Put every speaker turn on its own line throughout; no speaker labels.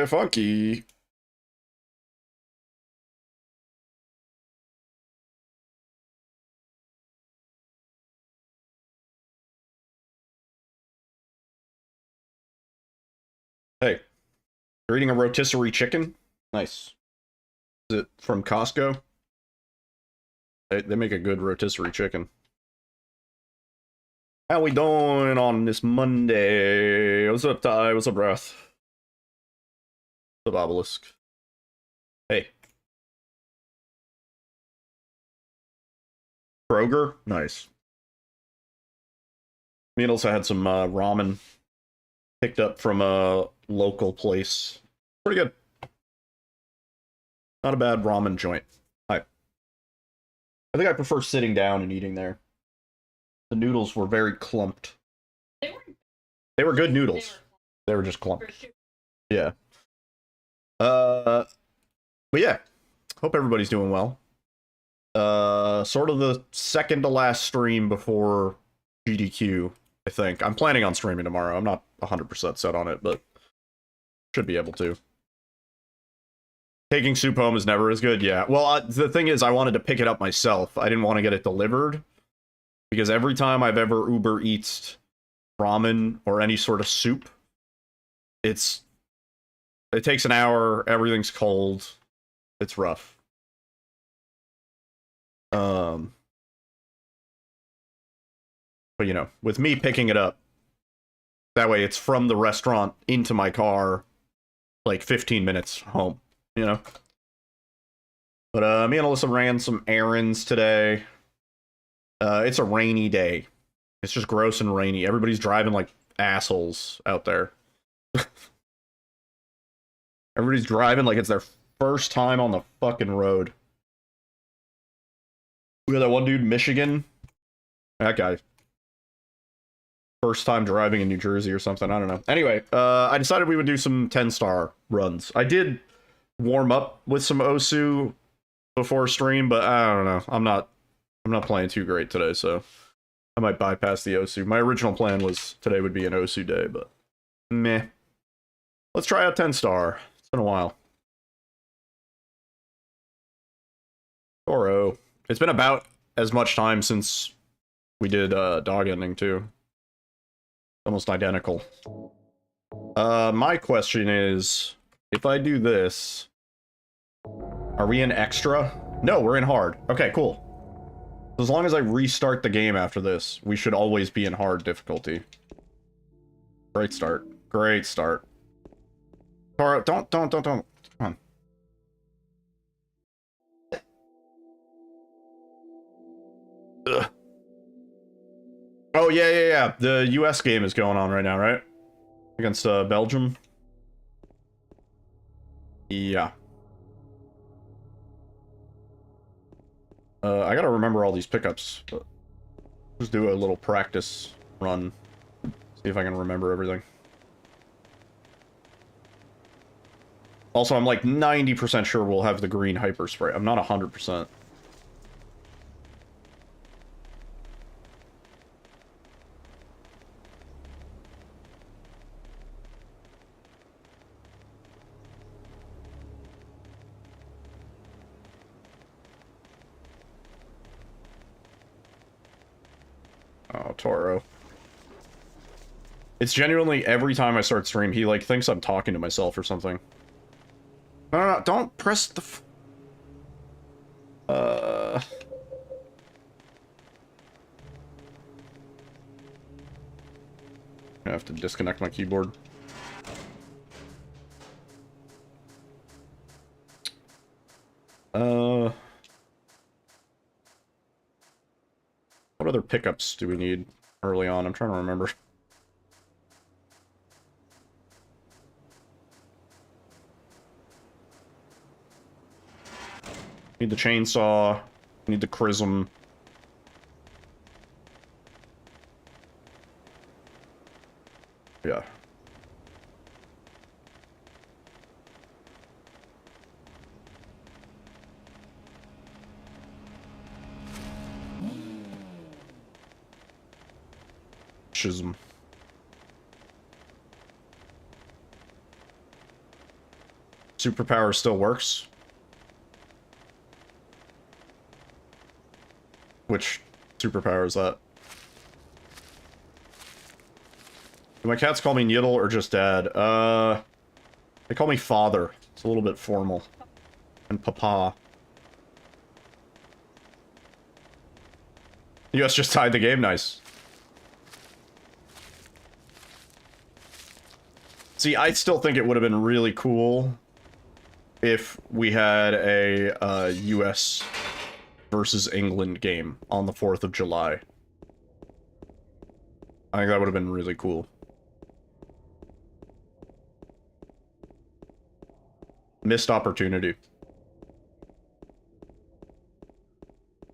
Funky. Hey, you're eating a rotisserie chicken? Nice. Is it from Costco? They make a good rotisserie chicken. How we doing on this Monday? What's up, Ty? What's up, Wrath? What's up, Obelisk? Hey. Kroger? Nice. Me and also had some ramen picked up from a local place. Pretty good. Not a bad ramen joint. I think I prefer sitting down and eating there. The noodles were very clumped. They were good noodles. They were just clumped. Yeah. But yeah. Hope everybody's doing well. Sort of the second to last stream before GDQ, I think. I'm planning on streaming tomorrow. I'm not 100% set on it, but should be able to. Taking soup home is never as good, yeah. Well, the thing is, I wanted to pick it up myself. I didn't want to get it delivered. Because every time I've ever Uber Eats ramen or any sort of soup, it takes an hour, everything's cold, it's rough. But you know, with me picking it up, that way it's from the restaurant into my car, like 15 minutes home, you know? But me and Alyssa ran some errands today. It's a rainy day. It's just gross and rainy. Everybody's driving like assholes out there. Everybody's driving like it's their first time on the fucking road. We got that one dude, Michigan. That guy. First time driving in New Jersey or something. I don't know. Anyway, I decided we would do some 10-star runs. I did warm up with some Osu before stream, but I don't know. I'm not playing too great today, so I might bypass the Osu. My original plan was today would be an Osu day, but meh. Let's try out 10-star. It's been a while. Toro. It's been about as much time since we did dog ending too. Almost identical. My question is, if I do this, are we in extra? No, we're in hard. Okay, cool. As long as I restart the game after this, we should always be in hard difficulty. Great start. Great start. Toro, don't. Come on. Ugh. Oh, yeah. The US game is going on right now, right? Against Belgium. Yeah. I gotta remember all these pickups. But just do a little practice run. See if I can remember everything. Also, I'm like 90% sure we'll have the green hyper spray. I'm not 100%. Oh, Toro. It's genuinely every time I start stream, he like thinks I'm talking to myself or something. No, don't press the I have to disconnect my keyboard. What other pickups do we need early on? I'm trying to remember. Need the chainsaw. Need the chrism. Yeah. Schism. Superpower still works. Which superpower is that? Do my cats call me Yiddle or just Dad? They call me Father. It's a little bit formal. And Papa. US just tied the game, nice. See, I still think it would have been really cool if we had a US versus England game on the 4th of July. I think that would have been really cool. Missed opportunity.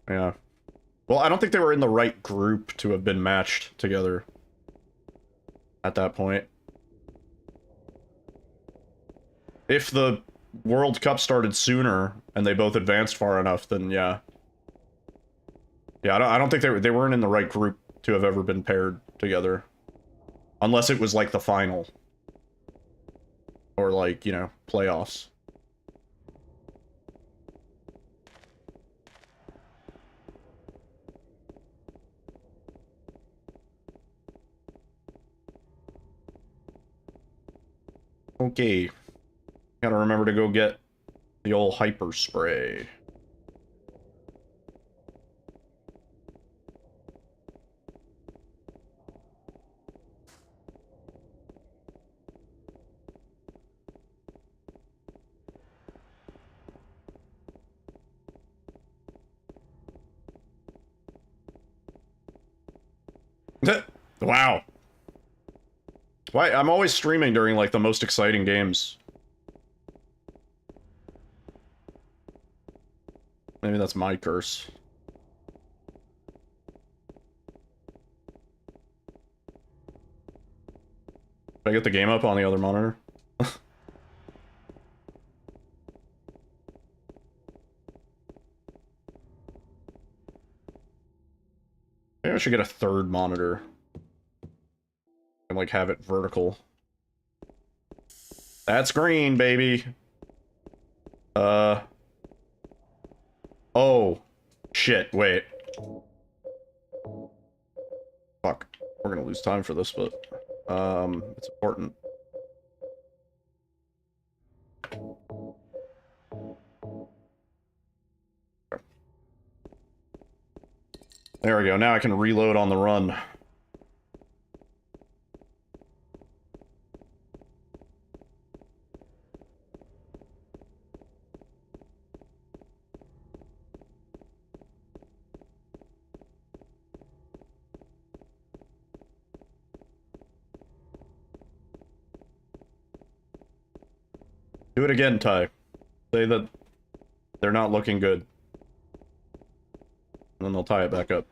Yeah. Well, I don't think they were in the right group to have been matched together at that point. If the World Cup started sooner and they both advanced far enough, then yeah. Yeah, I don't think they weren't in the right group to have ever been paired together. Unless it was like the final. Or like, you know, playoffs. Okay. Gotta remember to go get the old hyper spray. Wow. Why? I'm always streaming during, like, the most exciting games. Maybe that's my curse. Did I get the game up on the other monitor? Maybe I should get a third monitor. And, like, have it vertical. That's green, baby! Oh. Shit, wait. Fuck. We're gonna lose time for this, but... it's important. There we go, now I can reload on the run. Do it again, Ty. Say that they're not looking good. And then they'll tie it back up.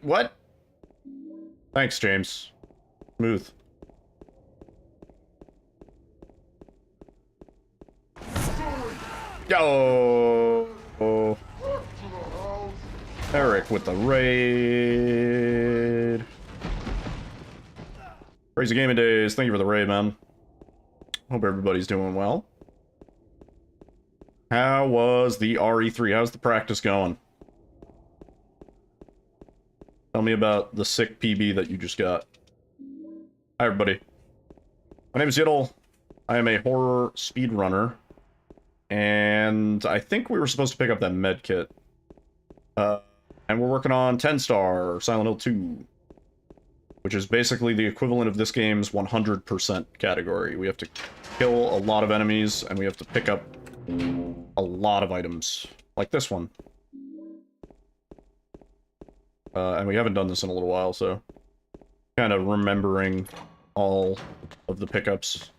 What? Thanks, James. Smooth. Yo! Oh. Eric with the raid. Crazy Gaming Days. Thank you for the raid, man. Hope everybody's doing well. How was the RE3? How's the practice going? Tell me about the sick PB that you just got. Hi, everybody. My name is Yiddle. I am a horror speedrunner. And I think we were supposed to pick up that med kit. And we're working on 10-star Silent Hill 2. Which is basically the equivalent of this game's 100% category. We have to kill a lot of enemies, and we have to pick up a lot of items. Like this one. And we haven't done this in a little while, so... kind of remembering all of the pickups.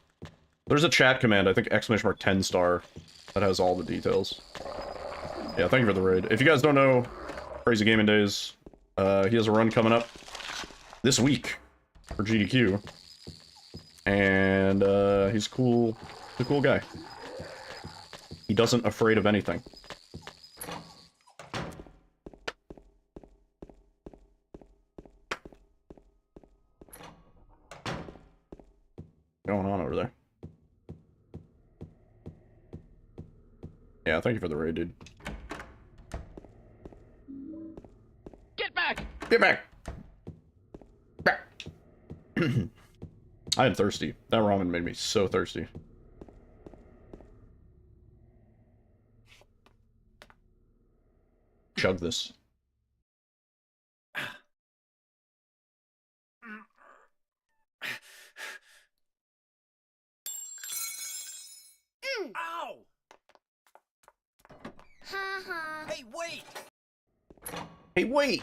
There's a chat command, I think exclamation mark 10-star, that has all the details. Yeah, thank you for the raid. If you guys don't know, Crazy Gaming Days, He has a run coming up this week for GDQ. And he's cool. He's a cool guy. He doesn't afraid of anything. What's going on over there? Yeah, thank you for the raid, dude.
Get back!
Get back! Back! I am thirsty. That ramen made me so thirsty. Chug this.
Ow! Hey, wait!
Hey, wait!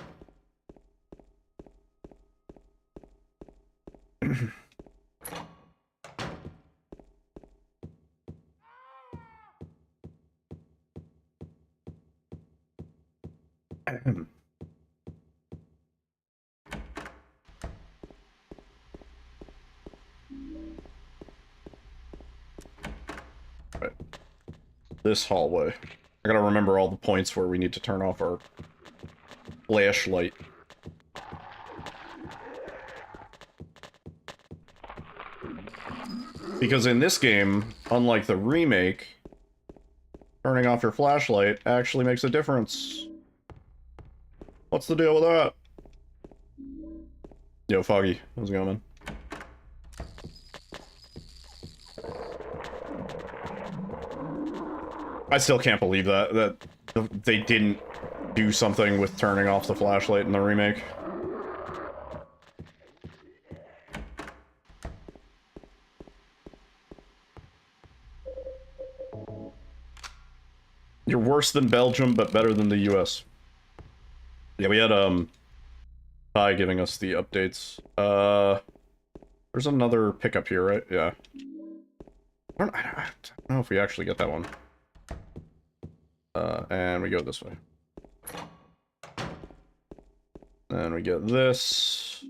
Right. This hallway. I gotta remember all the points where we need to turn off our flashlight. Because in this game, unlike the remake, turning off your flashlight actually makes a difference. What's the deal with that? Yo, Foggy, how's it going, man? I still can't believe that they didn't do something with turning off the flashlight in the remake. You're worse than Belgium, but better than the US. Yeah, we had, Ty giving us the updates. There's another pickup here, right? Yeah. I don't know if we actually get that one. And we go this way. And we get this.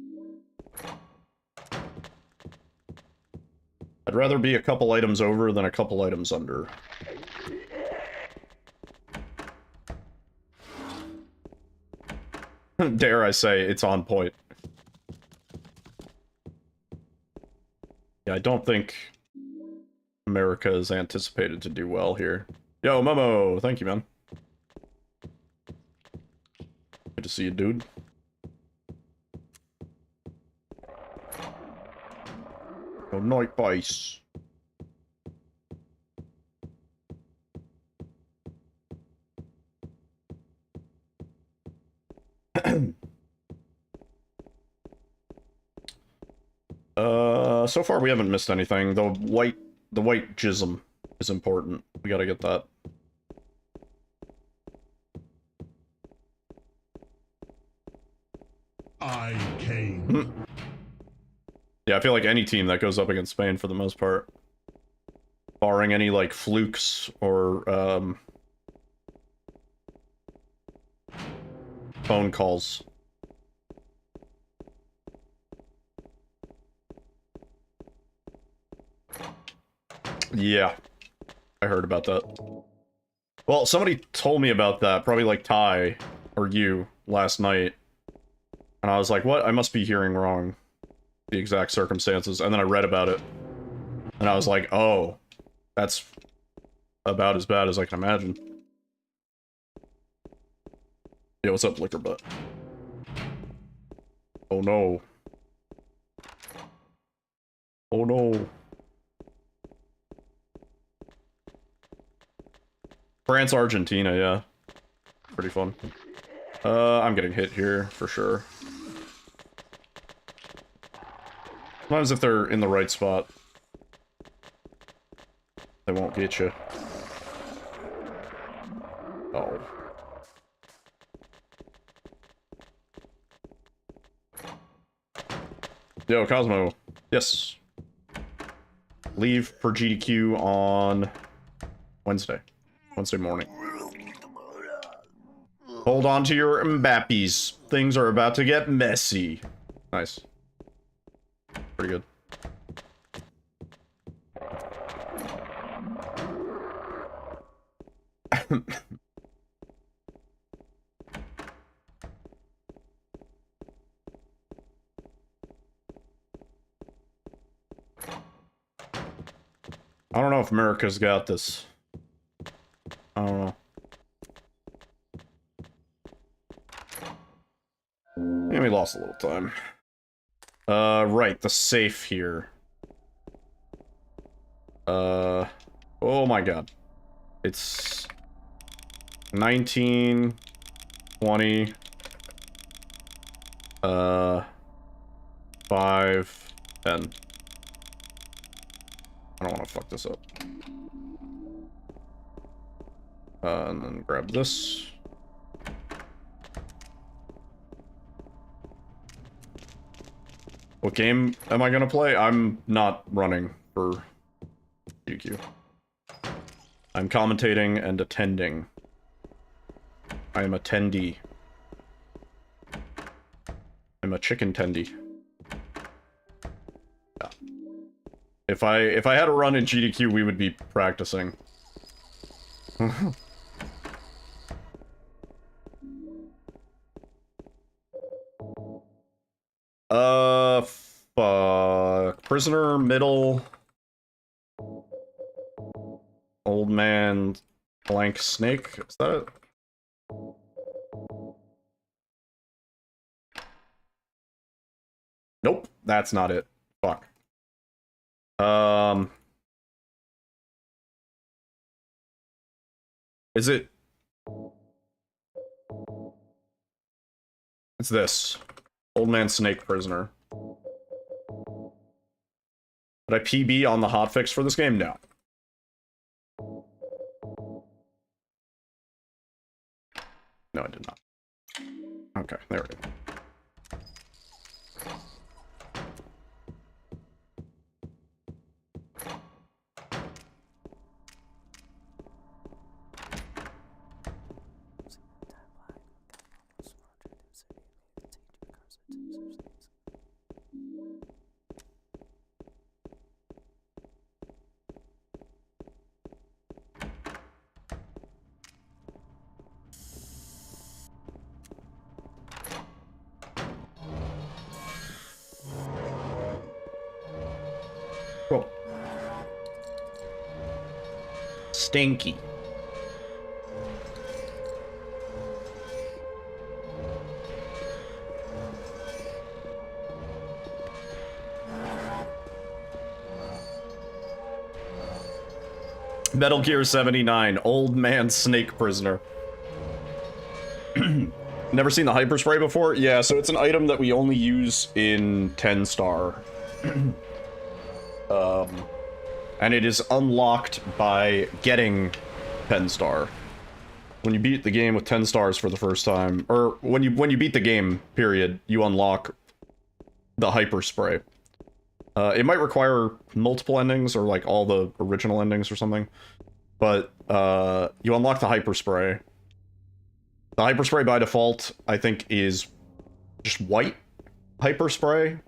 I'd rather be a couple items over than a couple items under. Dare I say, it's on point. Yeah, I don't think America is anticipated to do well here. Yo, Momo! Thank you, man. Good to see you, dude. Yo, night base. So far we haven't missed anything. The white jism is important. We gotta get that.
I came.
Yeah, I feel like any team that goes up against Spain for the most part, barring any like flukes or phone calls. Yeah, I heard about that. Well, somebody told me about that, probably like Ty or you last night. And I was like, what? I must be hearing wrong the exact circumstances. And then I read about it. And I was like, oh, that's about as bad as I can imagine. Yeah, what's up, Liquor Butt? Oh no. Oh no. France, Argentina, yeah. Pretty fun. I'm getting hit here, for sure. Sometimes if they're in the right spot, they won't get you. Oh. Yo, Cosmo. Yes. Leave for GDQ on Wednesday. Wednesday morning. Hold on to your Mbappes. Things are about to get messy. Nice. Pretty good. I don't know if America's got this. I don't know. Yeah, we lost a little time. Right, the safe here. Oh my god. It's 19, 20, 5, 10. I don't want to fuck this up. And then grab this. What game am I gonna play? I'm not running for GQ. I'm commentating and attending. I am attendee. I'm a chicken tendy. Yeah. If I had a run in GDQ, we would be practicing. Fuck. Prisoner, middle. Old man, blank snake. Is that it? Nope, that's not it. Fuck. Is it? It's this. Old man snake prisoner. Did I PB on the hotfix for this game? No. No, I did not. Okay, there we go. Cool. Stinky. Metal Gear 79, old man snake prisoner. Never seen the hyperspray before? Yeah, so it's an item that we only use in 10 star. And it is unlocked by getting 10 star. When you beat the game with 10 stars for the first time, or when you beat the game, period, you unlock the hyperspray. It might require multiple endings, or like all the original endings or something, but you unlock the hyperspray. The hyperspray by default, I think, is just white hyperspray,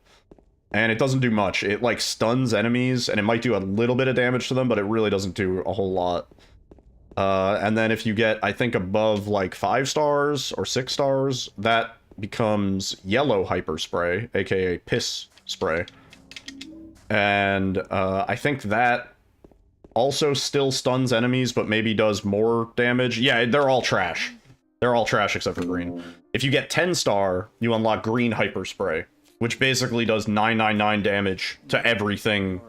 and it doesn't do much. It like stuns enemies, and it might do a little bit of damage to them, but it really doesn't do a whole lot. And then if you get, I think, above like 5 stars or 6 stars, that becomes yellow hyperspray, aka piss spray. And I think that also still stuns enemies, but maybe does more damage. Yeah, they're all trash. They're all trash except for green. If you get 10 star, you unlock green hyperspray, which basically does 999 damage to everything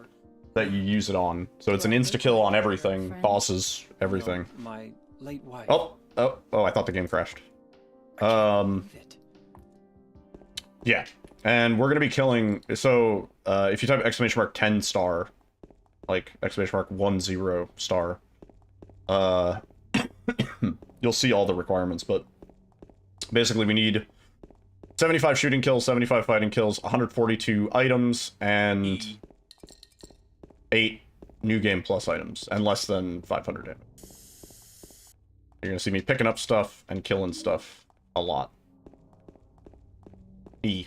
that you use it on. So it's an insta-kill on everything, bosses, everything.
My late wife.
Oh, I thought the game crashed. Yeah. And we're gonna be killing, so, if you type exclamation mark 10 star, like, exclamation mark 10 star, you'll see all the requirements, but basically we need 75 shooting kills, 75 fighting kills, 142 items, and 8 new game plus items, and less than 500 damage. You're gonna see me picking up stuff and killing stuff. A lot. E.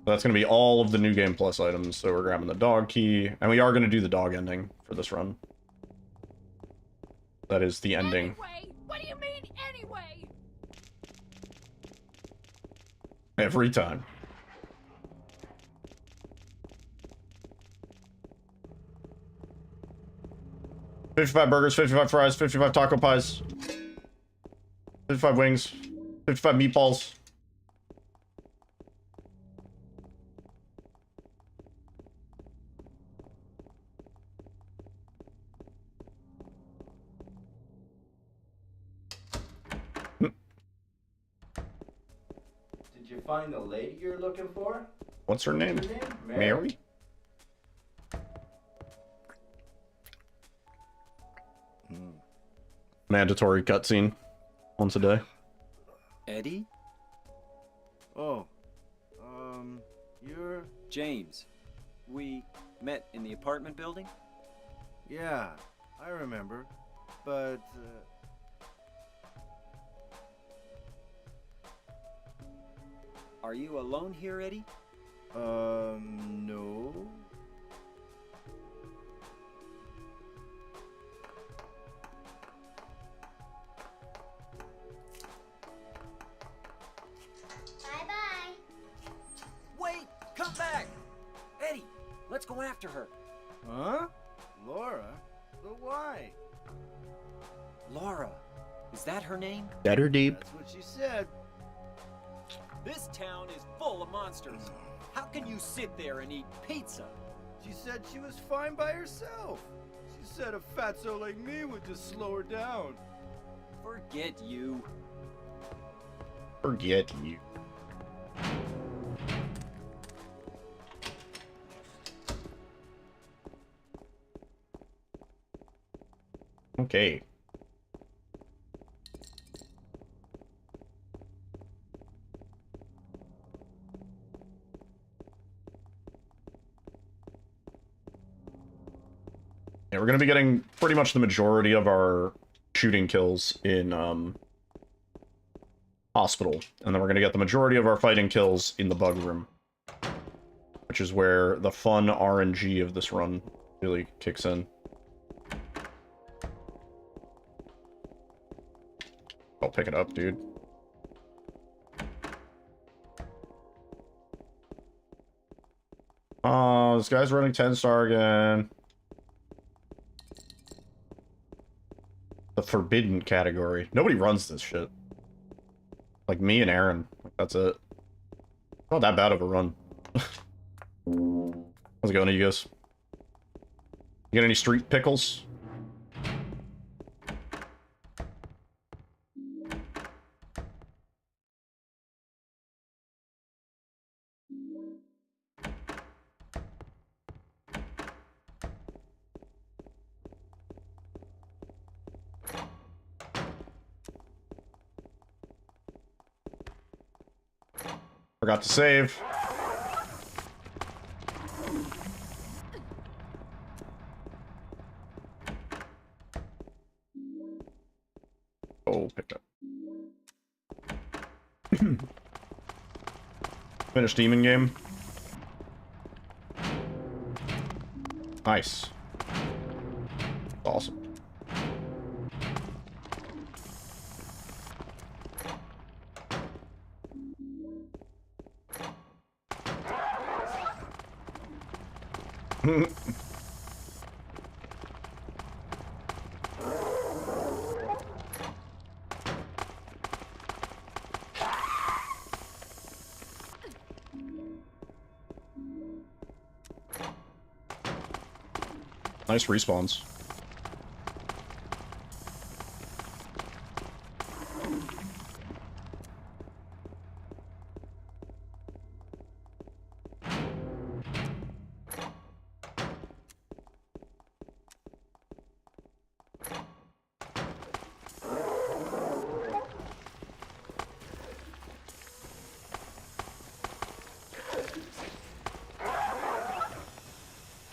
That's going to be all of the New Game Plus items, so we're grabbing the dog key, and we are going to do the dog ending for this run. That is the ending.
Anyway? What do you mean, anyway?
Every time. $55 burgers, 55 fries, 55 taco pies, 55 wings, 55 meatballs.
Did you find the lady you're looking for?
What's her name? Mary? Mandatory cutscene. Once a day.
Eddie?
Oh, you're...
James. We met in the apartment building?
Yeah, I remember, but,
Are you alone here, Eddie?
no.
Bye-bye.
Wait! Come back! Eddie, let's go after her.
Huh? Laura? But why?
Laura. Is that her name?
Better deep.
That's what she said.
This town is full of monsters. How can you sit there and eat pizza?
She said she was fine by herself. She said a fatso like me would just slow her down.
Forget you.
Forget you. Okay. Yeah, we're gonna be getting pretty much the majority of our shooting kills in hospital, and then we're gonna get the majority of our fighting kills in the bug room, which is where the fun RNG of this run really kicks in. I'll pick it up, dude. Oh, this guy's running 10-star again. The forbidden category. Nobody runs this shit. Like me and Aaron. That's it. Not that bad of a run. How's it going, you guys? You got any street pickles? Forgot to save. Oh, picked up. Finished demon game. Nice. Awesome. Nice respawns.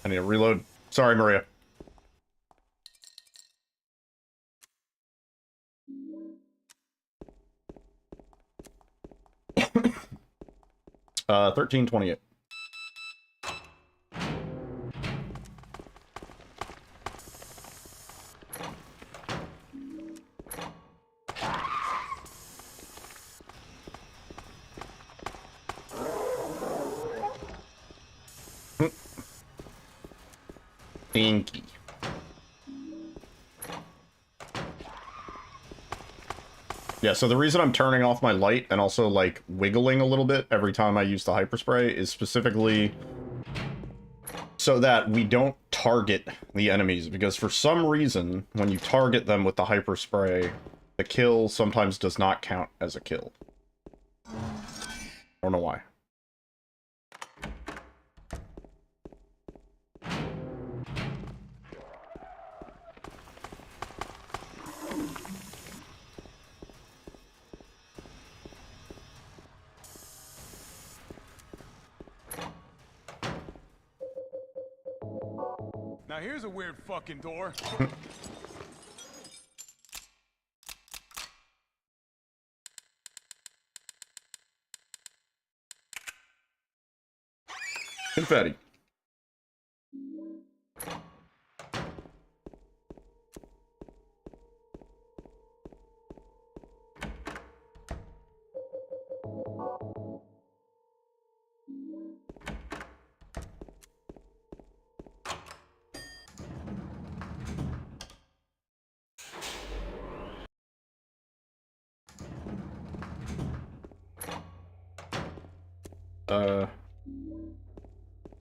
I need to reload. Sorry, Maria. 1328. Stinky. Yeah, so the reason I'm turning off my light and also, like, wiggling a little bit every time I use the hyperspray is specifically so that we don't target the enemies, because for some reason, when you target them with the hyperspray, the kill sometimes does not count as a kill. I don't know why.
Now here's a weird fucking door.
Confetti.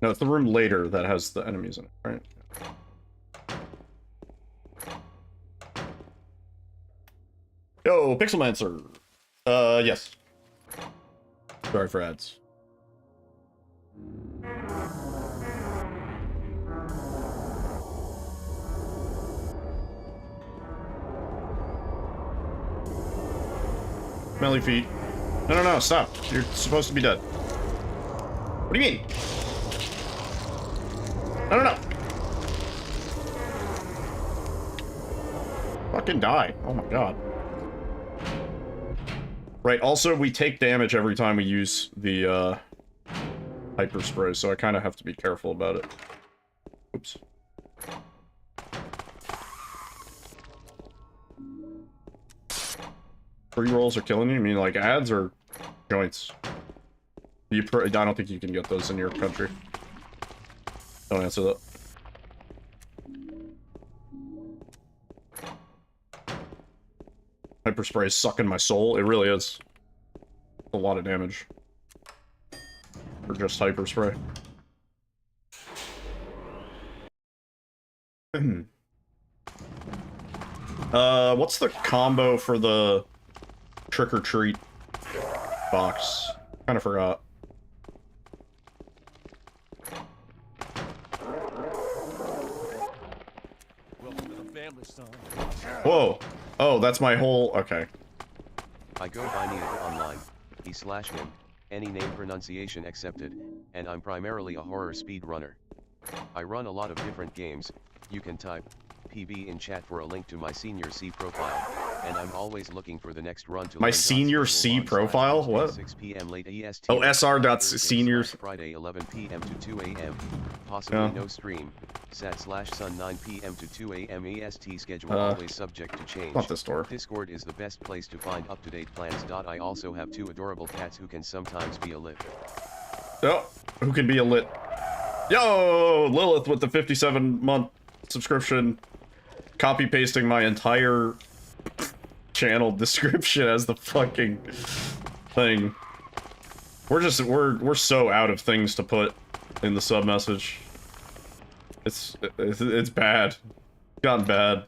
No, it's the room later that has the enemies in it, right? Yo, Pixelmancer! Yes. Sorry for ads. Smelly feet. No, stop. You're supposed to be dead. What do you mean? No. Fucking die. Oh my god. Right, also, we take damage every time we use the, hyper spray, so I kind of have to be careful about it. Oops. Pre-rolls are killing you? You mean like ads or joints? I don't think you can get those in your country. Don't answer that. Hyperspray is sucking my soul. It really is. A lot of damage. For just hyperspray. What's the combo for the trick-or-treat box? Kinda forgot. Whoa. Oh, that's my whole... Okay.
I go by Neil online, he/him, any name pronunciation accepted, and I'm primarily a horror speedrunner. I run a lot of different games. You can type PB in chat for a link to my Senior C profile, and I'm always looking for the next run to
my Senior C profile? What?
6 p.m. late EST.
Oh, SR.seniors.
Friday 11 p.m. to 2 a.m. Possibly no stream. Sat/Sun 9 p.m. to 2 a.m. EST schedule always subject to change.
Not this door.
Discord is the best place to find up-to-date plans. I also have 2 adorable cats who can sometimes be a lit.
Oh, who can be a lit? Yo, Lilith with the 57-month subscription. Copy pasting my entire channel description as the fucking thing. We're so out of things to put in the sub message. It's bad. It's gotten bad.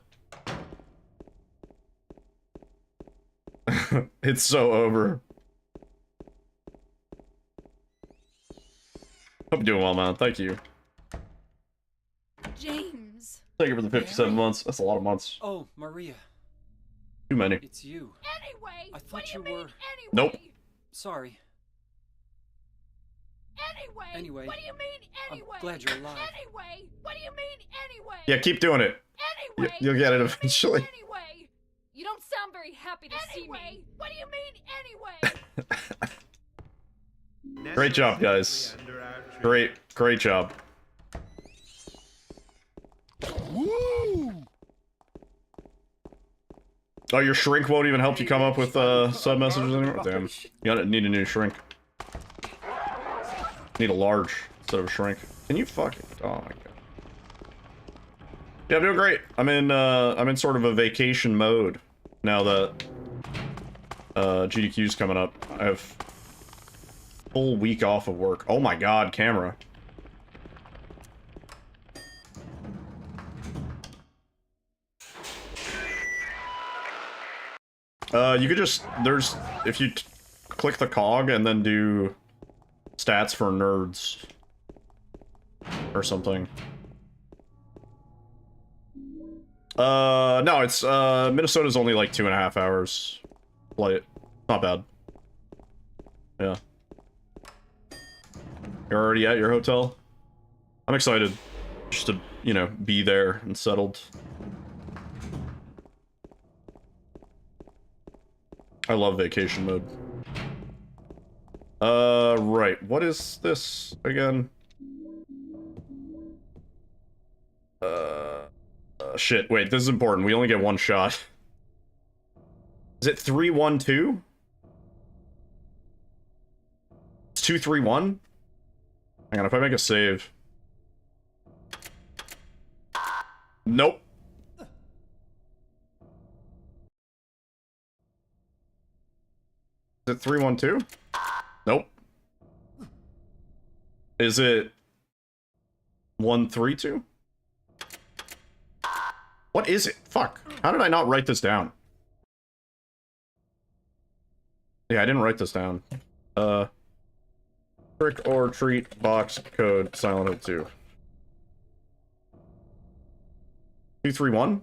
It's so over. Hope you're doing well, man. Thank you.
James.
Thank you for the 57 months. That's a lot of months.
Oh, Maria.
Too many.
It's you.
Anyway,
I thought
what do
you
you mean,
were-
anyway?
Nope.
Sorry.
Anyway, what do you mean anyway?
I'm glad you're alive.
Anyway, what do you mean anyway?
Yeah, keep doing it.
Anyway,
You'll get it
what do you mean
eventually.
Anyway, you don't sound very happy to see me. What do you mean anyway?
Great job, guys. Great job.
Woo!
Oh, your shrink won't even help you come up with sub messages anymore? Damn. You gotta need a new shrink. Need a large instead of a shrink. Can you fucking... Oh my god. Yeah, I'm doing great. I'm in sort of a vacation mode now that GDQ's coming up. I have full week off of work. Oh my god, camera. You could just, if you click the cog and then do stats for nerds or something. No, it's, Minnesota's only like 2.5 hours flight. Not bad. Yeah. You're already at your hotel? I'm excited just to, you know, be there and settled. I love vacation mode. Right. What is this again? Shit. Wait, this is important. We only get one shot. Is it 3-1-2? It's 2-3-1? Hang on, if I make a save. Nope. Is it 3-1-2? Nope. Is it 1-3-2? What is it? Fuck. How did I not write this down? Yeah, I didn't write this down. Trick or treat box code Silent Hill 2. 2-3-1?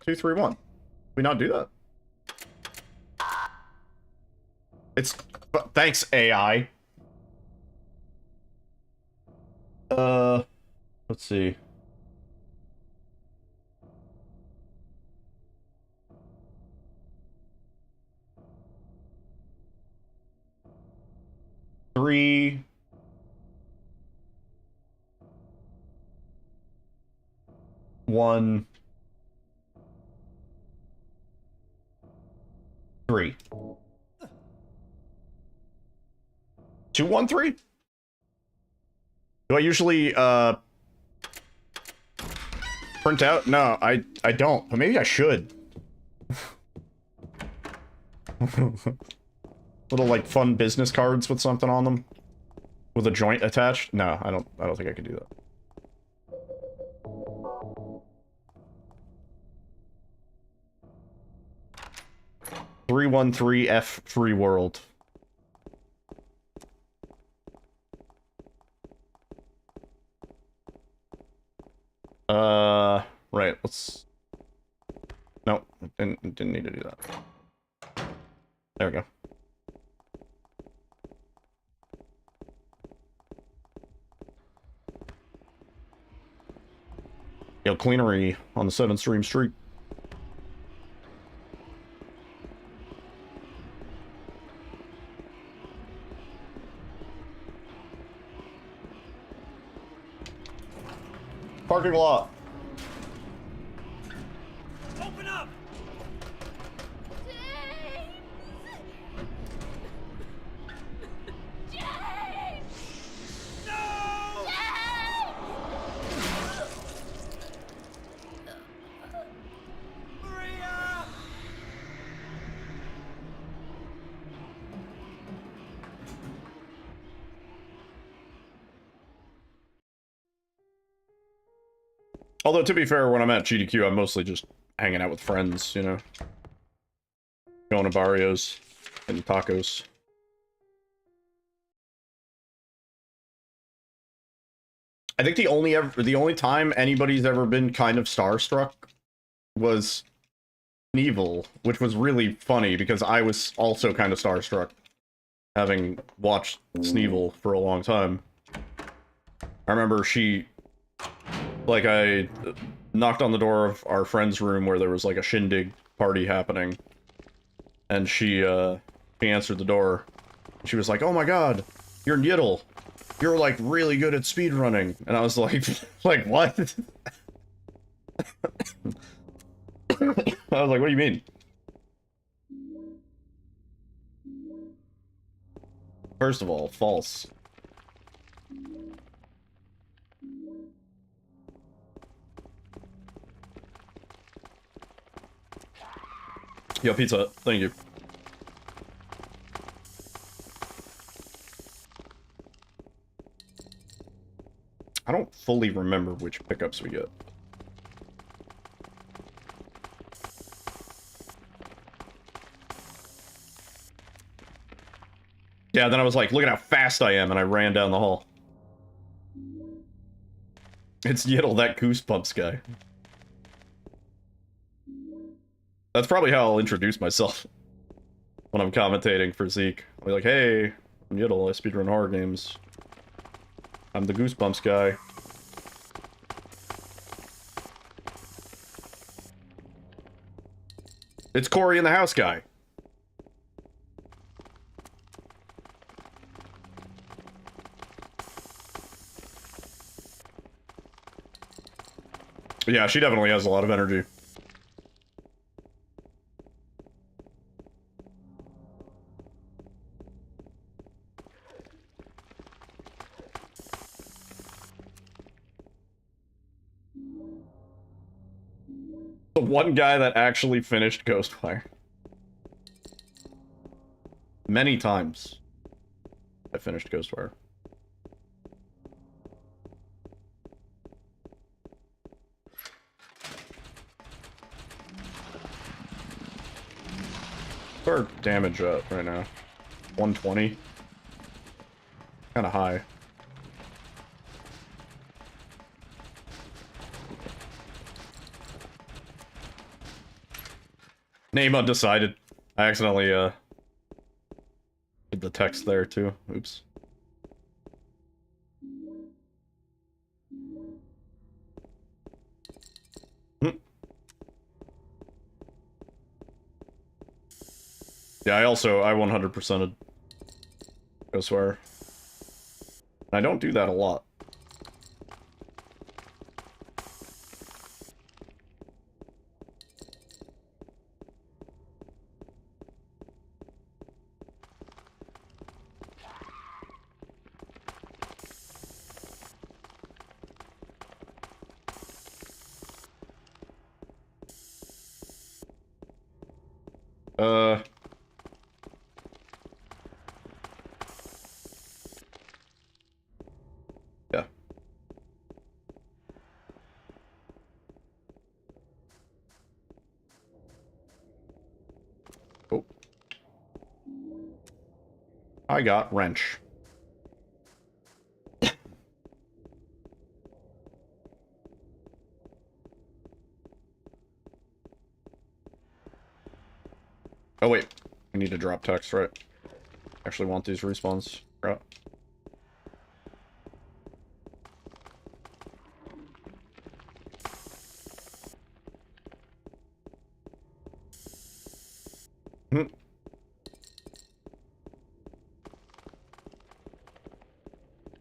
2-3-1. We not do that? It's... Thanks, AI. Let's see. Three... 1... 3. 2-1-3? Do I usually print out? No, I don't, but maybe I should. Little like fun business cards with something on them with a joint attached? No, I don't think I can do that. F free world. Right, let's... No, didn't need to do that. There we go. Yo, cleanery on the 7th Stream Street. Parking lot.
Open up! Maria!
Although, to be fair, when I'm at GDQ, I'm mostly just hanging out with friends, you know? Going to barrios and tacos. I think the only time anybody's ever been kind of starstruck was Sneevil, which was really funny because I was also kind of starstruck, having watched Sneevil for a long time. I remember she... Like, I knocked on the door of our friend's room where there was like a shindig party happening. And she answered the door. She was like, "Oh my god, you're Yiddle. You're like really good at speedrunning." And I was like, like what? I was like, what do you mean? First of all, false. Yo, pizza. Thank you. I don't fully remember which pickups we get. Yeah, then I was like, look at how fast I am, and I ran down the hall. It's Yiddle, that Goosebumps guy. That's probably how I'll introduce myself when I'm commentating for Zeke. I'll be like, hey, I'm Yiddle, I speedrun horror games. I'm the Goosebumps guy. It's Corey in the house guy. Yeah, she definitely has a lot of energy. The one guy that actually finished Ghostwire. Many times I finished Ghostwire. What's our damage at right now? 120? Kinda high. Name undecided. I accidentally, did the text there, too. Oops. Yeah, I 100%'d Ghostwire. I don't do that a lot. Yeah. Oh. I got wrench. Oh wait, I need to drop text, right? Actually want these respawns. Right.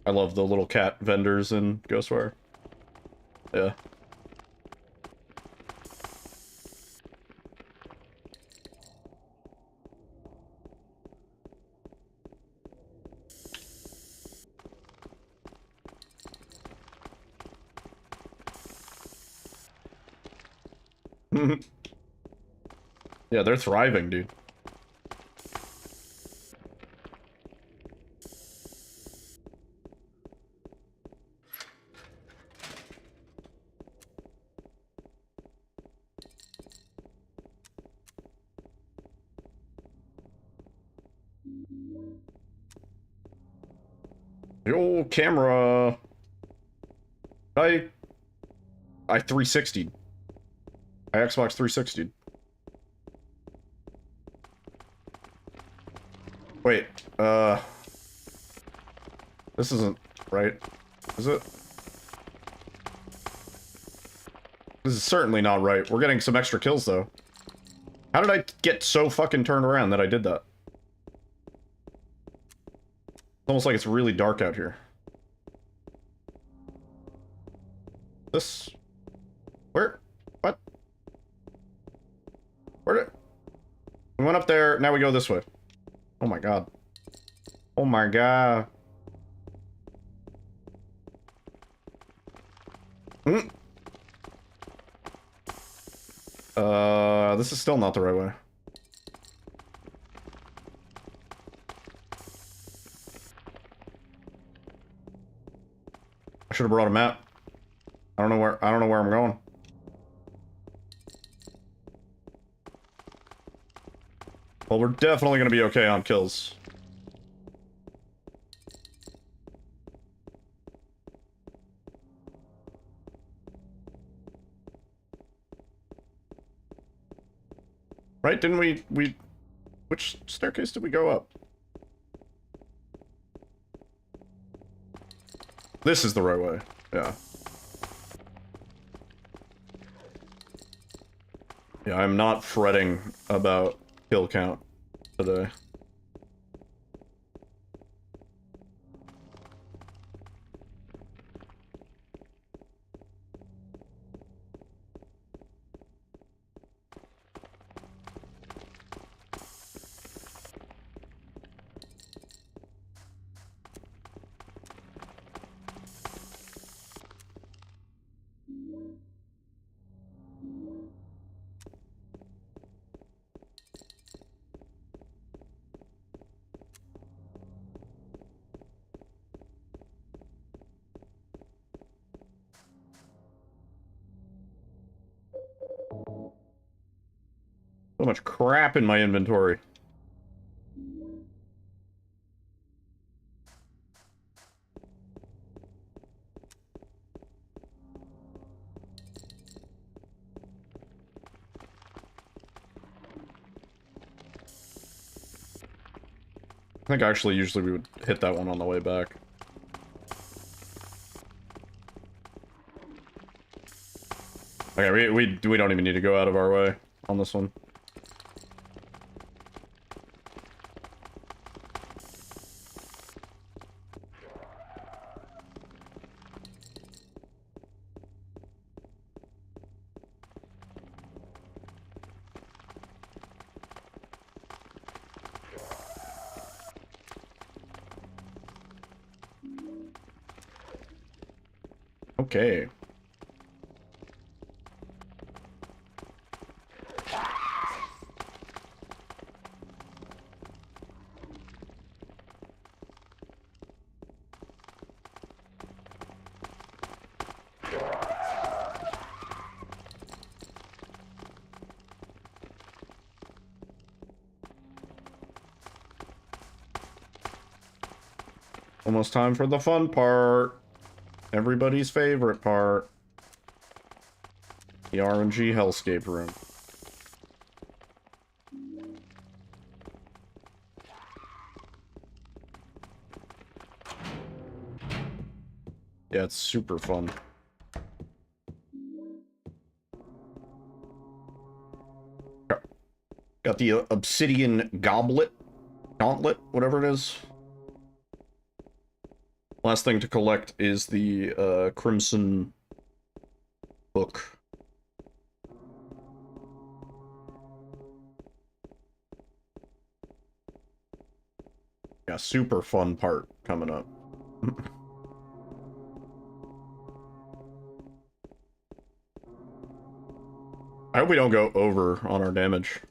I love the little cat vendors in Ghostwire. Yeah. Yeah, they're thriving, dude. Yo, camera. I 360'd. I Xbox 360'd. Wait, this isn't right, is it? This is certainly not right. We're getting some extra kills, though. How did I get so fucking turned around that I did that? It's almost like it's really dark out here. This... Where? What? Where did... We went up there, now we go this way. Oh my god. Oh my god. Mm. This is still not the right way. I should have brought a map. I don't know where I'm going. Well, we're definitely gonna be okay on kills. Right? Didn't we... Which staircase did we go up? This is the right way. Yeah. Yeah, I'm not fretting about kill count today. So much crap in my inventory. I think actually usually we would hit that one on the way back. Okay, we don't even need to go out of our way on this one. Okay. Almost time for the fun part. Everybody's favorite part. The RNG Hellscape room. Yeah, it's super fun. Got the obsidian gauntlet, whatever it is. Last thing to collect is the crimson book. Yeah, super fun part coming up. I hope we don't go over on our damage.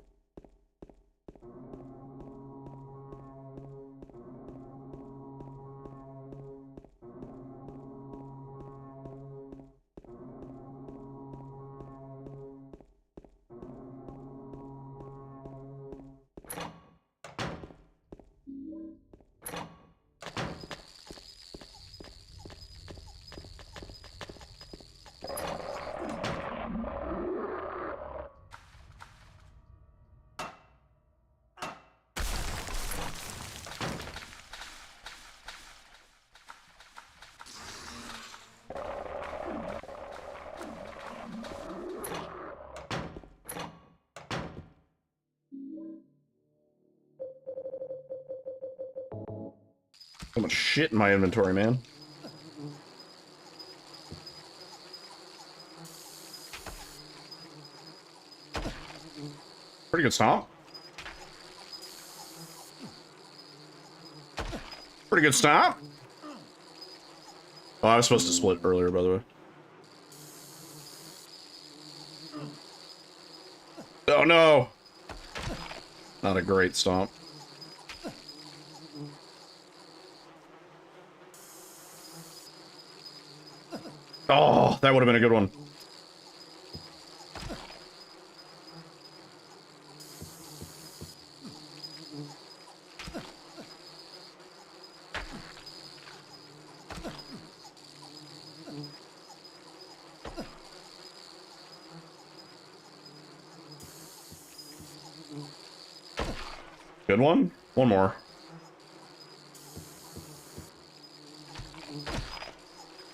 So much shit in my inventory, man. Pretty good stomp. Pretty good stomp. Oh, I was supposed to split earlier, by the way. Oh no! Not a great stomp. Oh, that would have been a good one. Good one? One more.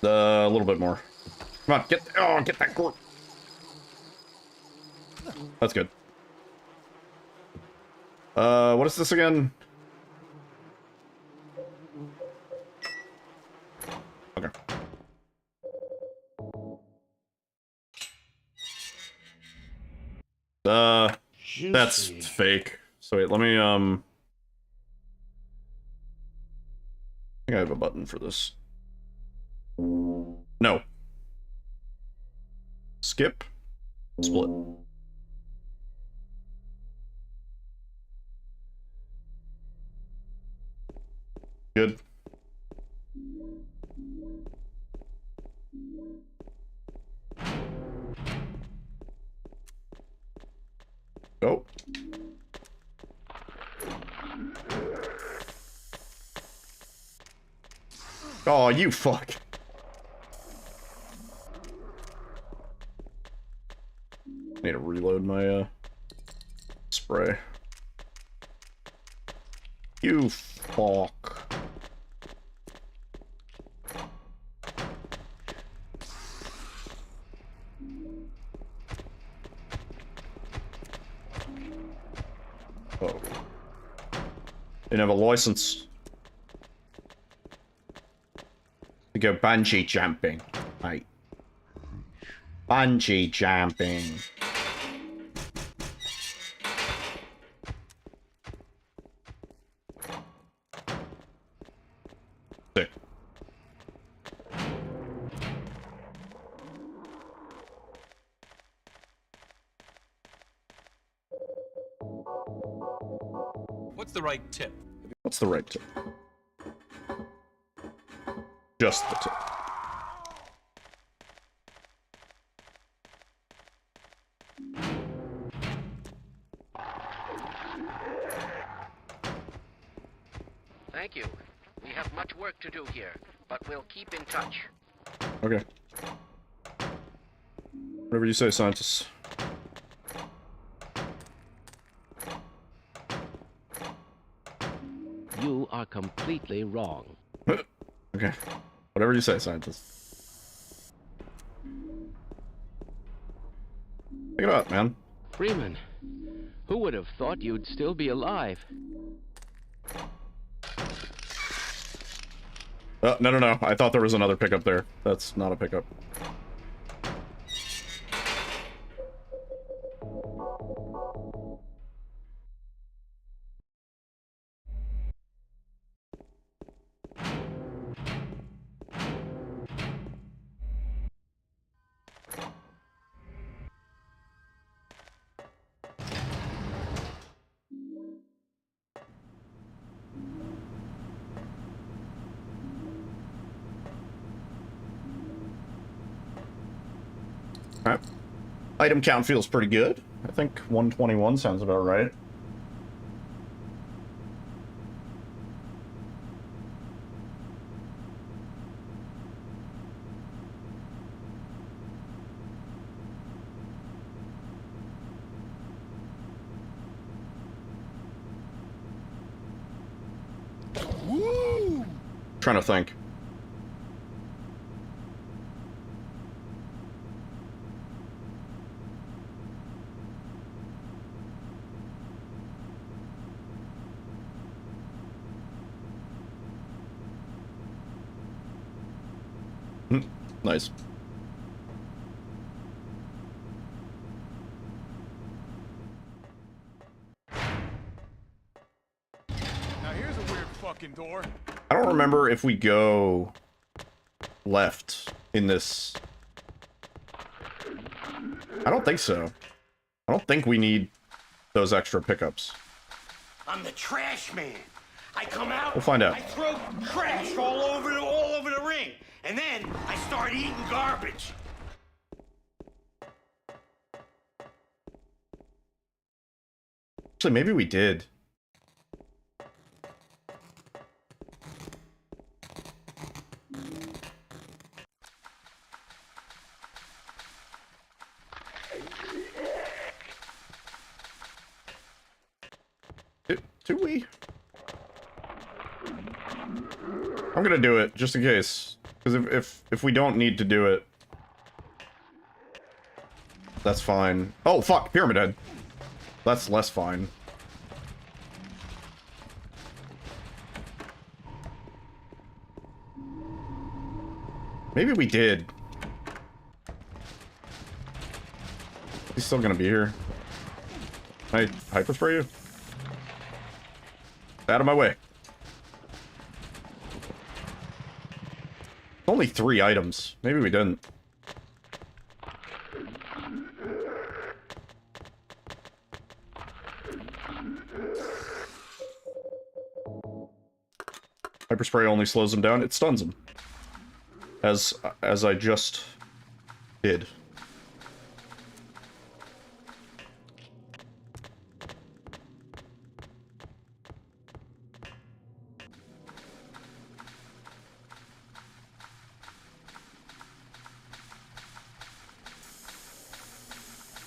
A little bit more. Come on, get that cord. That's good. What is this again? Okay. That's fake. So wait, let me, I think I have a button for this. No. Skip. Split. Good. Go. Oh, you fuck. Need to reload my, spray. You fuck. Oh. Didn't have a license to go bungee jumping, mate. Bungee jumping. Sick.
What's the right tip?
What's the right tip? Just the tip.
Thank you. We have much work to do here, but we'll keep in touch.
Okay. Whatever you say, scientists.
You are completely wrong.
Okay. Whatever you say, scientist. Pick it up, man.
Freeman, who would have thought you'd still be alive?
No. I thought there was another pickup there. That's not a pickup. Alright. Item count feels pretty good. I think 121 sounds about right.
Woo!
Trying to think. Nice.
Now here's a weird fucking door.
I don't remember if we go left in this. I don't think so. I don't think we need those extra pickups.
I'm the trash man. I come out.
We'll find out.
I throw trash all over the ring, and then I start eating garbage.
Actually, maybe we did. Do we? I'm gonna do it just in case, because if we don't need to do it, that's fine. Oh fuck, Pyramid Head. That's less fine. Maybe we did. He's still gonna be here. Can I hyper spray you? Out of my way. Only 3 items. Maybe we didn't. Hyper spray only slows them down. It stuns them. As I just did.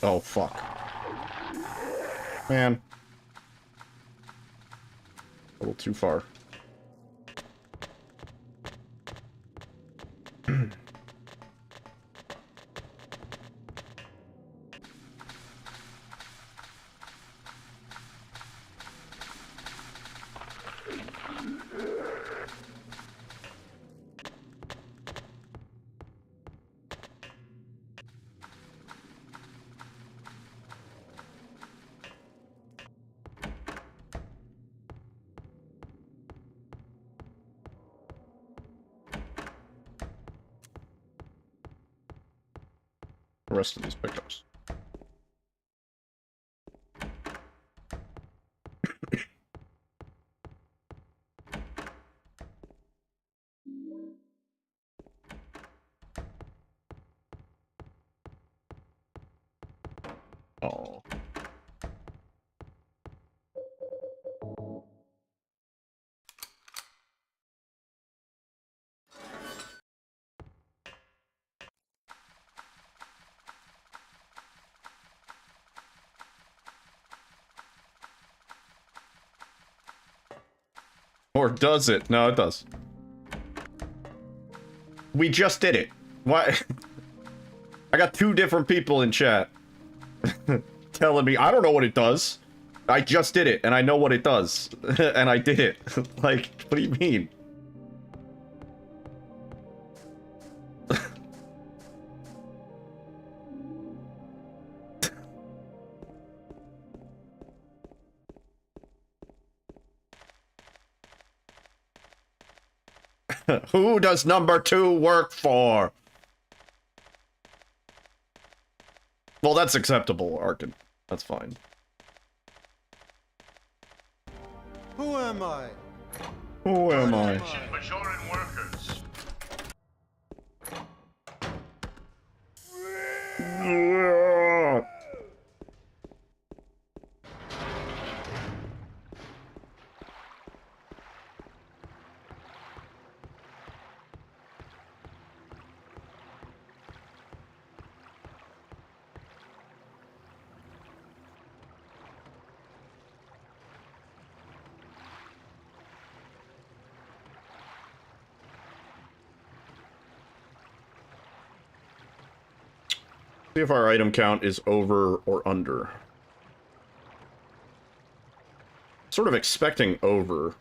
Oh, fuck. Man. A little too far. The rest of these pickups. Oh. Or does it? No, it does. We just did it. Why? I got 2 different people in chat telling me, I don't know what it does. I just did it, and I know what it does. And I did it. Like, what do you mean? Who does number 2 work for? Well, that's acceptable, Arkin. That's fine.
Who am I?
Who am I?
Bajoran workers.
See if our item count is over or under. Sort of expecting over.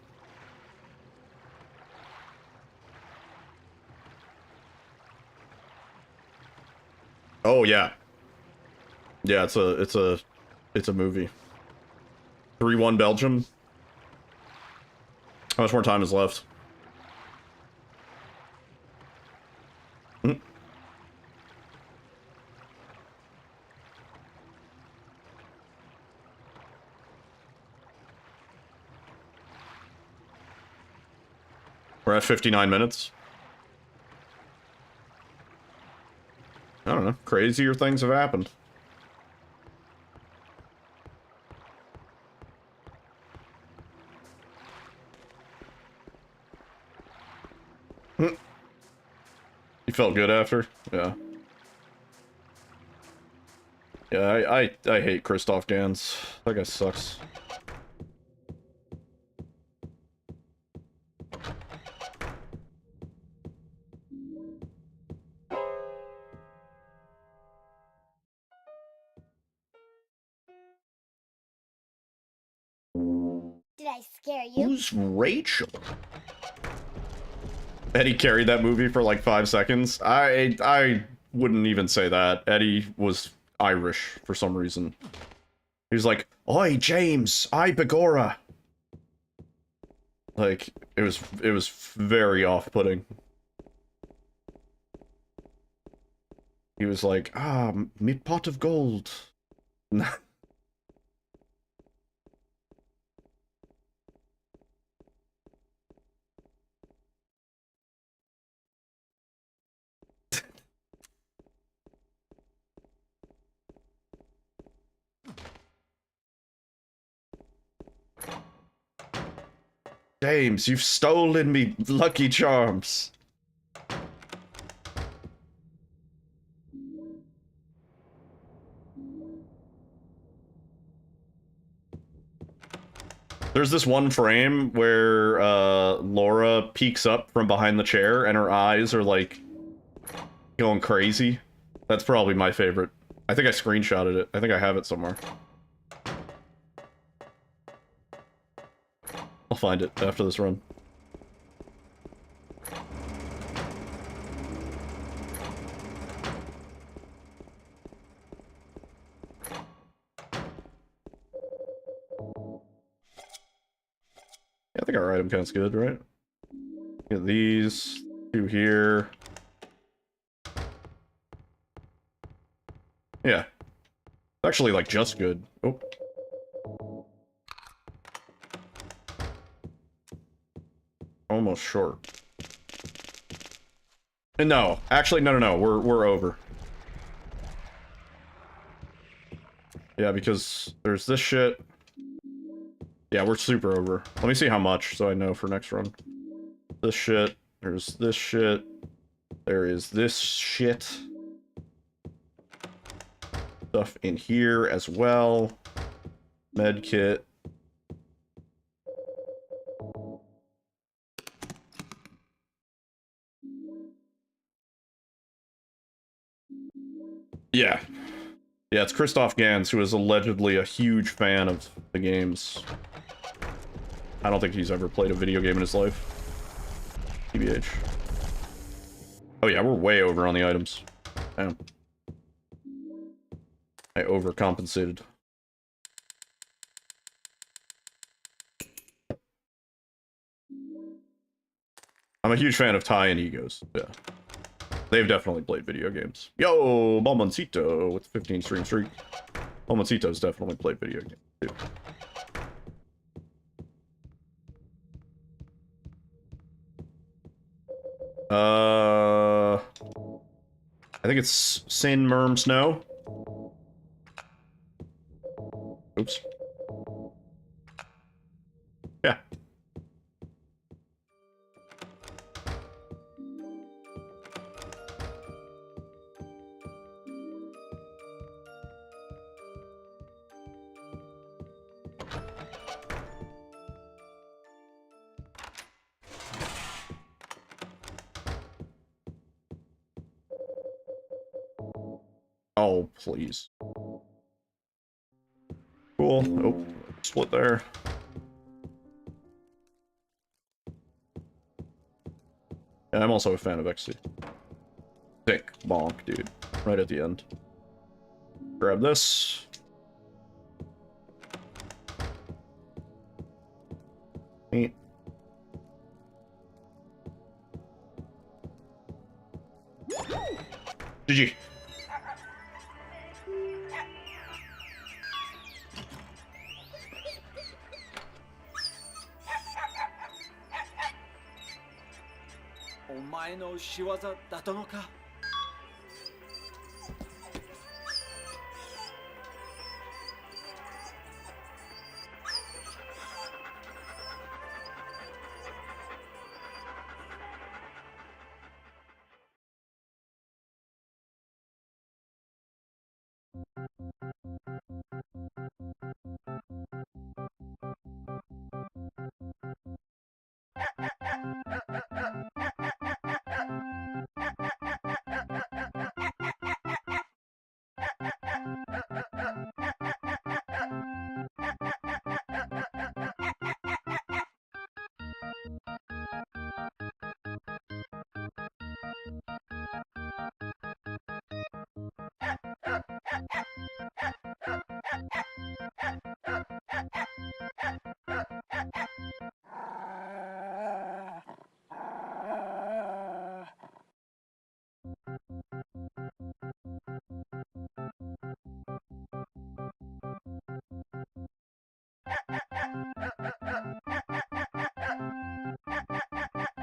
Oh yeah. Yeah, it's a movie. 3-1 Belgium. How much more time is left? Hmm. We're at 59 minutes. I don't know. Crazier things have happened. You felt good after? Yeah. Yeah, I hate Christoph Gans. That guy sucks.
Did I scare you?
Who's Rachel? Eddie carried that movie for like 5 seconds. I wouldn't even say that. Eddie was Irish for some reason. He was like, "Oi, James, I Begora." Like, it was very off-putting. He was like, "Ah, me pot of gold." James, you've stolen me Lucky Charms. There's this one frame where Laura peeks up from behind the chair and her eyes are like going crazy. That's probably my favorite. I think I screenshotted it. I think I have it somewhere. I'll find it after this run. Yeah, I think our item count's good, right? Get these two here. Yeah. Actually, like, just good. Oh. Almost short. And no. Actually, no. We're over. Yeah, because there's this shit. Yeah, we're super over. Let me see how much, so I know for next run. This shit. There's this shit. There is this shit. Stuff in here as well. Med kit. Yeah. Yeah, it's Christoph Gans, who is allegedly a huge fan of the games. I don't think he's ever played a video game in his life. TBH. Oh yeah, we're way over on the items. Damn. I overcompensated. I'm a huge fan of Ty and Egos. Yeah. They've definitely played video games. Yo, Balmoncito with 15 stream streak. Balmoncito's definitely played video games too. I think it's Sin Merm Snow. Oops. Yeah. Oh, please. Cool. Oh, split there. Yeah, I'm also a fan of XC. Sick bonk, dude. right at the end. Grab this. Neat. GG.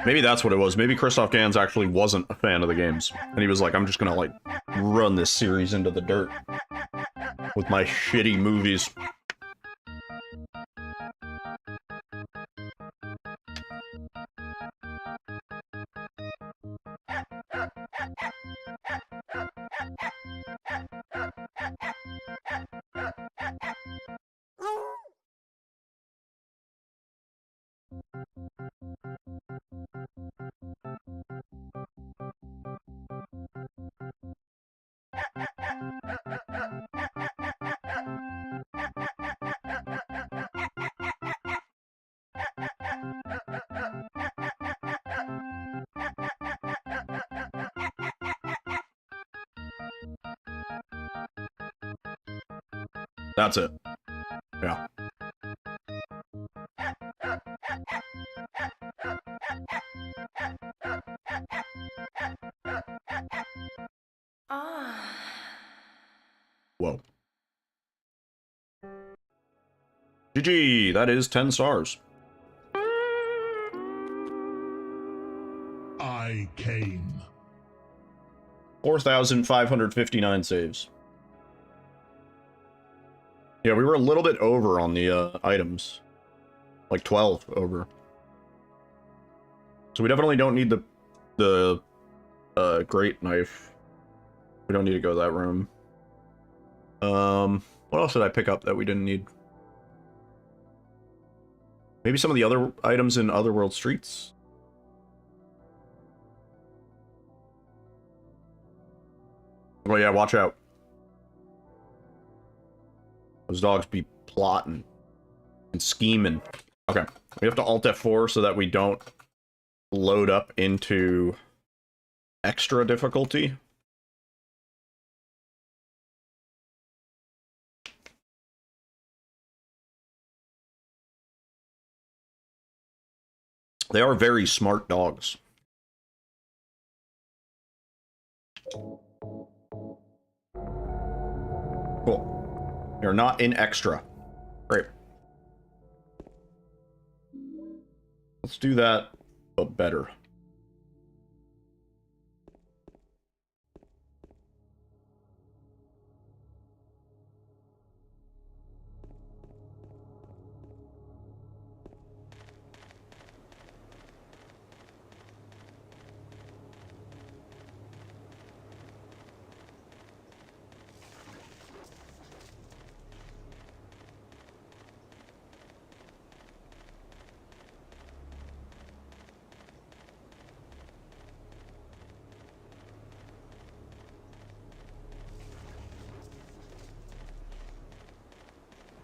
Maybe that's what it was. Maybe Christoph Gans actually wasn't a fan of the games. And he was like, I'm just gonna, like, run this series into the dirt with my shitty movies. That's it. Yeah. Whoa. GG, that is 10 stars.
I came.
4,559 saves. Yeah, we were a little bit over on the items. Like 12 over. So we definitely don't need the great knife. We don't need to go to that room. What else did I pick up that we didn't need? Maybe some of the other items in Otherworld Streets? Oh yeah, watch out. Those dogs be plotting and scheming. Okay, we have to Alt F4 so that we don't load up into extra difficulty. They are very smart dogs. Cool. You're not in extra. Great. Let's do that, but better.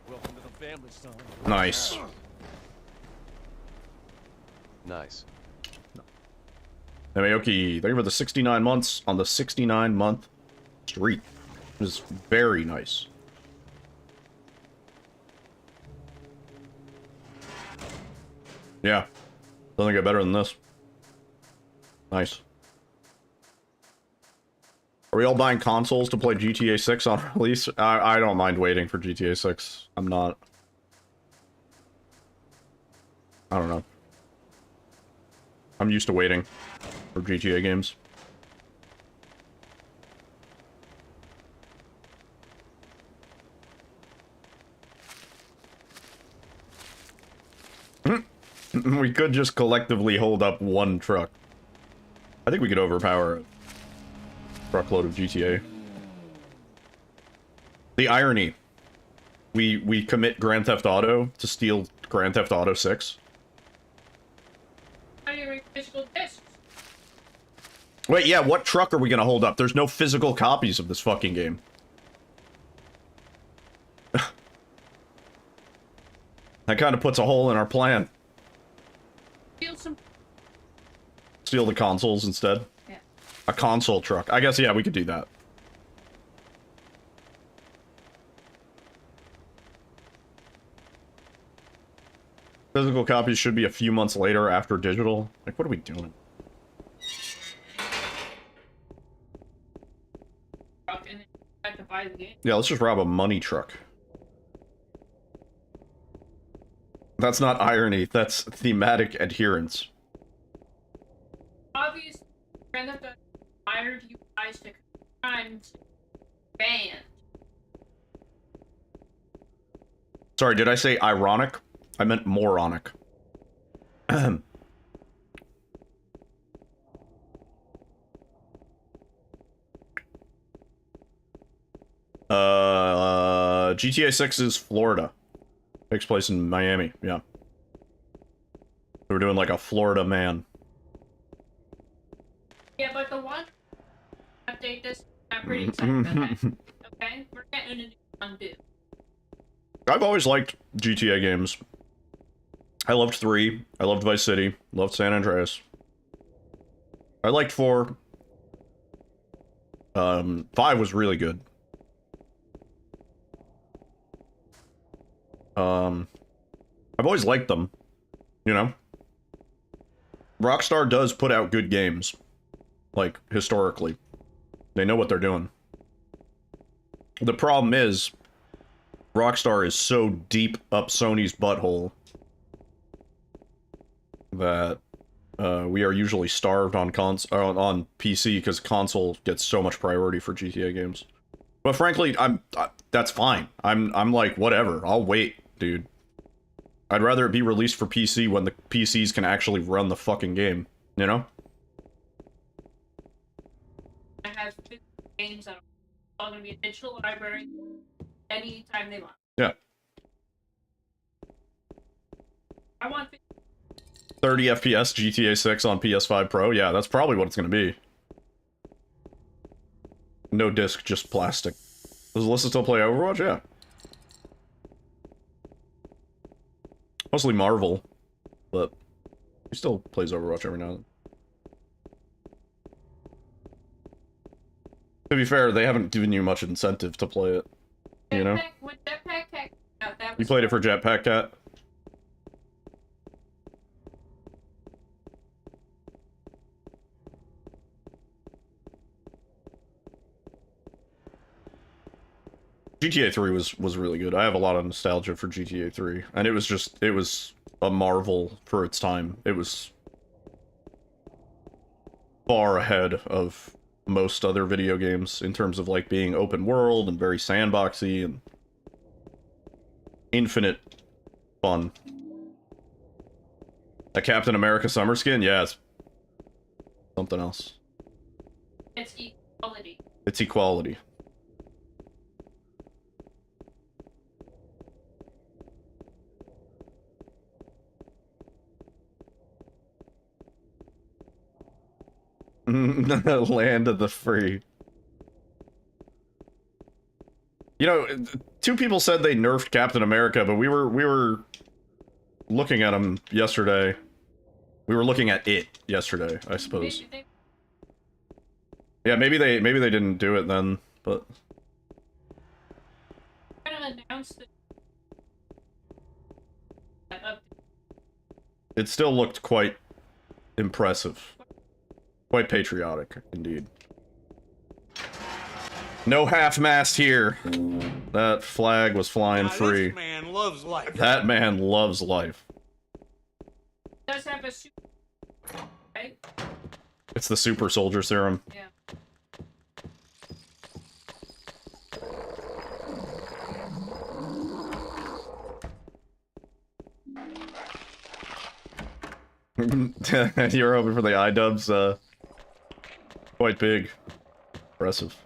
Welcome to the family, son.
Nice.
Nice.
Namayoki, thank you for the 69 months on the 69-month street. It was very nice. Yeah. Doesn't get better than this. Nice. Are we all buying consoles to play GTA 6 on release? I don't mind waiting for GTA 6. I'm not. I don't know. I'm used to waiting for GTA games. We could just collectively hold up one truck. I think we could overpower a truckload of GTA. The irony. We commit Grand Theft Auto to steal Grand Theft Auto 6. Wait, yeah, what truck are we gonna hold up? There's no physical copies of this fucking game. That kind of puts a hole in our plan. Steal the consoles instead? Yeah. A console truck. I guess, yeah, we could do that. Physical copies should be a few months later after digital. Like, what are we doing? Yeah, let's just rob a money truck. That's not irony, that's thematic adherence.
Obviously, Grand Theft Auto hired you guys to crimes banned.
Sorry, did I say ironic? I meant moronic. GTA 6 is Florida. Takes place in Miami, yeah. We're doing like a Florida man.
Yeah, but the one update this, I'm pretty excited about that. Okay? We're getting a new undo.
I've always liked GTA games. I loved 3. I loved Vice City. Loved San Andreas. I liked 4. 5 was really good. I've always liked them. You know? Rockstar does put out good games. Like, historically. They know what they're doing. The problem is, Rockstar is so deep up Sony's butthole that we are usually starved on PC because console gets so much priority for GTA games. But frankly, that's fine. I'm like, whatever. I'll wait, dude. I'd rather it be released for PC when the PCs can actually run the fucking game, you know?
I have 50 games that are all going to be a digital library anytime they want.
Yeah.
I want
30 FPS GTA 6 on PS5 Pro? Yeah, that's probably what it's going to be. No disc, just plastic. Does Alyssa still play Overwatch? Yeah. Mostly Marvel, but he still plays Overwatch every now and then. To be fair, they haven't given you much incentive to play it, you know?
When Jetpack Cat came out, that
You
was
played it for Jetpack Cat? GTA 3 was really good. I have a lot of nostalgia for GTA 3, and it was a marvel for its time. It was far ahead of most other video games in terms of like being open world and very sandboxy and infinite fun. A Captain America summer skin? Yeah, it's something else.
It's equality.
It's equality. Land of the free. You know, 2 people said they nerfed Captain America, but we were looking at him yesterday. We were looking at it yesterday, I suppose. Yeah, maybe they didn't do it then, but
Kind of announced that update.
it still looked quite impressive. Quite patriotic, indeed. No half-mast here. That flag was flying free.
This man loves life.
That man loves life.
Does have a super, right?
It's the super soldier serum.
Yeah.
You're hoping for the iDubbbz, quite big. Impressive.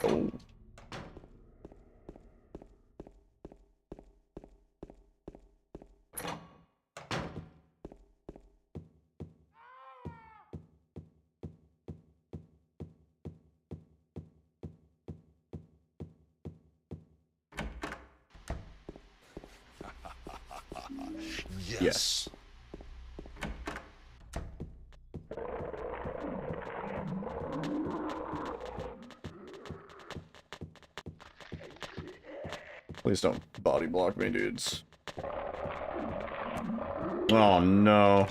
Oh. Yes. Please don't body block me, dudes. Oh no.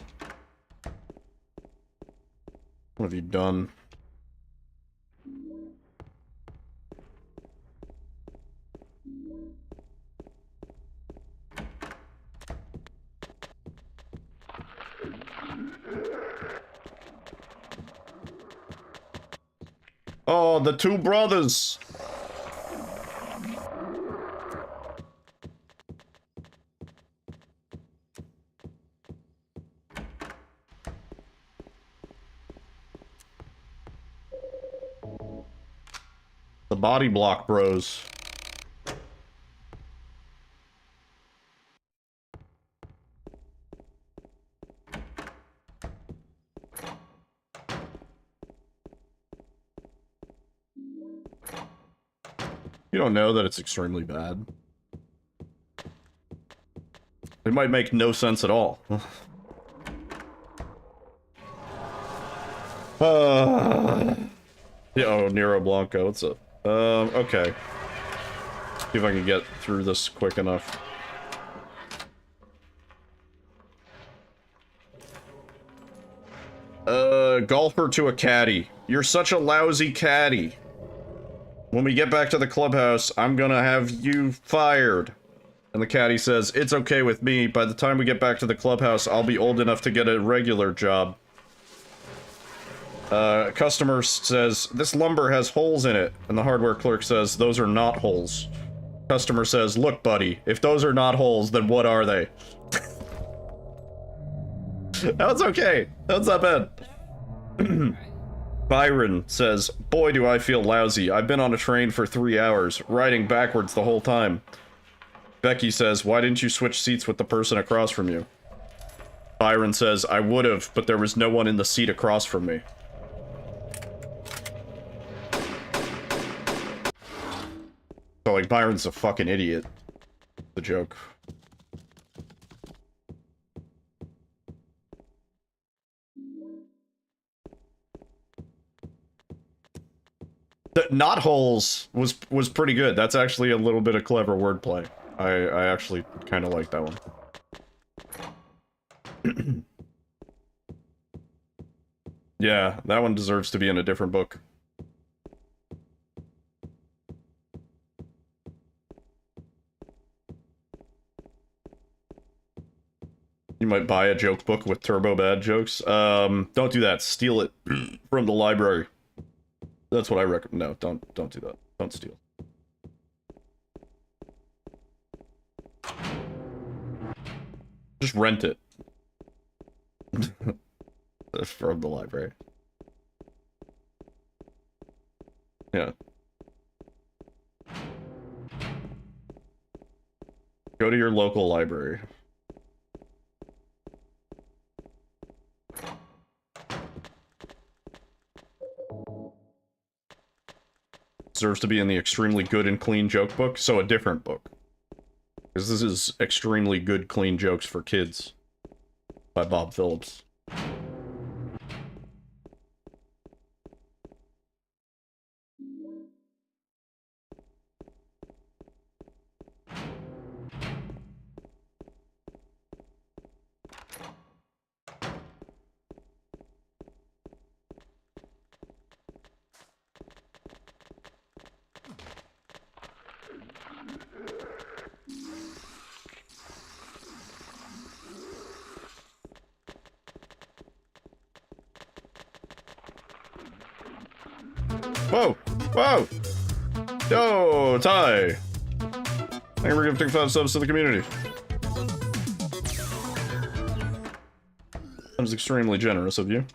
What have you done? Oh, the two brothers! The body block bros. You don't know that it's extremely bad. It might make no sense at all. Yeah, oh, Nero Blanco, what's up? Okay. See if I can get through this quick enough. Golfer to a caddy. You're such a lousy caddy. When we get back to the clubhouse, I'm gonna have you fired. And the caddy says, it's okay with me. By the time we get back to the clubhouse, I'll be old enough to get a regular job. Customer says, this lumber has holes in it. And the hardware clerk says, those are not holes. Customer says, look, buddy, if those are not holes, then what are they? That was okay. That was not bad. Byron says, boy, do I feel lousy. I've been on a train for 3 hours, riding backwards the whole time. Becky says, why didn't you switch seats with the person across from you? Byron says, I would've, but there was no one in the seat across from me. So, like, Byron's a fucking idiot. The joke. The not holes was pretty good. That's actually a little bit of clever wordplay. I actually kind of like that one. Yeah, that one deserves to be in a different book. You might buy a joke book with turbo bad jokes. Don't do that. Steal it from the library. That's what I recommend. No, don't do that. Don't steal. Just rent it. From the library. Yeah. Go to your local library. Deserves to be in the extremely good and clean joke book, so a different book. Because this is extremely good, clean jokes for kids by Bob Phillips. Whoa! Whoa! Yo, Ty! Thank you for gifting 5 subs to the community. That was extremely generous of you.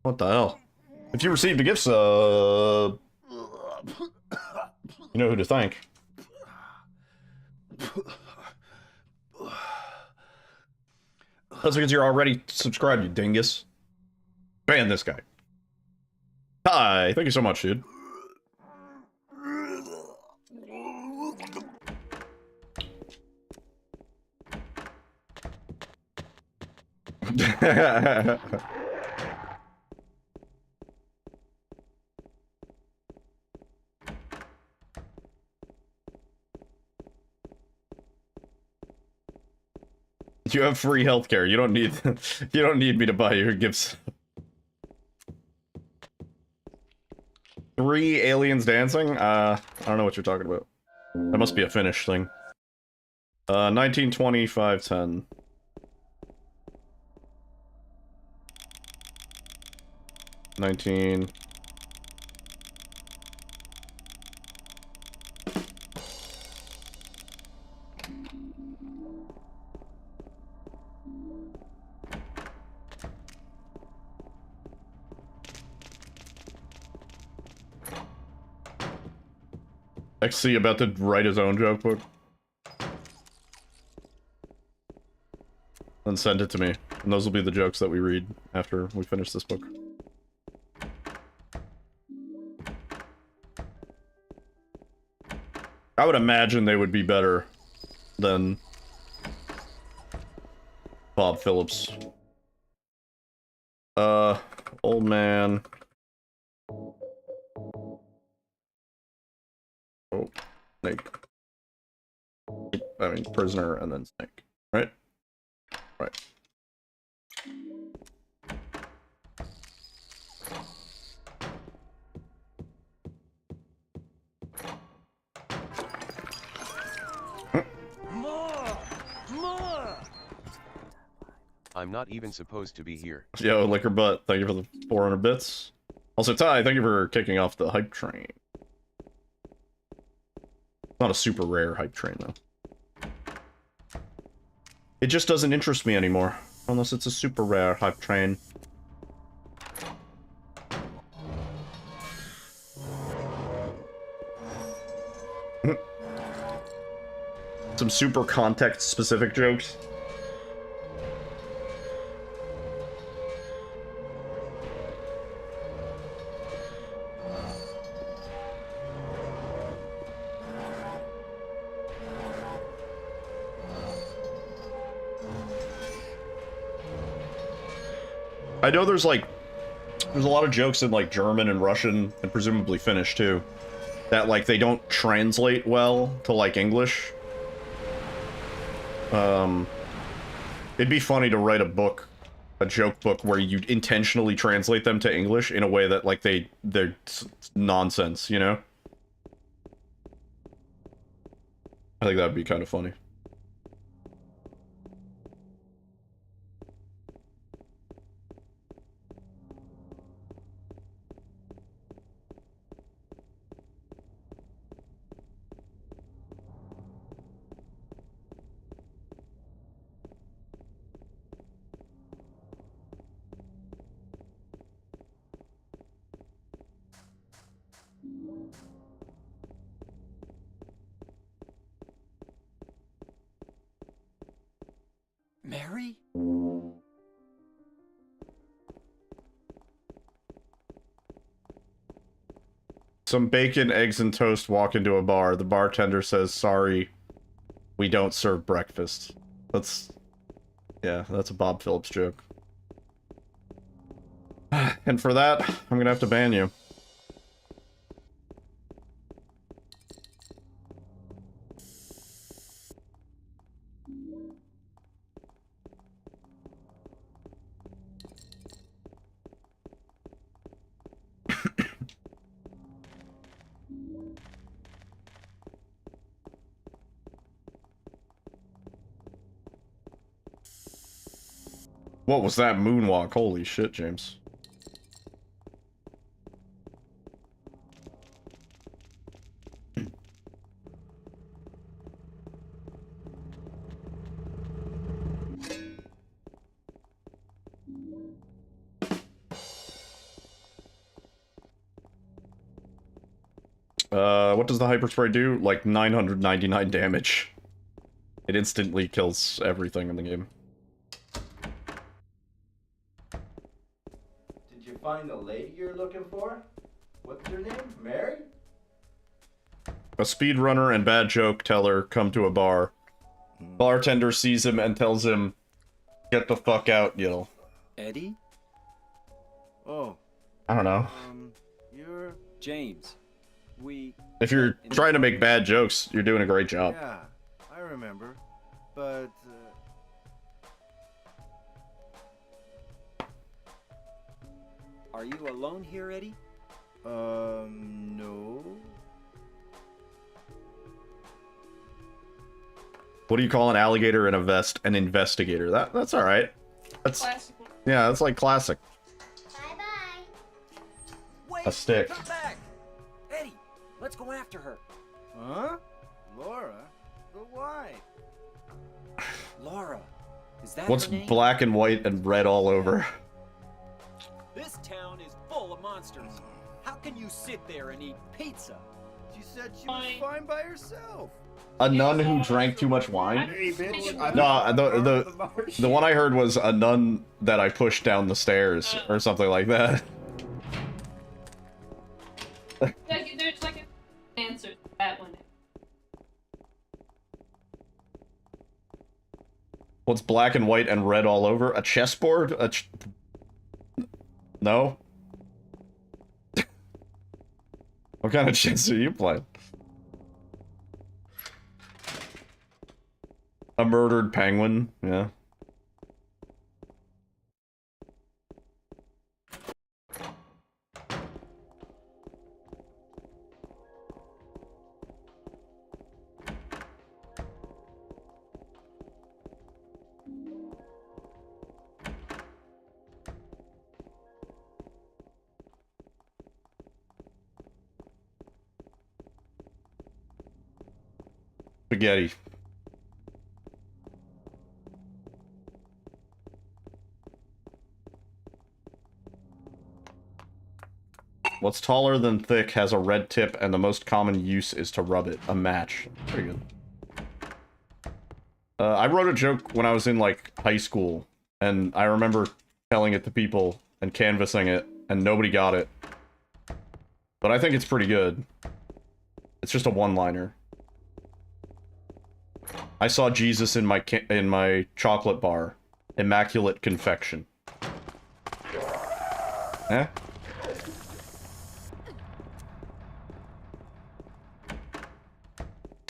What the hell? If you received a gift sub, you know who to thank. That's because you're already subscribed, you dingus. Ban this guy. Hi, thank you so much, dude. You have free healthcare. You don't need you don't need me to buy your gifts. 3 aliens dancing? I don't know what you're talking about. That must be a Finnish thing. 1925 10. XC about to write his own joke book. Then send it to me. And those will be the jokes that we read after we finish this book. I would imagine they would be better than Bob Phillips. Old man. Oh, snake. I mean, prisoner and then snake. Right? Right.
I'm not even supposed to be here.
Yo, liquor butt, thank you for the 400 bits. Also, Ty, thank you for kicking off the hype train. Not a super rare hype train, though. It just doesn't interest me anymore, unless it's a super rare hype train. Some super context-specific jokes. I know there's a lot of jokes in like German and Russian and presumably Finnish too that like they don't translate well to like English. It'd be funny to write a joke book where you intentionally translate them to English in a way that like they're nonsense, you know? I think that'd be kind of funny.
Mary?
Some bacon, eggs, and toast walk into a bar. The bartender says, "Sorry, we don't serve breakfast." That's... yeah, that's a Bob Phillips joke. And for that, I'm gonna have to ban you. What was that moonwalk? Holy shit, James. What does the hyperspray do? Like 999 damage. It instantly kills everything in the game.
Did you find the lady you're looking for? What's her name? Mary?
A speedrunner and bad joke teller come to a bar. Bartender sees him and tells him, "Get the fuck out, Gil."
Eddie?
Oh.
I don't know.
You're...
James.
If you're trying to make bad jokes, you're doing a great job.
Yeah, I remember. But,
Are you alone here, Eddie?
no.
What do you call an alligator in a vest? An investigator. That's all right. That's
Classic.
yeah, that's like classic.
Bye-bye.
Wait,
A stick.
come back! Eddie, let's go after her.
Huh? Laura? But why?
Laura, is that
What's
her name?
black and white and red all over?
This town is full of monsters. How can you sit there and eat pizza?
She said she was fine by herself.
A nun who drank too much wine?
Hey, bitch.
No, the one I heard was a nun that I pushed down the stairs or something like that.
There's like an answer to that one.
What's black and white and red all over? A chessboard? No? What kind of chess are you playing? A murdered penguin? Yeah. Spaghetti. What's taller than thick, has a red tip, and the most common use is to rub it. A match. Pretty good. I wrote a joke when I was in, like, high school, and I remember telling it to people and canvassing it, and nobody got it. But I think it's pretty good. It's just a one-liner. I saw Jesus in my chocolate bar. Immaculate confection. Eh?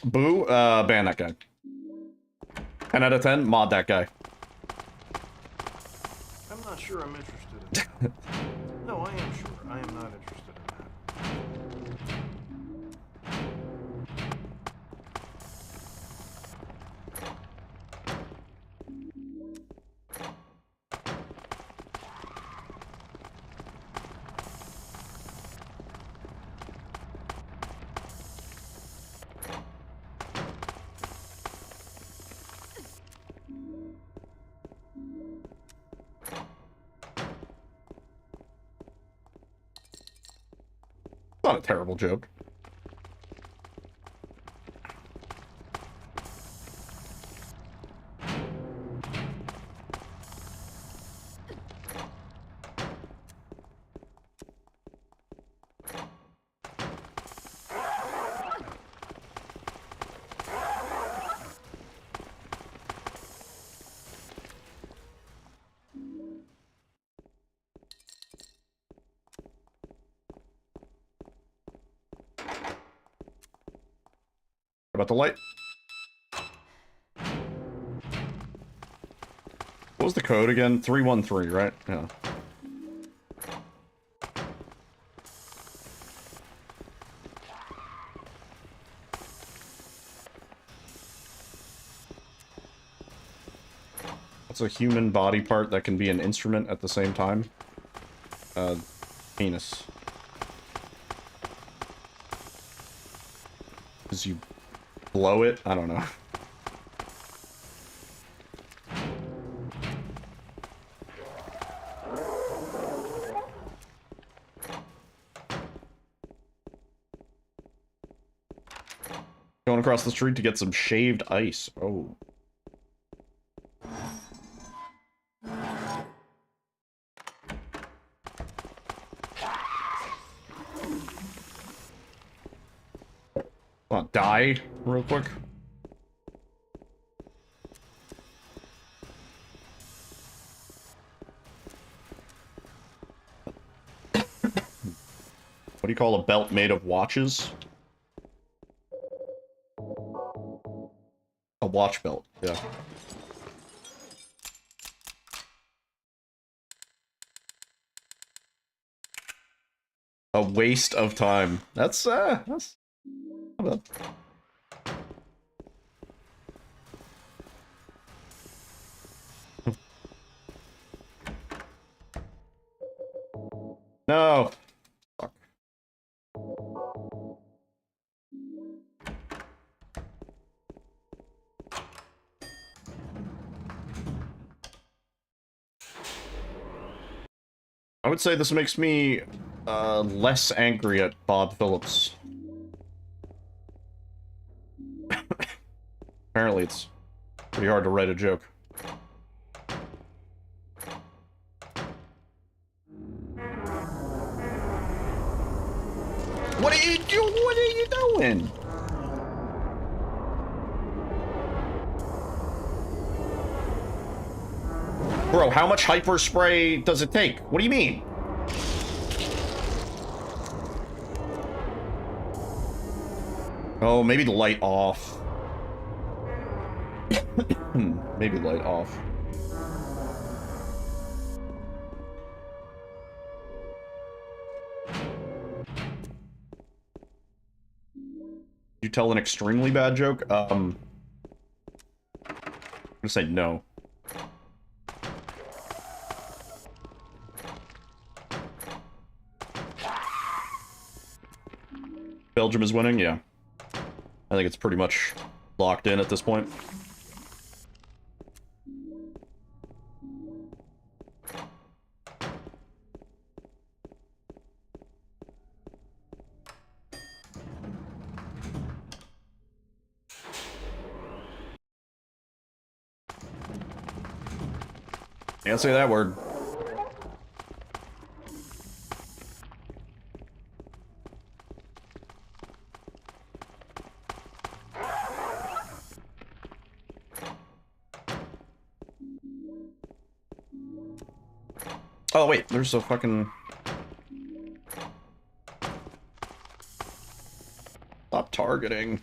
Boo, ban that guy. 10 out of 10, mod that guy.
I'm not sure I'm interested in that. No, I am sure. I am not interested in that.
Not a terrible joke. about the light. What was the code again? 313, right? Yeah. What's a human body part that can be an instrument at the same time? Penis. Because you blow it? I don't know. Going across the street to get some shaved ice. Oh. Want to die real quick? What do you call a belt made of watches? A watch belt, yeah. A waste of time. That's not bad. No. Fuck. I would say this makes me less angry at Bob Phillips. Apparently it's pretty hard to write a joke. What are you doing? What are you doing? Bro, how much hyper spray does it take? What do you mean? Oh, maybe the light off. Maybe light off. You tell an extremely bad joke? I'm gonna say no. Belgium is winning? Yeah. I think it's pretty much locked in at this point. Can't say that word. Oh wait, there's a fucking... Stop targeting.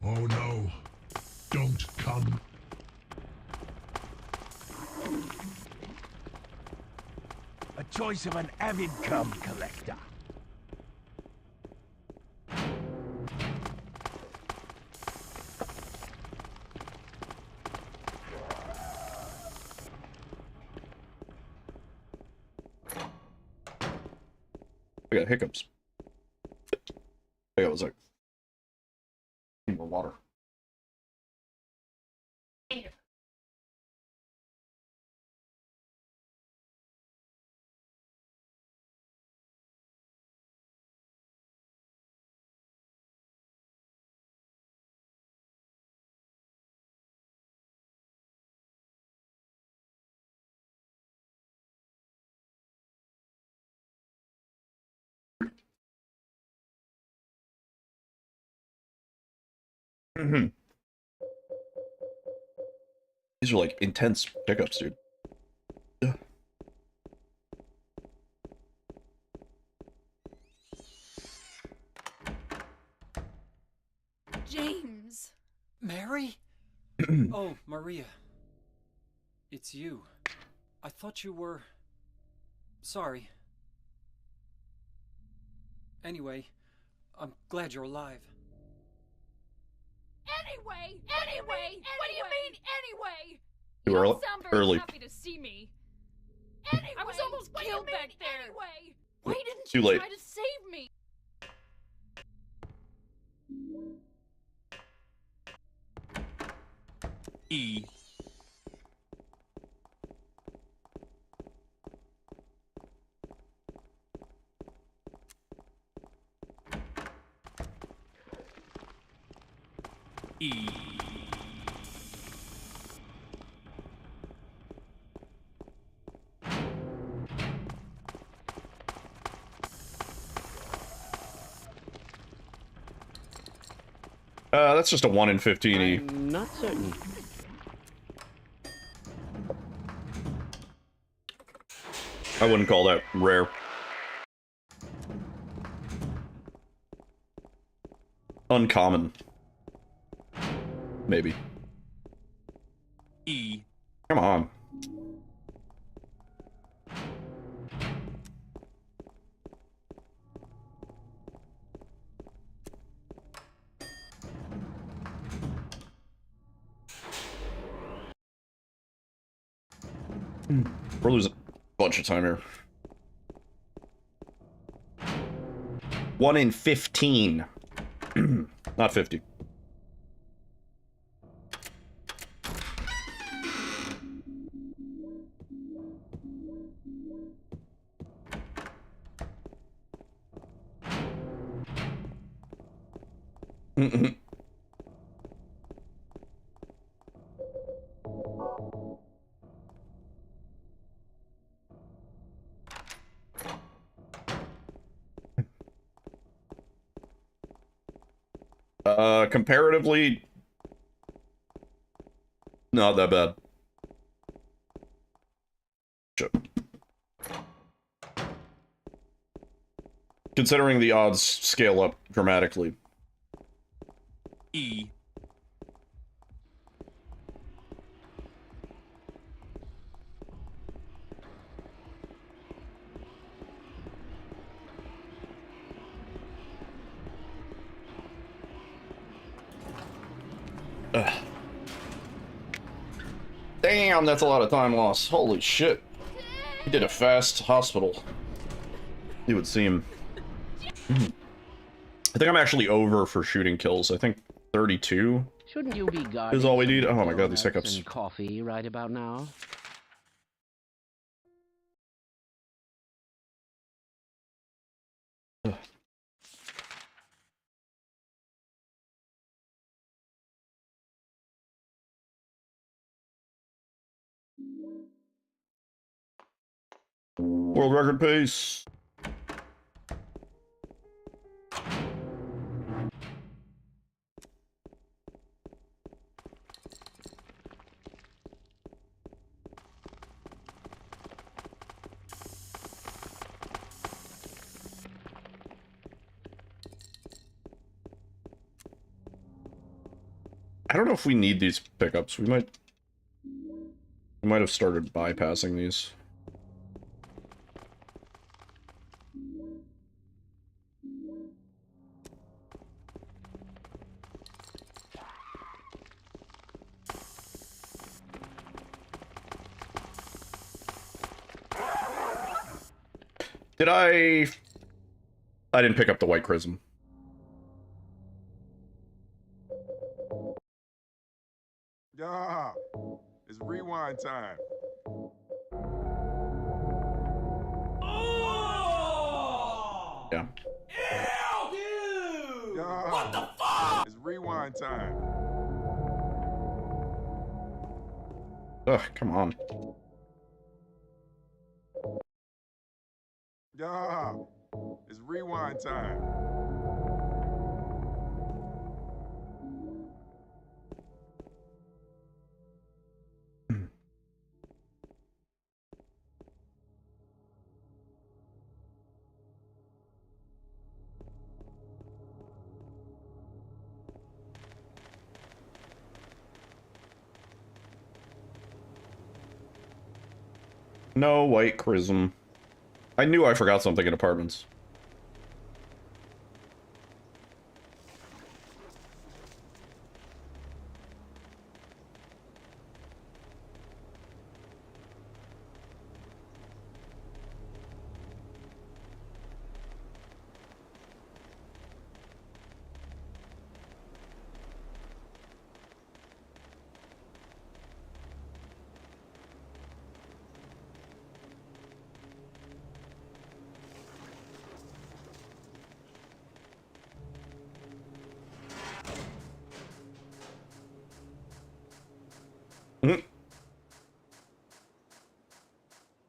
Oh no. Don't come.
A choice of an avid cum collector.
I got hiccups. I got was like... Need more water. Mhm. These are like intense pickups, dude. Ugh.
James.
Mary? Oh, Maria. It's you. I thought you were... Sorry. Anyway, I'm glad you're alive.
Anyway, what do you mean anyway?
Too
You
early.
don't sound very
Early.
happy to see me. Anyway, I was almost killed back there. Anyway, why didn't
Too
you
late.
try to save me?
E. E.
That's just a 1 in 15E.
I'm not certain.
I wouldn't call that rare. Uncommon. Maybe.
E.
Come on. We're losing a bunch of time here. 1 in 15. Not 50. Comparatively, not that bad. Sure. Considering the odds scale up dramatically.
E.
Ugh. Damn, that's a lot of time lost. Holy shit. He did a fast hospital. It would seem. I think I'm actually over for shooting kills. I think 32
Shouldn't you be guarding
is all we
some
need. Oh my god, these
donuts
hiccups.
and coffee right about now?
Ugh. World record pace. I don't know if we need these pickups. We might have started bypassing these. Did I didn't pick up the white chrism.
Yeah, it's rewind time.
Yeah.
Ew, yeah. What the fuck? It's rewind time.
Ugh, come on.
Yeah, it's rewind time.
No white chrism. I knew I forgot something in apartments.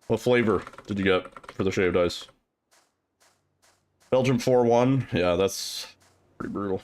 What flavor did you get for the shaved ice? Belgium 4-1? Yeah, that's pretty brutal.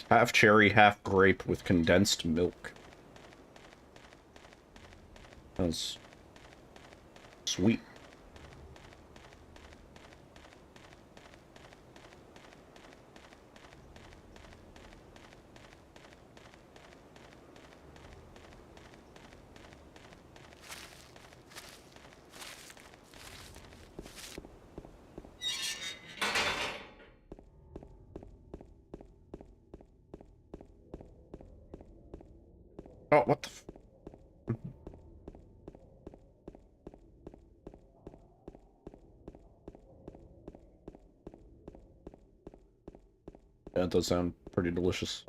Half cherry, half grape with condensed milk. That's sweet. Oh, what the f- Yeah, it does sound pretty delicious.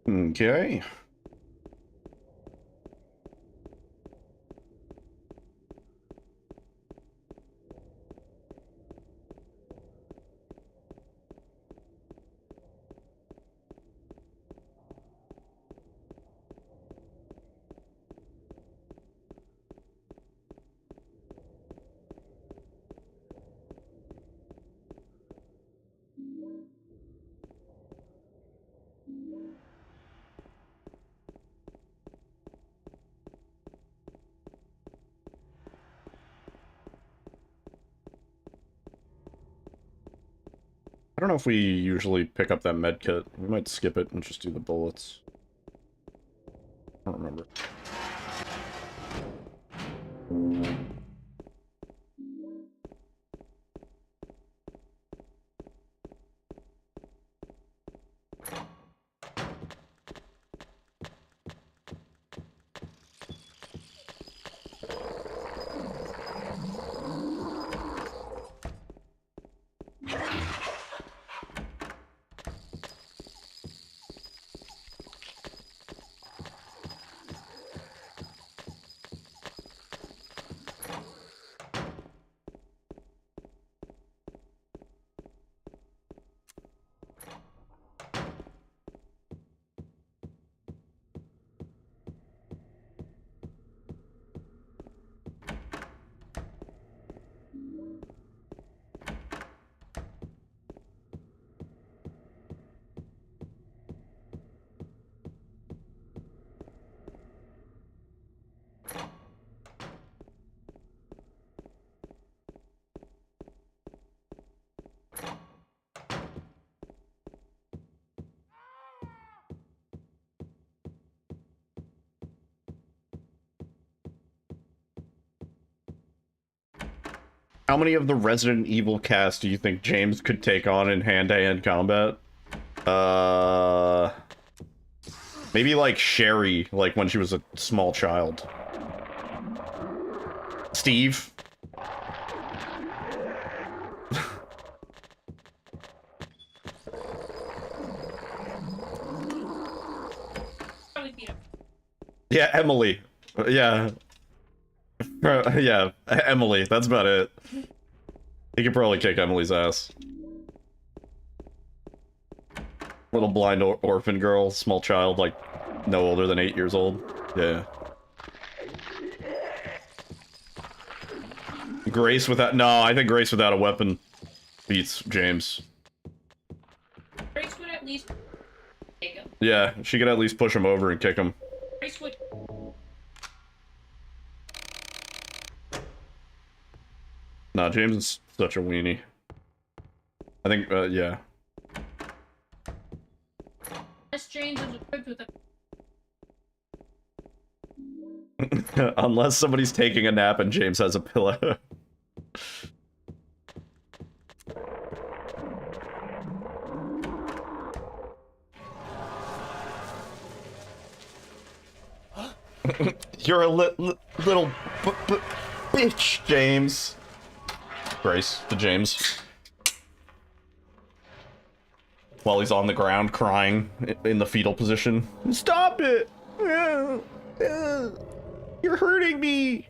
Okay. I don't know if we usually pick up that med kit. We might skip it and just do the bullets. I don't remember. How many of the Resident Evil cast do you think James could take on in hand-to-hand combat? Maybe like Sherry, like when she was a small child. Steve? Yeah, Emily. Yeah. Yeah, Emily. That's about it. He could probably kick Emily's ass. Little blind orphan girl, small child, like no older than 8 years old. Yeah. Grace without... No, I think Grace without a weapon beats James.
Grace would at least take him.
Yeah, she could at least push him over and kick him.
Grace would...
Nah, James is such a weenie. I think, yeah.
Unless James is equipped with a...
Unless somebody's taking a nap and James has a pillow. You're a little bitch, James. Grace to James. While he's on the ground crying in the fetal position. Stop it! You're hurting me!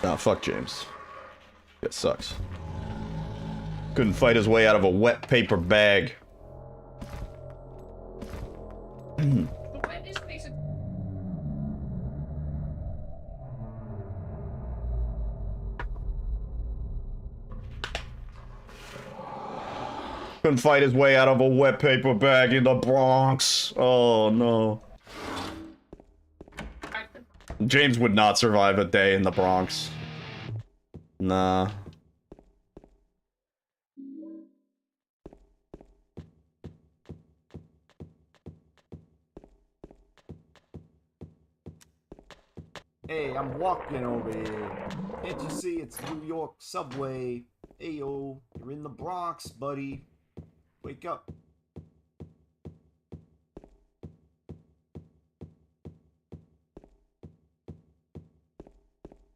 Nah, fuck James. It sucks. Couldn't fight his way out of a wet paper bag. Couldn't fight his way out of a wet paper bag in the Bronx. Oh no. James would not survive a day in the Bronx. Nah.
Hey, I'm walking over here. Can't you see it's New York subway? Ayo, you're in the Bronx, buddy. Wake up.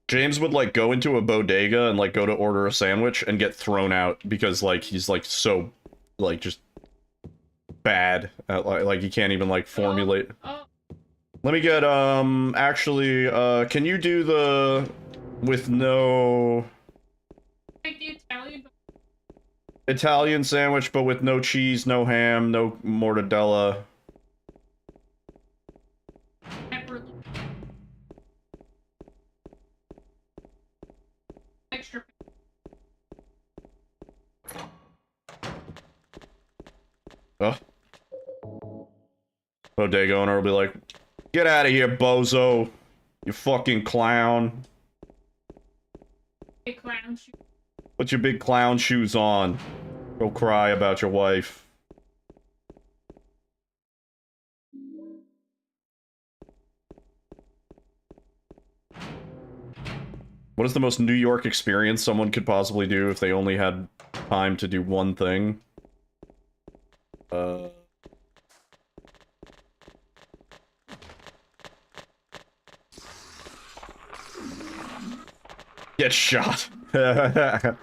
James would like go into a bodega and like go to order a sandwich and get thrown out because like he's like so like just bad at like he can't even like formulate. Let me get actually can you do the with no
Like the
Italian sandwich but with no cheese, no ham, no mortadella.
extra.
Oh. Bodega owner will be like, get out of here, bozo. You fucking clown.
Big clown shoe.
Put your big clown shoes on. Go cry about your wife. What is the most New York experience someone could possibly do if they only had time to do one thing? Get shot. Okay,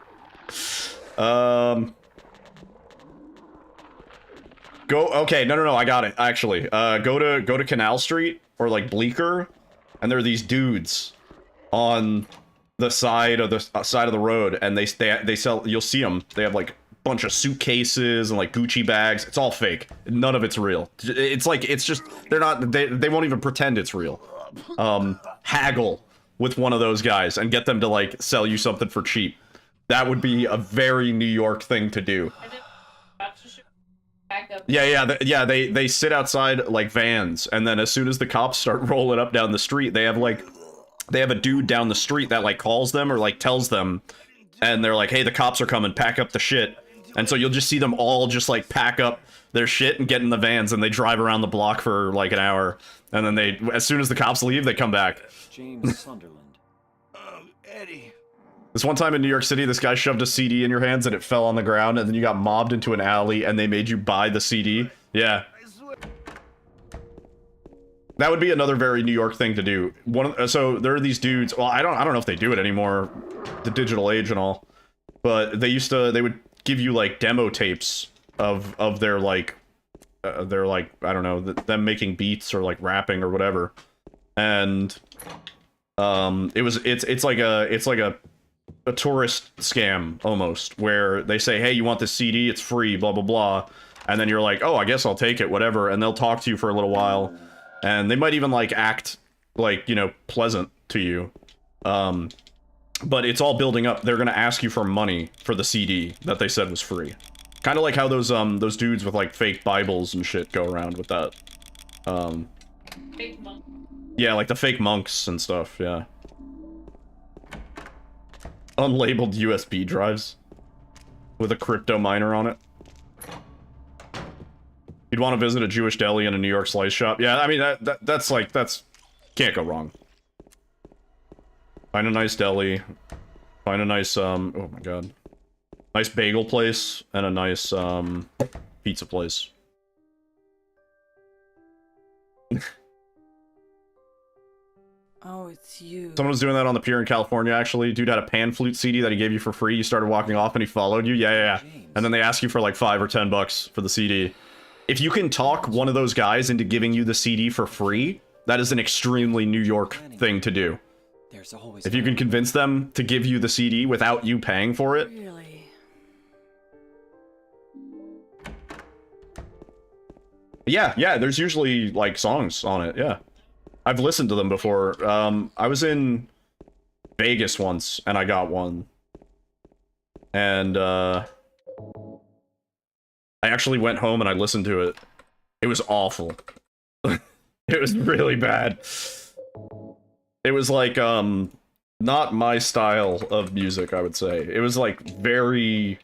no, I got it, actually. Go to Canal Street, or like Bleecker, and there are these dudes on the side of the road, and they sell, you'll see them, they have like a bunch of suitcases and like Gucci bags. It's all fake. None of it's real. It's like, it's just, they won't even pretend it's real. Haggle with one of those guys and get them to like sell you something for cheap. That would be a very New York thing to do. Yeah, they sit outside like vans, and then as soon as the cops start rolling up down the street, they have a dude down the street that like calls them or like tells them, and they're like, hey, the cops are coming, pack up the shit. And so you'll just see them all just like pack up their shit and get in the vans, and they drive around the block for like an hour, and then as soon as the cops leave, they come back.
James Sunderland.
Eddie.
This one time in New York City, this guy shoved a CD in your hands and it fell on the ground, and then you got mobbed into an alley and they made you buy the CD. Yeah. That would be another very New York thing to do. So there are these dudes, well, I don't know if they do it anymore, the digital age and all, but they would give you like demo tapes of their like, I don't know, them making beats or like rapping or whatever. And it's like a tourist scam almost, where they say, hey, you want this CD, it's free, blah blah blah, and then you're like, oh, I guess I'll take it, whatever, and they'll talk to you for a little while, and they might even like act like, you know, pleasant to you, but it's all building up. They're gonna ask you for money for the CD that they said was free, kind of like how those dudes with like fake Bibles and shit go around with that.
Fake monk.
Yeah, like the fake monks and stuff, yeah. Unlabeled USB drives with a crypto miner on it. You'd want to visit a Jewish deli and a New York slice shop. Yeah, I mean, that's can't go wrong. Find a nice deli. Find a nice, oh my god. Nice bagel place and a nice, pizza place.
Oh, it's you.
Someone was doing that on the pier in California, actually. Dude had a pan flute CD that he gave you for free. You started walking off and he followed you. Yeah. And then they ask you for like $5 or $10 for the CD. If you can talk one of those guys into giving you the CD for free, that is an extremely New York thing to do. If you can convince them to give you the CD without you paying for it.
Really?
Yeah, there's usually like songs on it, yeah. I've listened to them before. I was in Vegas once, and I got one. And, I actually went home and I listened to it. It was awful. It was really bad. It was like, not my style of music, I would say. It was like very,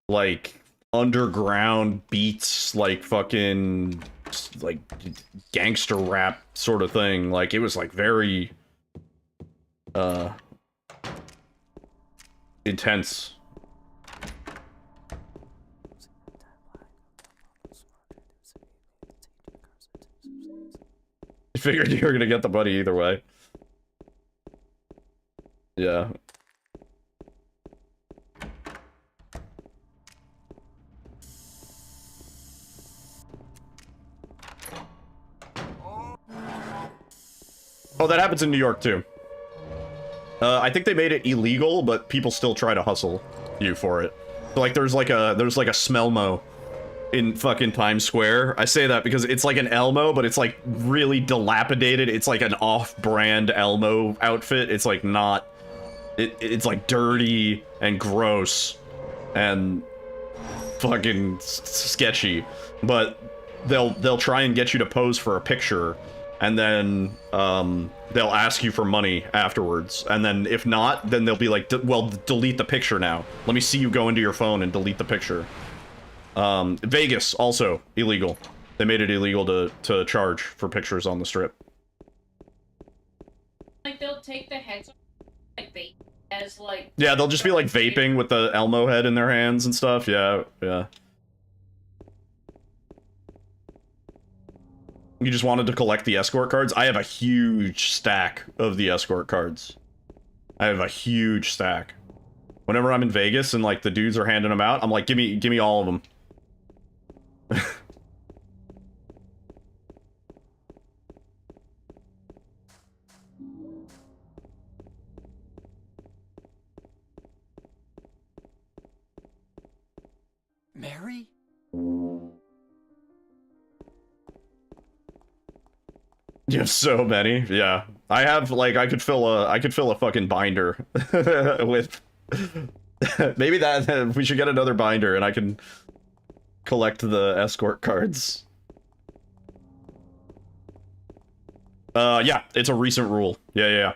like, underground beats, like fucking, like, gangster rap sort of thing. Like, it was like very, intense. You figured you were gonna get the money either way. Yeah. Oh, that happens in New York too. I think they made it illegal, but people still try to hustle you for it. So, like, there's like a Smelmo in fucking Times Square. I say that because it's like an Elmo, but it's like really dilapidated. It's like an off-brand Elmo outfit. It's like not... It's like dirty and gross and fucking sketchy. But they'll try and get you to pose for a picture, and then they'll ask you for money afterwards. And then if not, then they'll be like, well, delete the picture now. Let me see you go into your phone and delete the picture. Vegas, also illegal. They made it illegal to charge for pictures on the strip.
Like, they'll take the heads off, like, vape as, like...
Yeah, they'll just be, like, vaping with the Elmo head in their hands and stuff. Yeah, yeah. You just wanted to collect the escort cards? I have a huge stack of the escort cards. I have a huge stack. Whenever I'm in Vegas and, like, the dudes are handing them out, I'm like, give me all of them.
Mary?
You have so many, yeah. I have, like, I could fill a fucking binder with. Maybe that we should get another binder and I can collect the escort cards. Yeah, it's a recent rule. Yeah.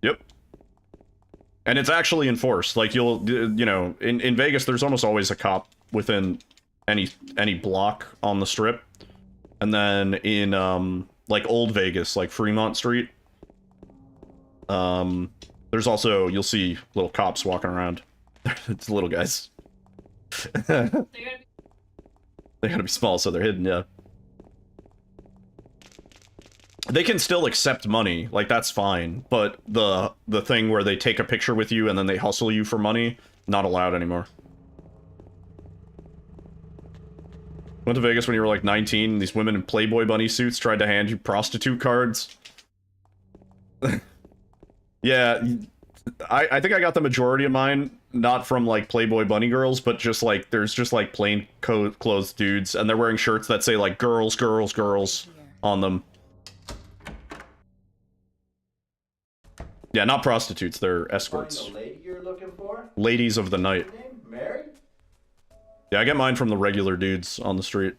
Yep. And it's actually enforced. Like, you know, in Vegas, there's almost always a cop within any block on the strip. And then in, like, Old Vegas, like Fremont Street, there's also, you'll see little cops walking around. It's little guys. They gotta be small, so they're hidden, yeah. They can still accept money, like, that's fine, but the thing where they take a picture with you and then they hustle you for money, not allowed anymore. Went to Vegas when you were like 19, and these women in Playboy bunny suits tried to hand you prostitute cards. Yeah, I think I got the majority of mine, not from, like, Playboy bunny girls, but just, like, there's just, like, plain clothes dudes, and they're wearing shirts that say, like, girls, girls, girls on them. Yeah, not prostitutes, they're escorts.
Find the lady you're looking for?
Ladies of the night.
Her name? Mary?
Yeah, I get mine from the regular dudes on the street.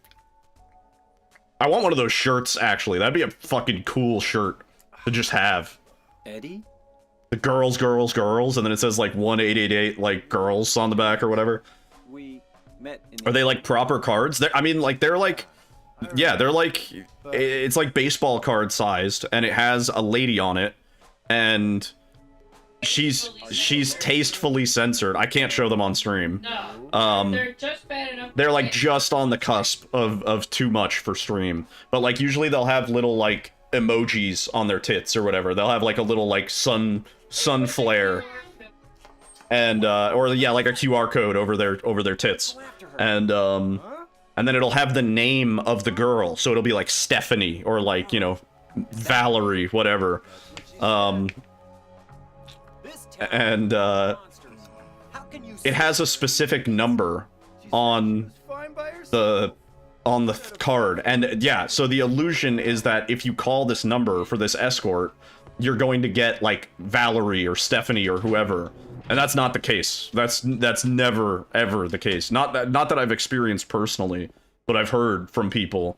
I want one of those shirts, actually. That'd be a fucking cool shirt to just have.
Eddie?
The girls, girls, girls, and then it says, like, 1888, like, girls on the back or whatever.
We met in
Are they, like, proper cards? I mean, like, they're, like... Yeah, they're, like... It's, like, baseball card sized, and it has a lady on it, and... She's tastefully censored. I can't show them on stream.
No, they're just bad enough.
They're, like, just on the cusp of too much for stream. But, like, usually they'll have little, like, emojis on their tits or whatever. They'll have, like, a little, like, sun flare. And, or, yeah, like a QR code over their tits. And then it'll have the name of the girl. So it'll be, like, Stephanie or, like, you know, Valerie, whatever. And, it has a specific number on the card, and yeah, so the illusion is that if you call this number for this escort, you're going to get, like, Valerie or Stephanie or whoever, and that's not the case. That's never ever the case. Not that I've experienced personally, but I've heard from people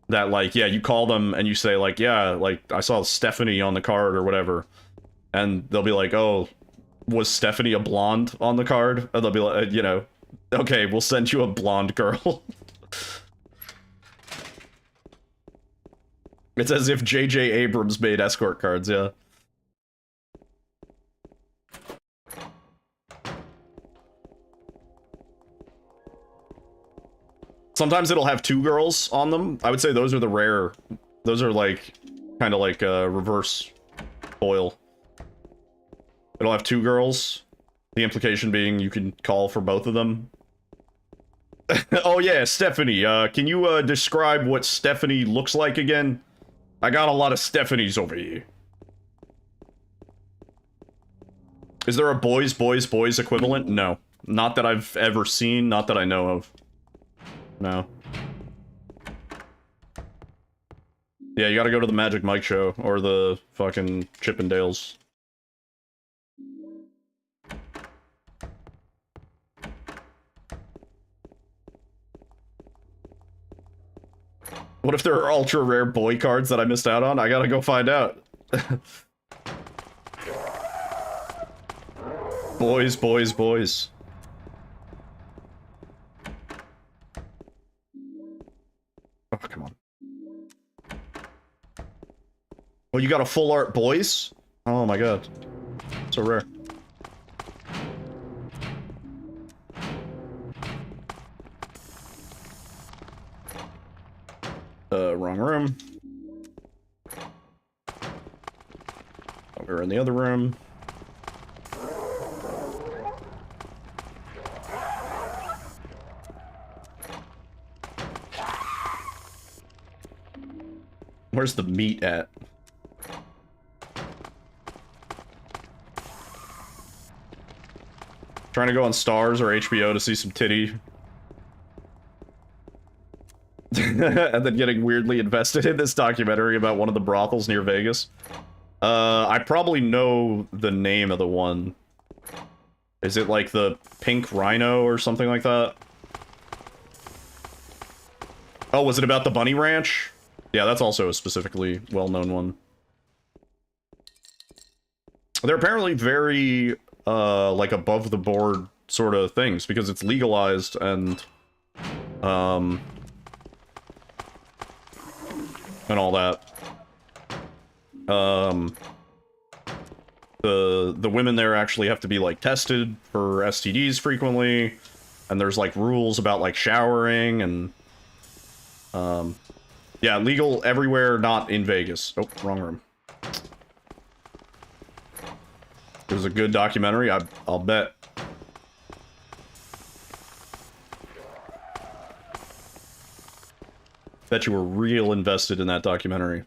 that, like, yeah, you call them and you say, like, yeah, like, I saw Stephanie on the card or whatever, and they'll be like, oh, was Stephanie a blonde on the card? And they'll be like, you know, okay, we'll send you a blonde girl. It's as if J.J. Abrams made escort cards, yeah. Sometimes it'll have two girls on them. I would say those are the rare... Those are, like, kind of like a reverse foil. It'll have two girls. The implication being you can call for both of them. Oh yeah, Stephanie. Can you describe what Stephanie looks like again? I got a lot of Stephanies over here. Is there a boys equivalent? No. Not that I've ever seen, not that I know of. No. Yeah, you gotta go to the Magic Mike show, or the fucking Chippendales. What if there are ultra rare boy cards that I missed out on? I gotta go find out. Boys, boys, boys. Oh, come on. Oh, you got a full art boys? Oh my god. So rare. Wrong room. Oh, we were in the other room. Where's the meat at? Trying to go on Stars or HBO to see some titty. And then getting weirdly invested in this documentary about one of the brothels near Vegas. I probably know the name of the one. Is it like the Pink Rhino or something like that? Oh, was it about the Bunny Ranch? Yeah, that's also a specifically well-known one. They're apparently very, like, above-the-board sort of things, because it's legalized, and all that. The women there actually have to be, like, tested for STDs frequently, and there's, like, rules about, like, showering, and, yeah, legal everywhere, not in Vegas. Oh, wrong room. It was a good documentary, I'll bet. Bet you were real invested in that documentary.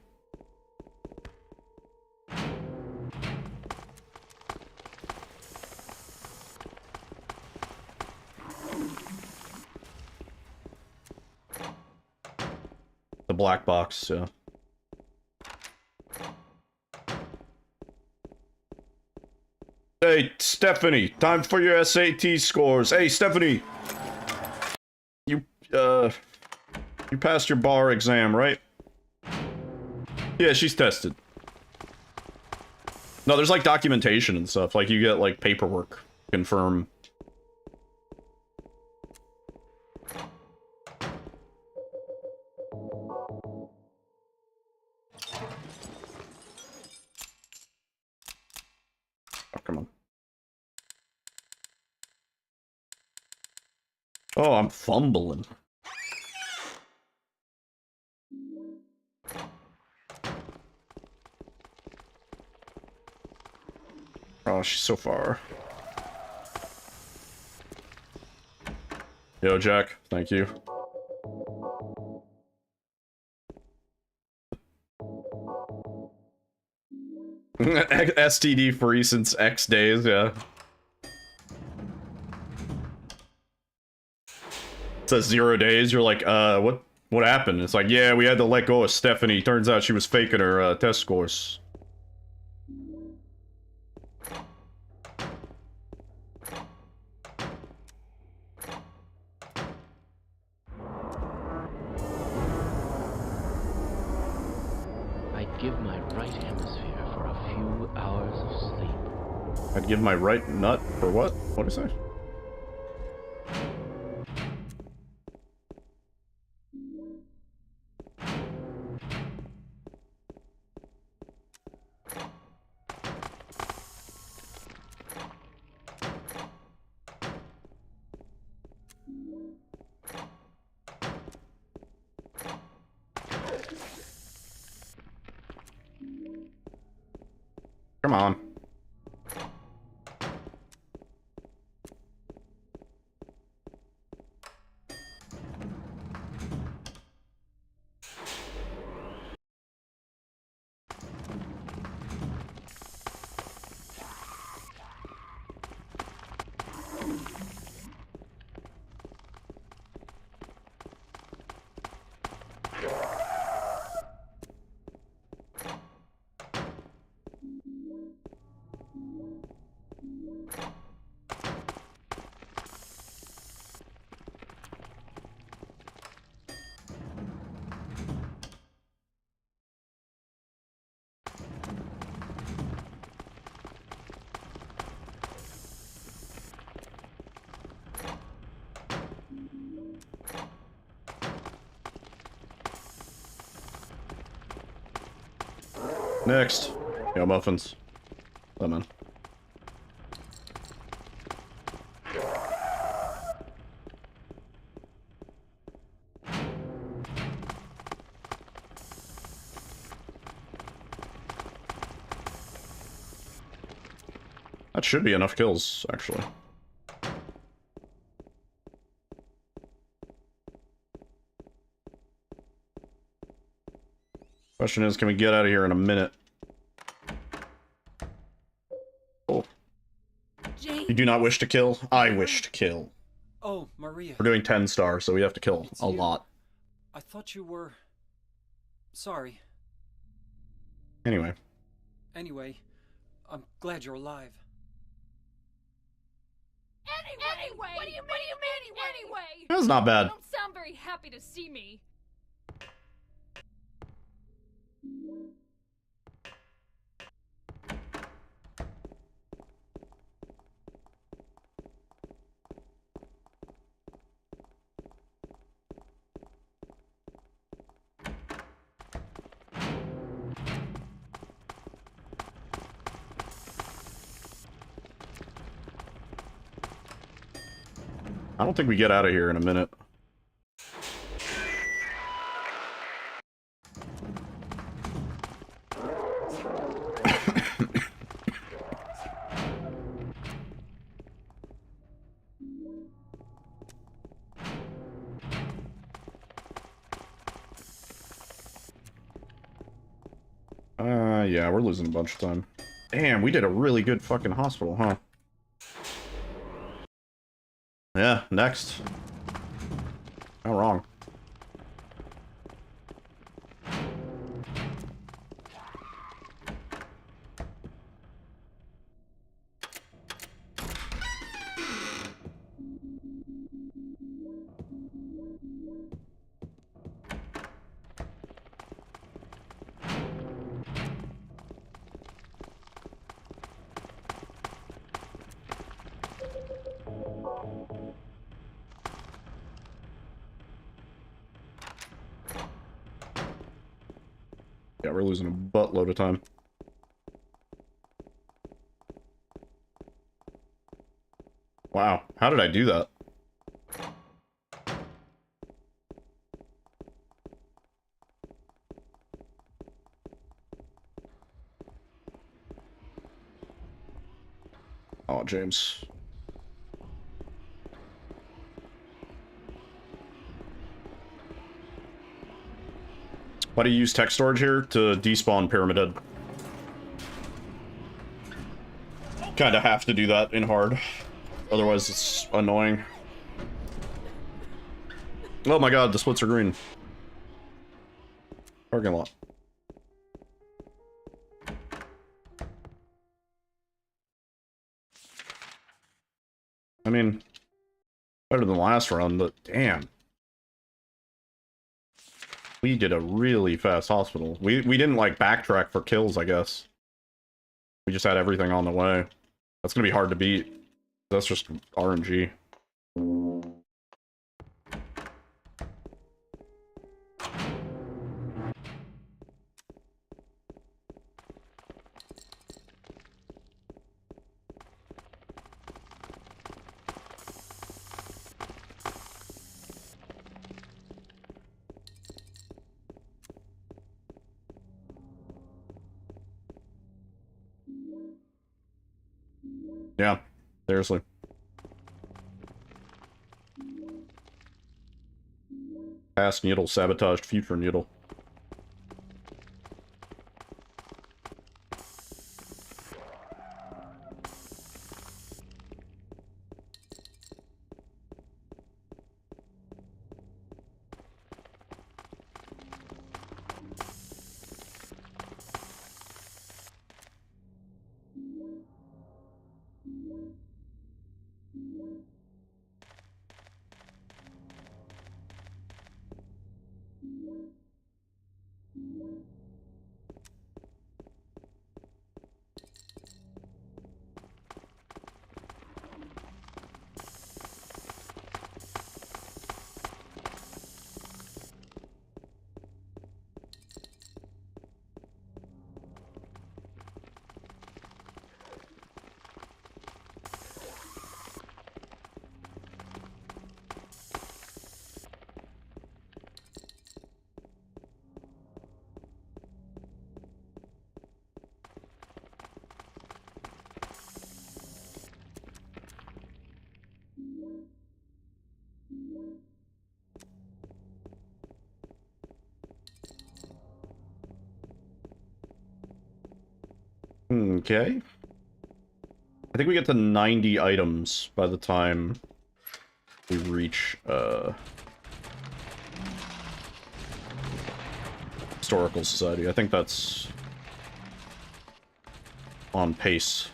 The black box, yeah. Hey, Stephanie, time for your SAT scores. Hey, Stephanie! You passed your bar exam, right? Yeah, she's tested. No, there's, like, documentation and stuff. Like, you get, like, paperwork. Confirm. Oh, come on. Oh, I'm fumbling. Oh, she's so far. Yo, Jack. Thank you. STD free since X days, yeah. It says 0 days, you're like, what happened? It's like, yeah, we had to let go of Stephanie. Turns out she was faking her, test scores.
I'd give my right hemisphere for a few hours of sleep.
I'd give my right nut for what? What'd he say? Come on. Next. Yo, muffins. Lemon. That should be enough kills, actually. Question is, can we get out of here in a minute? Oh. You do not wish to kill? I wish to kill.
Oh, Maria.
We're doing 10 stars, so we have to kill
It's
a
you.
lot.
I thought you were... Sorry.
Anyway.
Anyway, I'm glad you're alive.
Anyway, what do you mean anyway?
That's not bad.
You don't sound very happy to see me.
I don't think we get out of here in a minute. Yeah, we're losing a bunch of time. Damn, we did a really good fucking hospital, huh? Yeah, next. How wrong. Yeah, we're losing a buttload of time. Wow, how did I do that? Oh, James. Why do you use text storage here? To despawn Pyramid Head. Kinda have to do that in hard. Otherwise it's annoying. Oh my god, the splits are green. Parking lot. I mean, better than the last run, but damn. We did a really fast hospital. We didn't, like, backtrack for kills, I guess. We just had everything on the way. That's gonna be hard to beat. That's just RNG. Yeah, seriously. Past Needle sabotaged future Needle. Okay. I think we get to 90 items by the time we reach, Historical Society. I think that's on pace.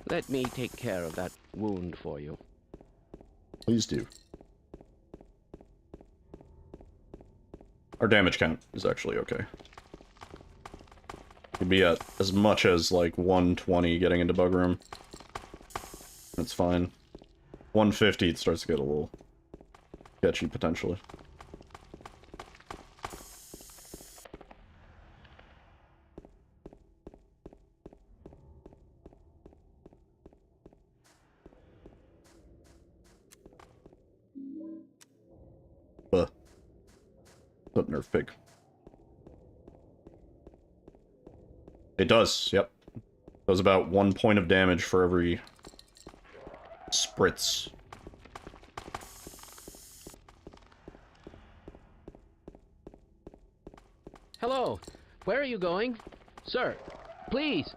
Let me take care of that wound for you.
Please do. Our damage count is actually okay. Could be at as much as, like, 120 getting into Bug Room. That's fine. 150, it starts to get a little sketchy, potentially. Up Nerf Pig. It does, yep. Does about 1 point of damage for every spritz.
Hello, where are you going? Sir, please.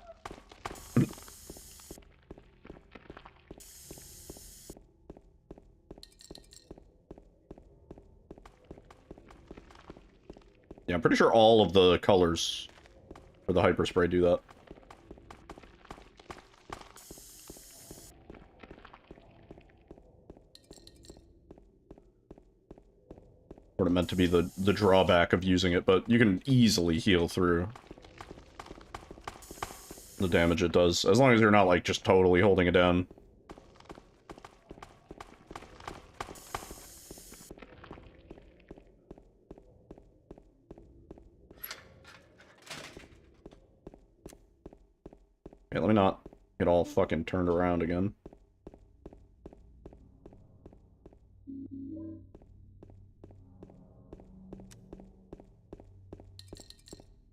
Yeah, I'm pretty sure all of the colors for the hyper spray do that. Sort of meant to be the drawback of using it, but you can easily heal through the damage it does, as long as you're not, like, just totally holding it down. Okay, let me not get all fucking turned around again.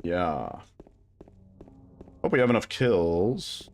Yeah. Hope we have enough kills.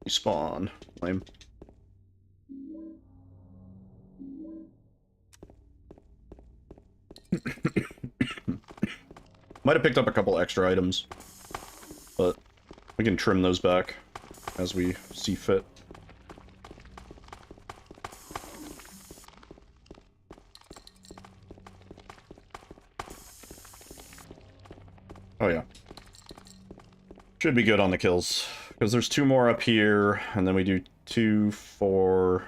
Spawn. Lame. Might have picked up a couple extra items, but we can trim those back as we see fit. Oh yeah. Should be good on the kills. Because there's 2 more up here, and then we do 2, 4,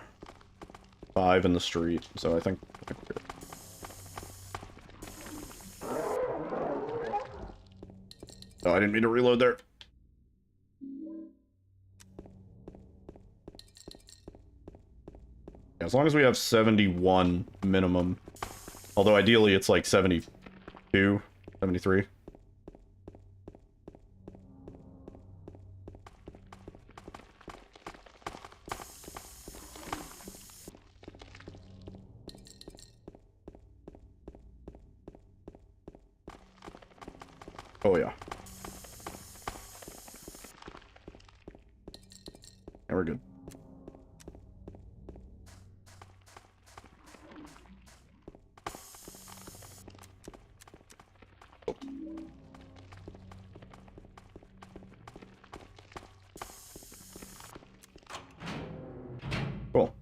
5 in the street. So I think we're good. Oh, I didn't mean to reload there. As long as we have 71 minimum. Although ideally it's like 72, 73. Oh yeah. Yeah, we're good. Cool.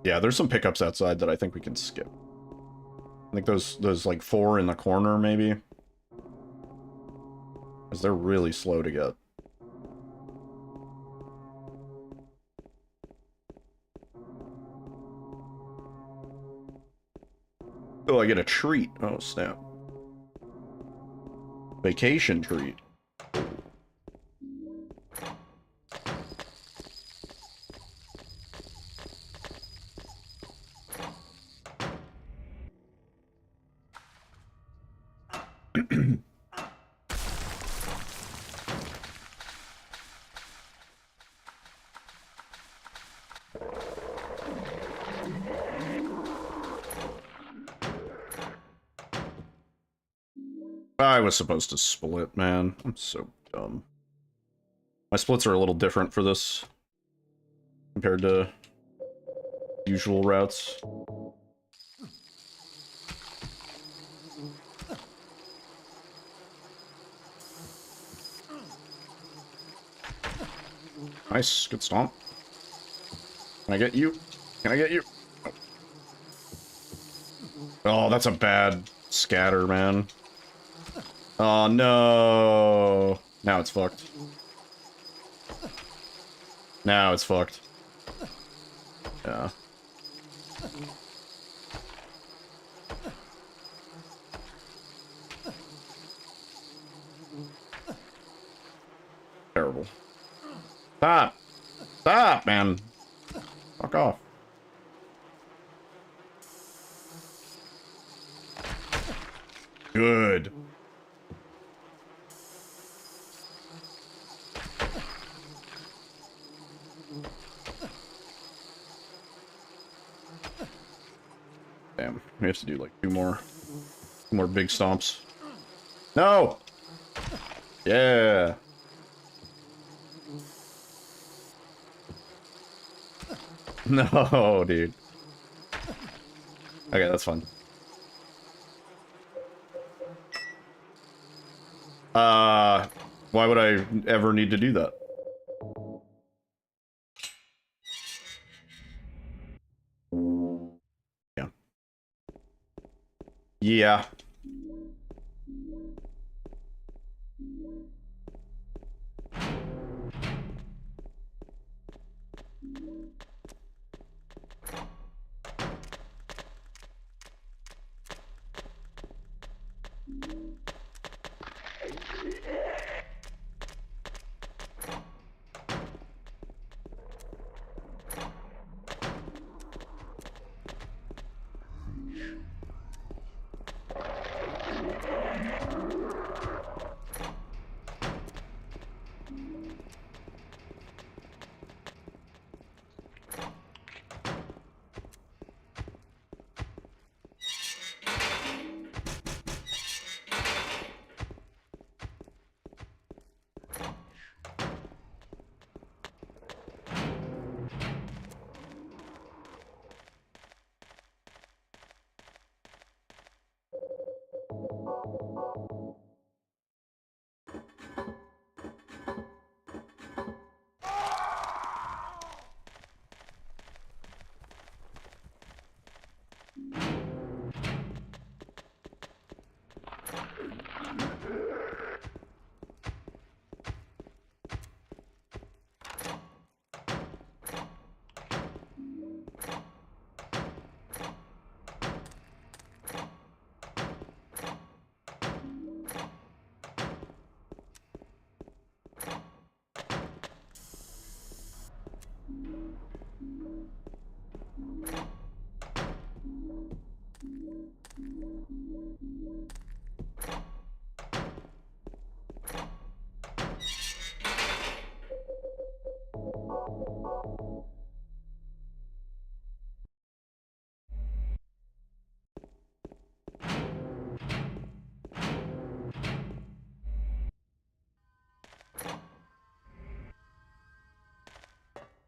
Yeah, there's some pickups outside that I think we can skip. I think those like 4 in the corner, maybe. Because they're really slow to get. Oh, I get a treat. Oh, snap. Vacation treat. I was supposed to split, man. I'm so dumb. My splits are a little different for this compared to usual routes. Nice, good stomp. Can I get you? Can I get you? Oh, that's a bad scatter, man. Oh, no. Now it's fucked. Now it's fucked. Yeah. Terrible. Stop! Stop, man! Fuck off. Good. Damn, we have to do like two more big stomps. No! Yeah! No, dude. Okay, that's fun. Why would I ever need to do that? Yeah. Yeah.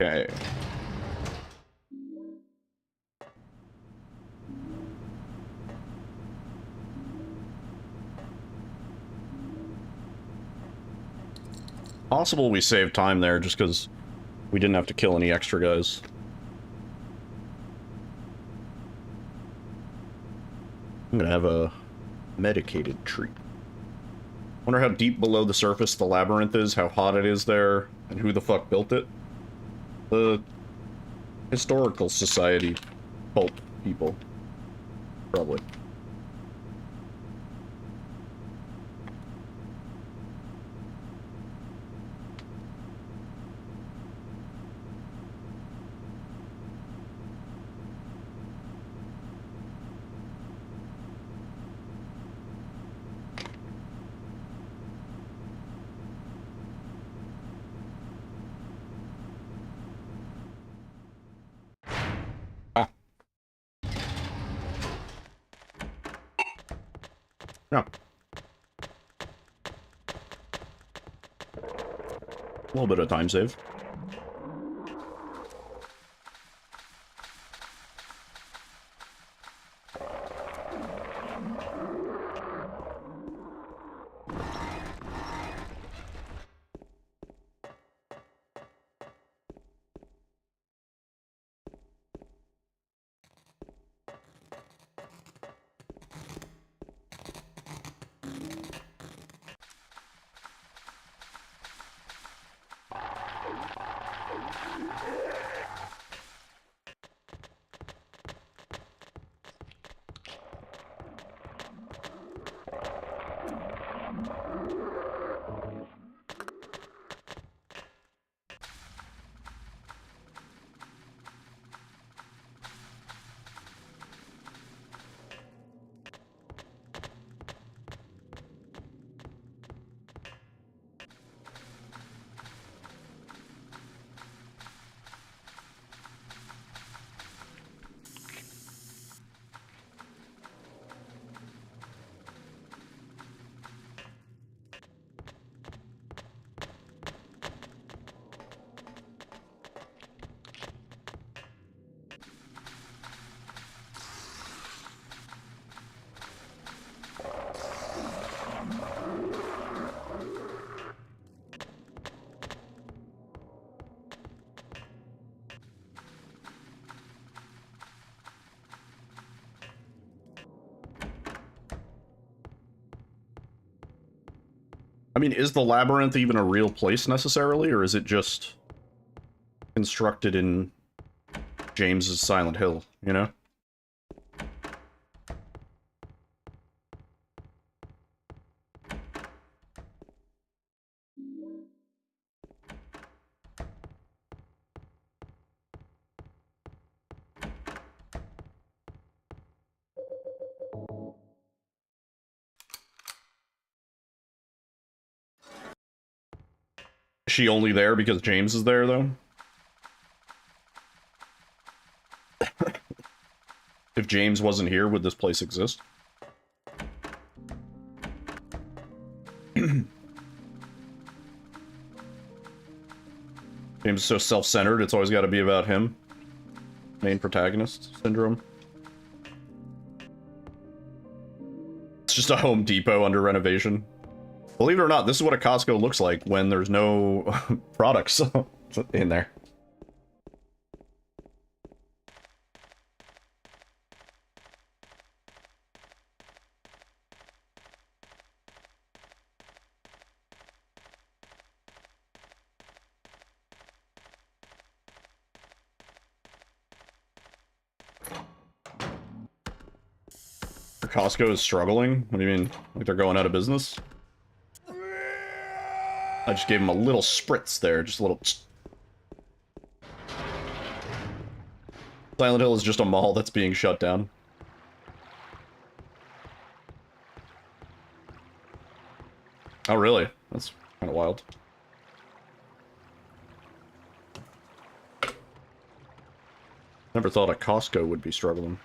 Okay. Possible we saved time there just because we didn't have to kill any extra guys. I'm gonna have a medicated treat. Wonder how deep below the surface the labyrinth is, how hot it is there, and who the fuck built it. The Historical Society cult people. Probably. Yeah. A little bit of time save. I mean, is the labyrinth even a real place necessarily, or is it just constructed in James's Silent Hill, you know? Is she only there because James is there, though? If James wasn't here, would this place exist? James is so self-centered, it's always got to be about him. Main protagonist syndrome. It's just a Home Depot under renovation. Believe it or not, this is what a Costco looks like when there's no products in there. Costco is struggling? What do you mean? Like they're going out of business? I just gave him a little spritz there, just a little... Silent Hill is just a mall that's being shut down. Oh, really? That's kind of wild. Never thought a Costco would be struggling.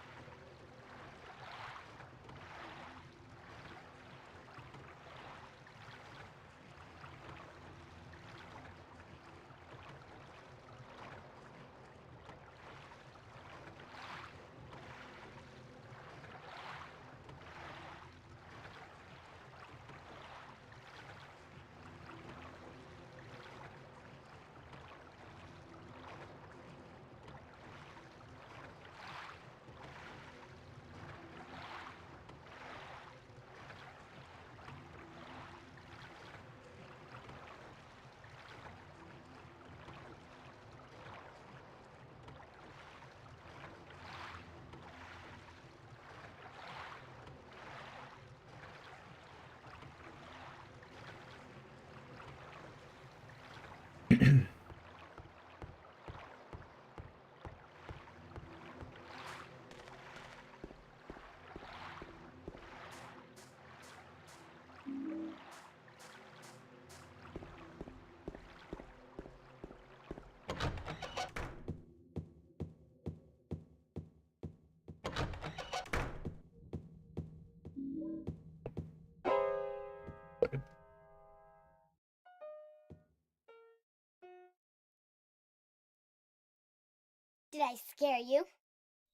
Did I scare you?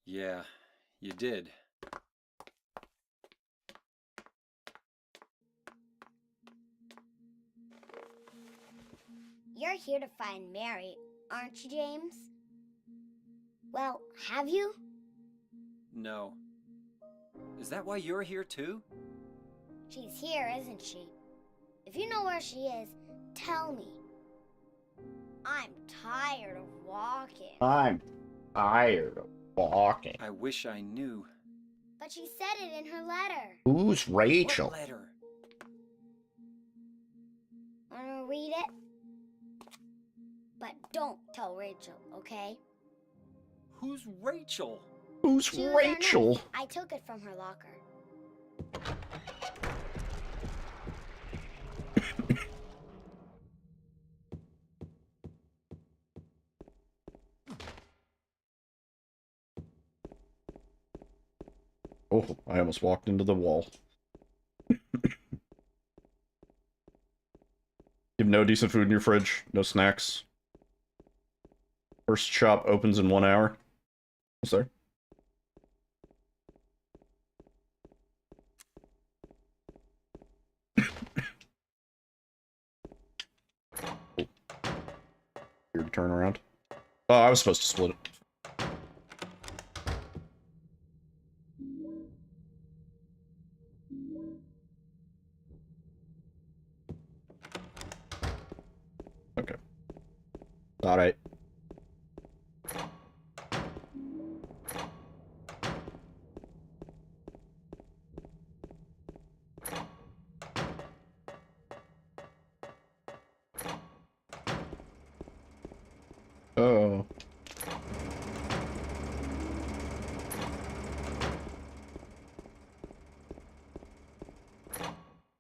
Yeah, you did.
You're here to find Mary, aren't you, James? Well, have you?
No. Is that why you're here too?
She's here, isn't she? If you know where she is, tell me. I'm tired of walking.
I'm tired of walking.
I wish I knew.
But she said it in her letter.
Who's Rachel?
What letter?
Wanna read it? But don't tell Rachel, okay?
Who's Rachel?
Who's
She was our
Rachel?
nurse. I took it from her locker.
Oh, I almost walked into the wall. You have no decent food in your fridge, no snacks. First shop opens in 1 hour. What's there? Weird turnaround. Oh, I was supposed to split it. Okay. Alright. Oh.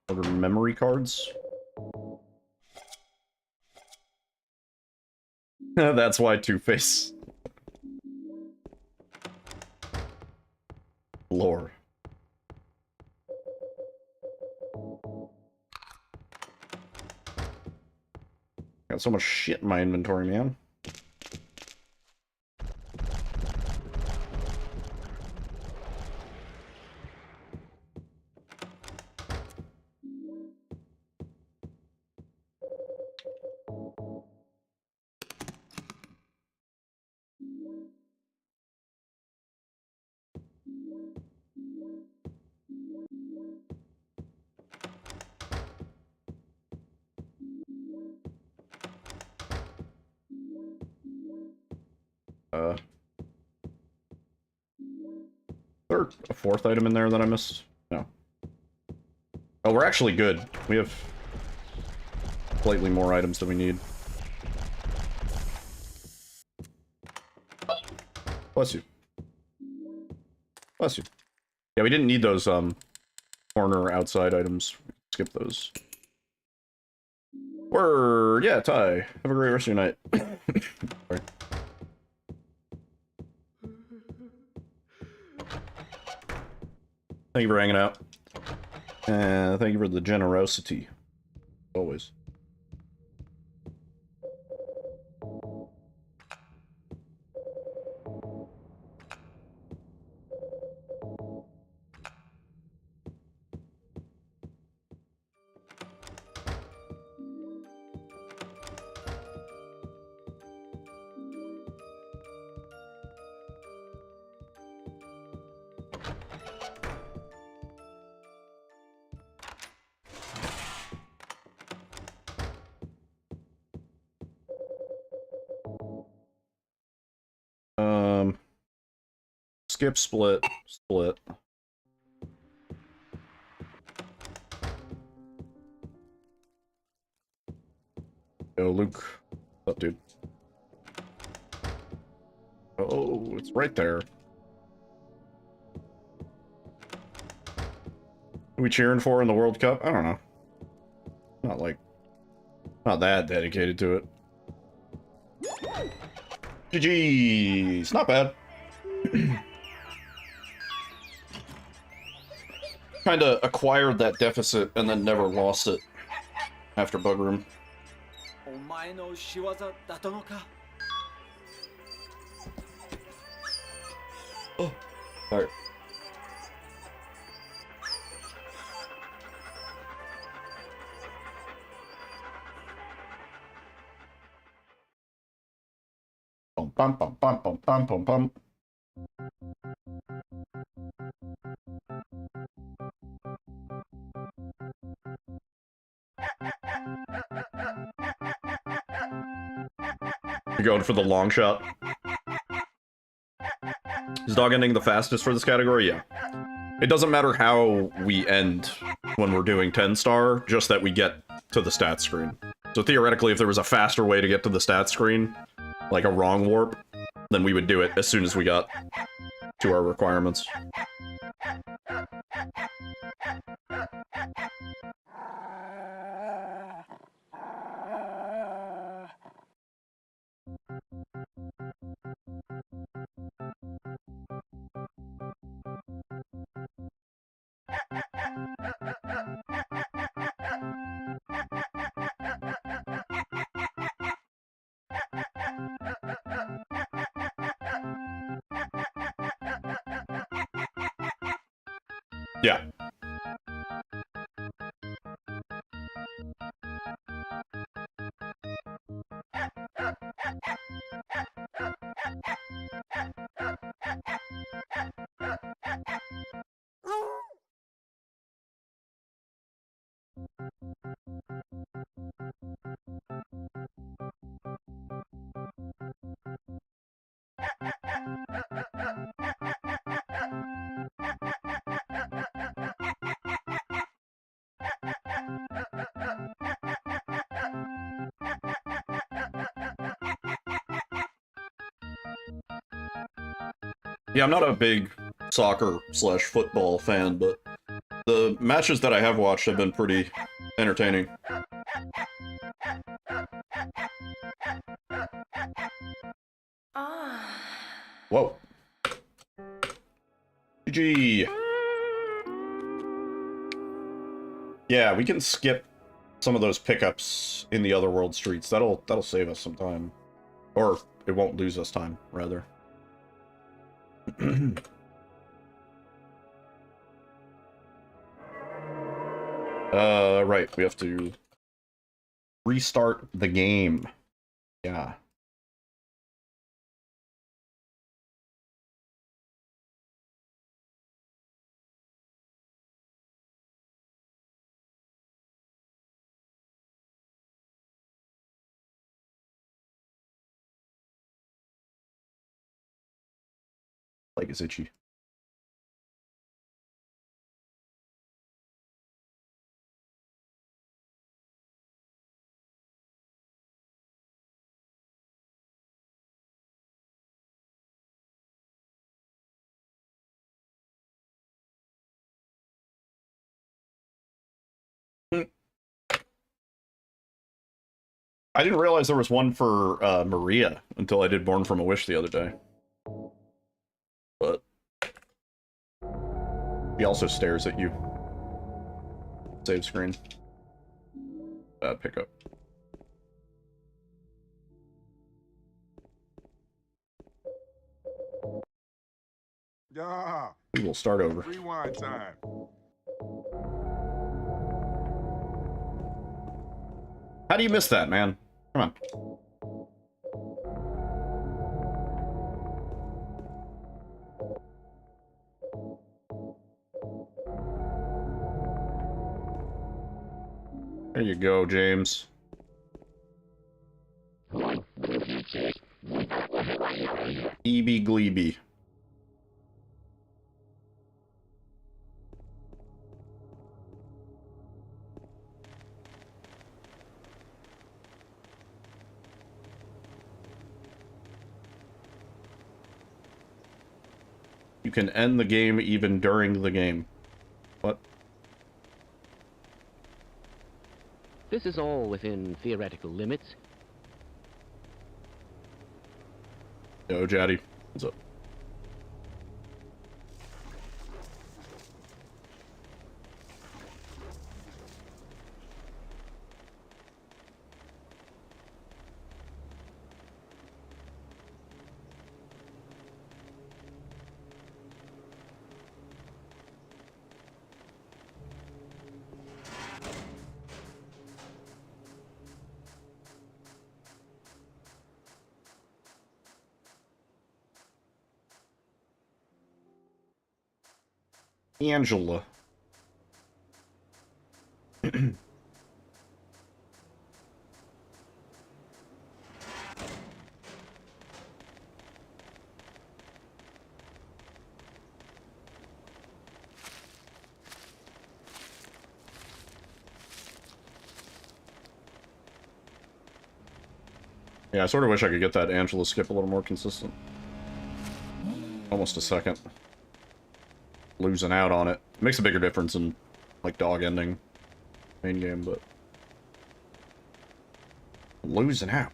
Order memory cards? That's why Two-Face. Lore. Got so much shit in my inventory, man. There a fourth item in there that I missed? No. Oh, we're actually good. We have slightly more items than we need. Bless you. Bless you. Yeah, we didn't need those, corner outside items. Skip those. Word! Yeah, Ty. Have a great rest of your night. Sorry. Thank you for hanging out. Thank you for the generosity. Always. Skip, split. Yo, Luke. What's up, dude? Oh, it's right there. Who we cheering for in the World Cup? I don't know. Not that dedicated to it. GG's. Not bad. Kinda acquired that deficit and then never lost it after Bug Room. Oh, sorry. Bum bum bum bum bum bum bum bum. You're going for the long shot. Is dog ending the fastest for this category? Yeah. It doesn't matter how we end when we're doing 10-star, just that we get to the stats screen. So theoretically, if there was a faster way to get to the stats screen, like a wrong warp, then we would do it as soon as we got to our requirements. Yeah. Yeah, I'm not a big soccer/football fan, but the matches that I have watched have been pretty entertaining. Whoa. GG. Yeah, we can skip some of those pickups in the other world streets. That'll save us some time. Or it won't lose us time, rather. Right, we have to restart the game. Yeah. Like it's itchy. I didn't realize there was one for Maria until I did Born from a Wish the other day. But he also stares at you. Save screen. Pickup.
Yeah.
We'll start over.
Rewind time.
How do you miss that, man? Come on. There you go, James. EB Gleeby. You can end the game even during the game. What?
This is all within theoretical limits.
Yo, Jaddy. What's up? Angela. Yeah, I sort of wish I could get that Angela skip a little more consistent. Almost a second. Losing out on it. Makes a bigger difference in, like, dog ending main game, but... losing out.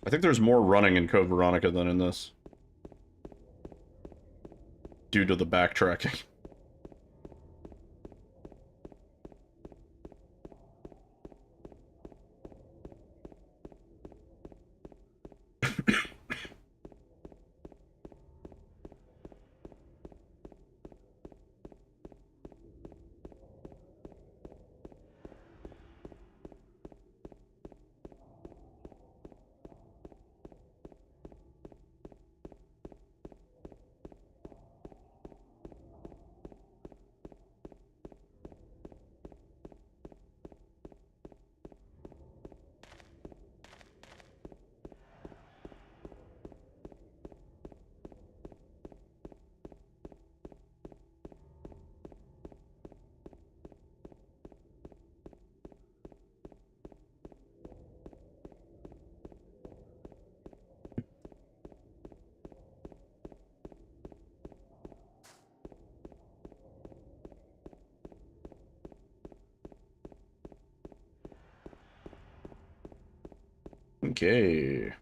I think there's more running in Code Veronica than in this. Due to the backtracking. Okay.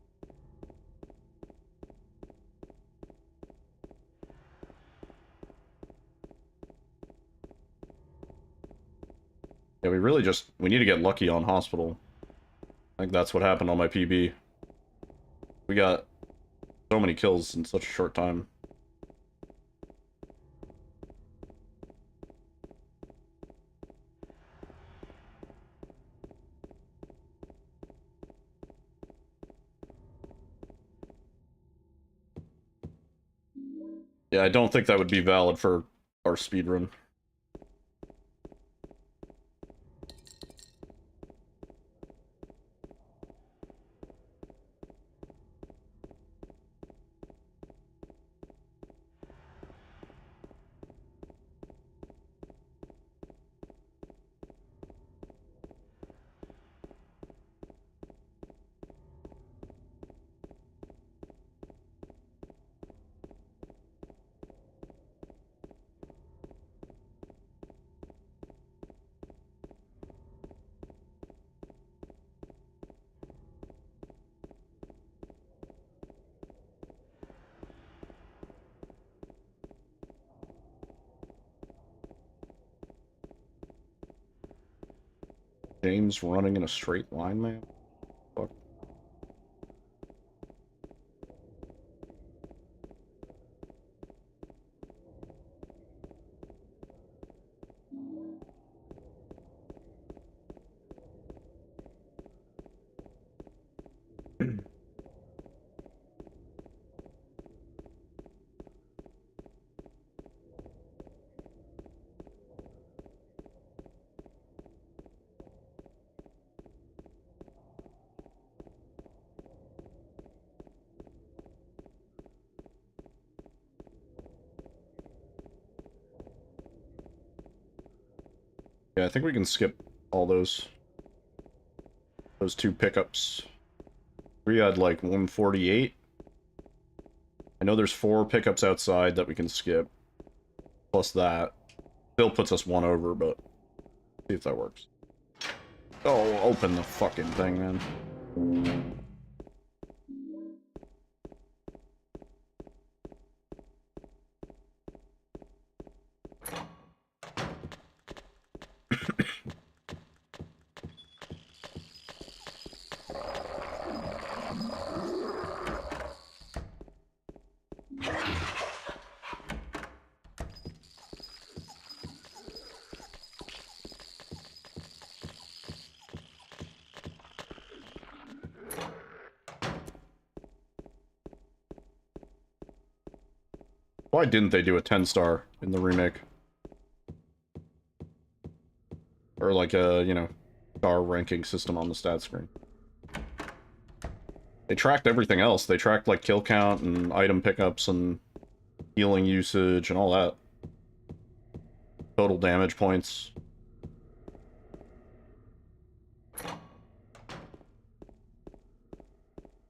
Yeah, we need to get lucky on hospital. I think that's what happened on my PB. We got so many kills in such a short time. Yeah, I don't think that would be valid for our speedrun. James running in a straight line, man. Fuck. Yeah, I think we can skip all those two pickups. We had like 148. I know there's 4 pickups outside that we can skip. Plus that. Still puts us 1 over, but see if that works. Oh, open the fucking thing, man. Why didn't they do a 10-star in the remake? Or like a, you know, star ranking system on the stat screen. They tracked everything else. They tracked like kill count and item pickups and healing usage and all that. Total damage points.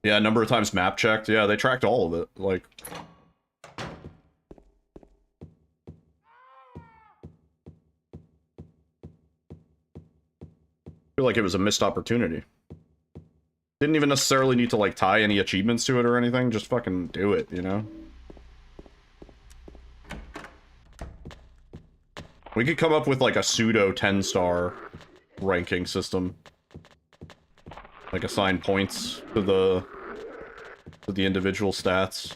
Yeah, number of times map checked. Yeah, they tracked all of it. Like, I feel like it was a missed opportunity. Didn't even necessarily need to like tie any achievements to it or anything. Just fucking do it, you know? We could come up with like a pseudo 10-star ranking system. Like assign points to the individual stats.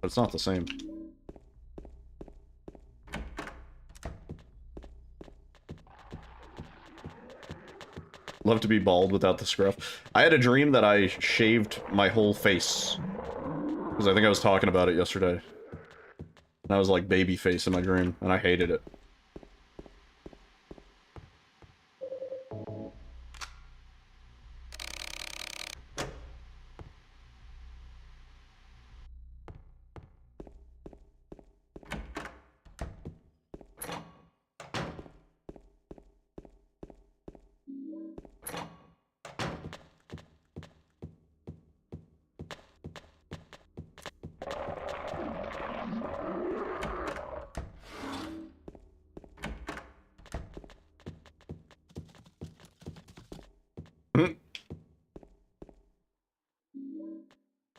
But it's not the same. Love to be bald without the scruff. I had a dream that I shaved my whole face. Because I think I was talking about it yesterday. And I was like baby face in my dream, and I hated it.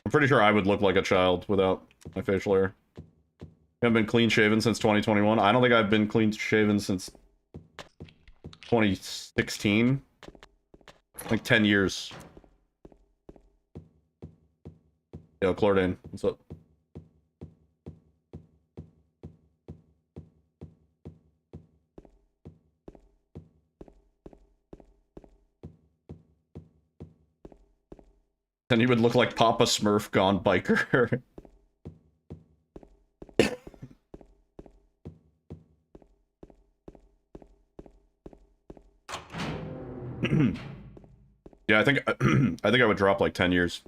I'm pretty sure I would look like a child without my facial hair. I haven't been clean shaven since 2021. I don't think I've been clean shaven since 2016. Like 10 years. Yo, Clordane, what's up? Then he would look like Papa Smurf gone biker. Yeah, I think I would drop like 10 years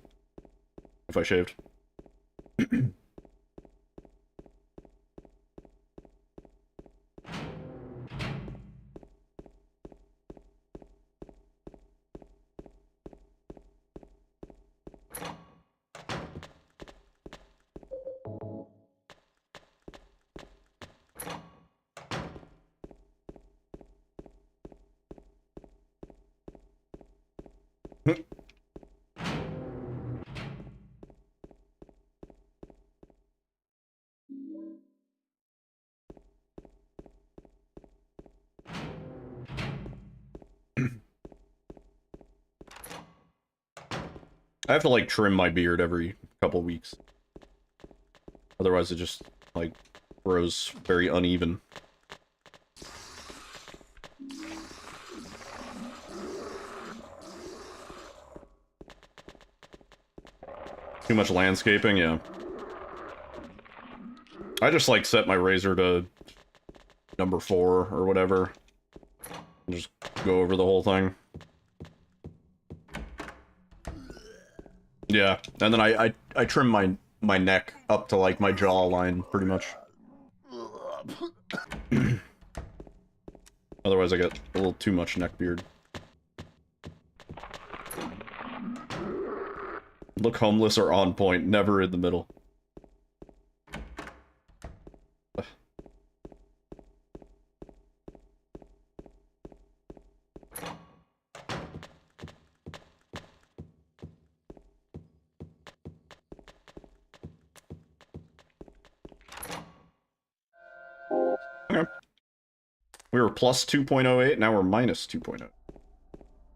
if I shaved. I have to like trim my beard every couple weeks. Otherwise it just like grows very uneven. Too much landscaping, yeah. I just like set my razor to number 4 or whatever. And just go over the whole thing. Yeah, and then I trim my neck up to like my jawline pretty much. Otherwise I get a little too much neck beard. Look homeless or on point, never in the middle. Okay. We were plus 2.08, now we're minus 2.0.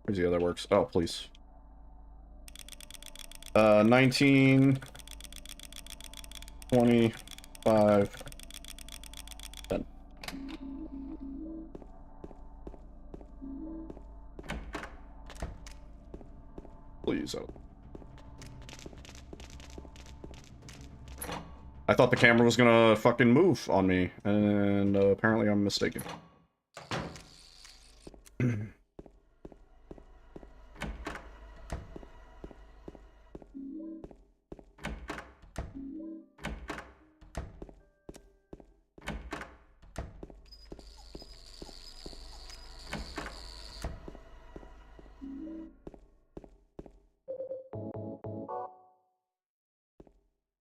Where's the other works? Oh, please. 19, 25, 10. use that. I thought the camera was gonna fucking move on me, and apparently I'm mistaken.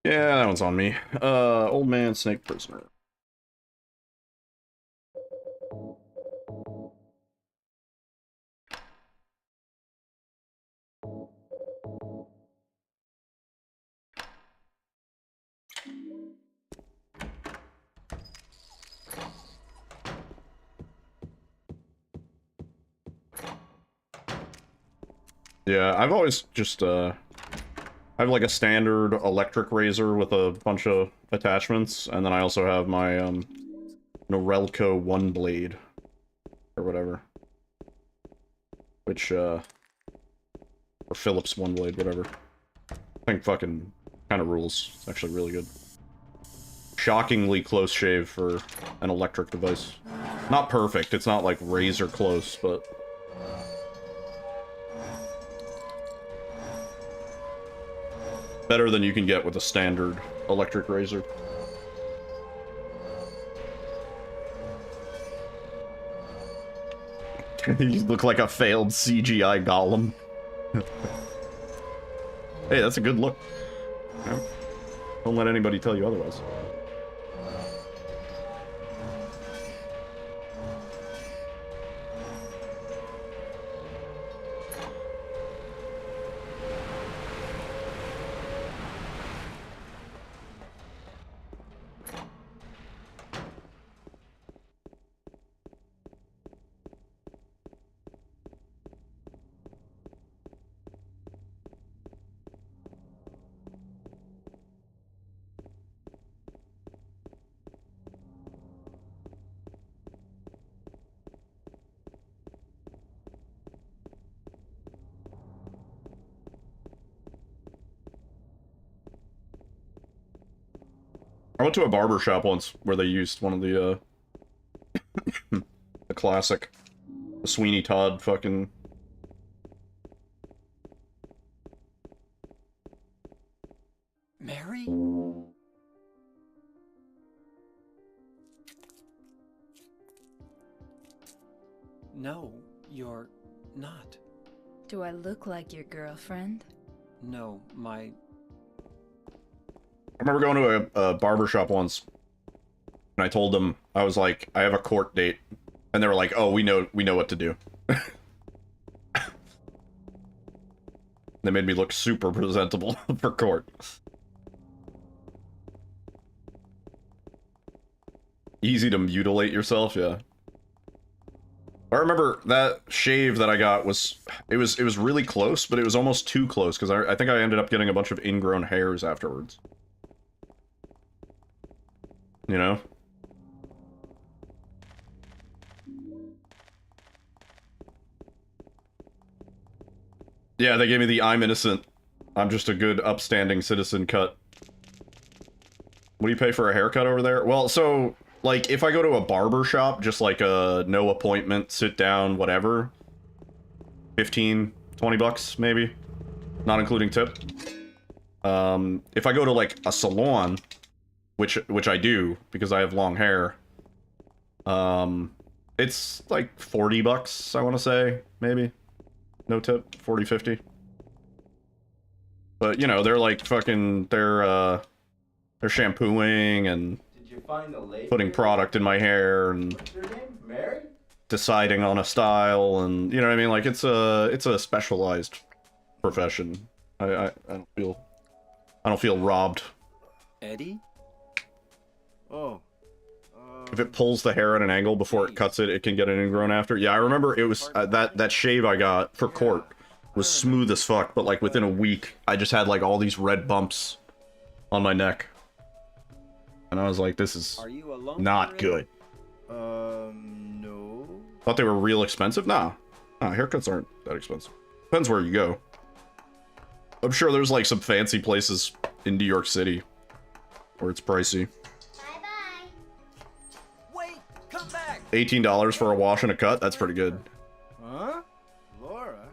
Yeah, that one's on me. Old man, snake prisoner. Yeah, I've always just, I have like a standard electric razor with a bunch of attachments, and then I also have my, Norelco one blade, or whatever. Which, or Phillips one blade, whatever. I think fucking kind of rules. It's actually really good. Shockingly close shave for an electric device. Not perfect, it's not like razor close, but... better than you can get with a standard electric razor. You look like a failed CGI golem. Hey, that's a good look. Yeah. Don't let anybody tell you otherwise. I went to a barber shop once where they used one of the, the classic, the Sweeney Todd fucking...
Mary? No, you're not.
Do I look like your girlfriend?
No, my...
I remember going to a barber shop once, and I told them, I was like, I have a court date, and they were like, oh, we know what to do. They made me look super presentable for court. Easy to mutilate yourself, yeah. I remember that shave that I got was, it was really close, but it was almost too close, because I think I ended up getting a bunch of ingrown hairs afterwards. You know? Yeah, they gave me the I'm innocent, I'm just a good upstanding citizen cut. What do you pay for a haircut over there? Well, so, like, if I go to a barber shop, just like a no appointment, sit down, whatever, 15, 20 bucks, maybe? Not including tip. If I go to, like, a salon, which I do, because I have long hair, it's like 40 bucks, I want to say, maybe. No tip, 40, 50. But, you know, they're like fucking, they're shampooing and putting product in my hair and
What's her name? Mary?
deciding on a style, and, you know what I mean? Like, it's a specialized profession. I don't feel robbed.
Eddie?
Oh.
If it pulls the hair at an angle before it cuts it, it can get an ingrown after. Yeah, I remember it was, that shave I got for court was smooth as fuck, but like within a week, I just had like all these red bumps on my neck. And I was like, this is not good.
No.
Thought they were real expensive? Nah. Nah, haircuts aren't that expensive. Depends where you go. I'm sure there's like some fancy places in New York City where it's pricey.
Bye-bye.
Wait, come back.
$18 for a wash and a cut? That's pretty good.
Huh? Laura?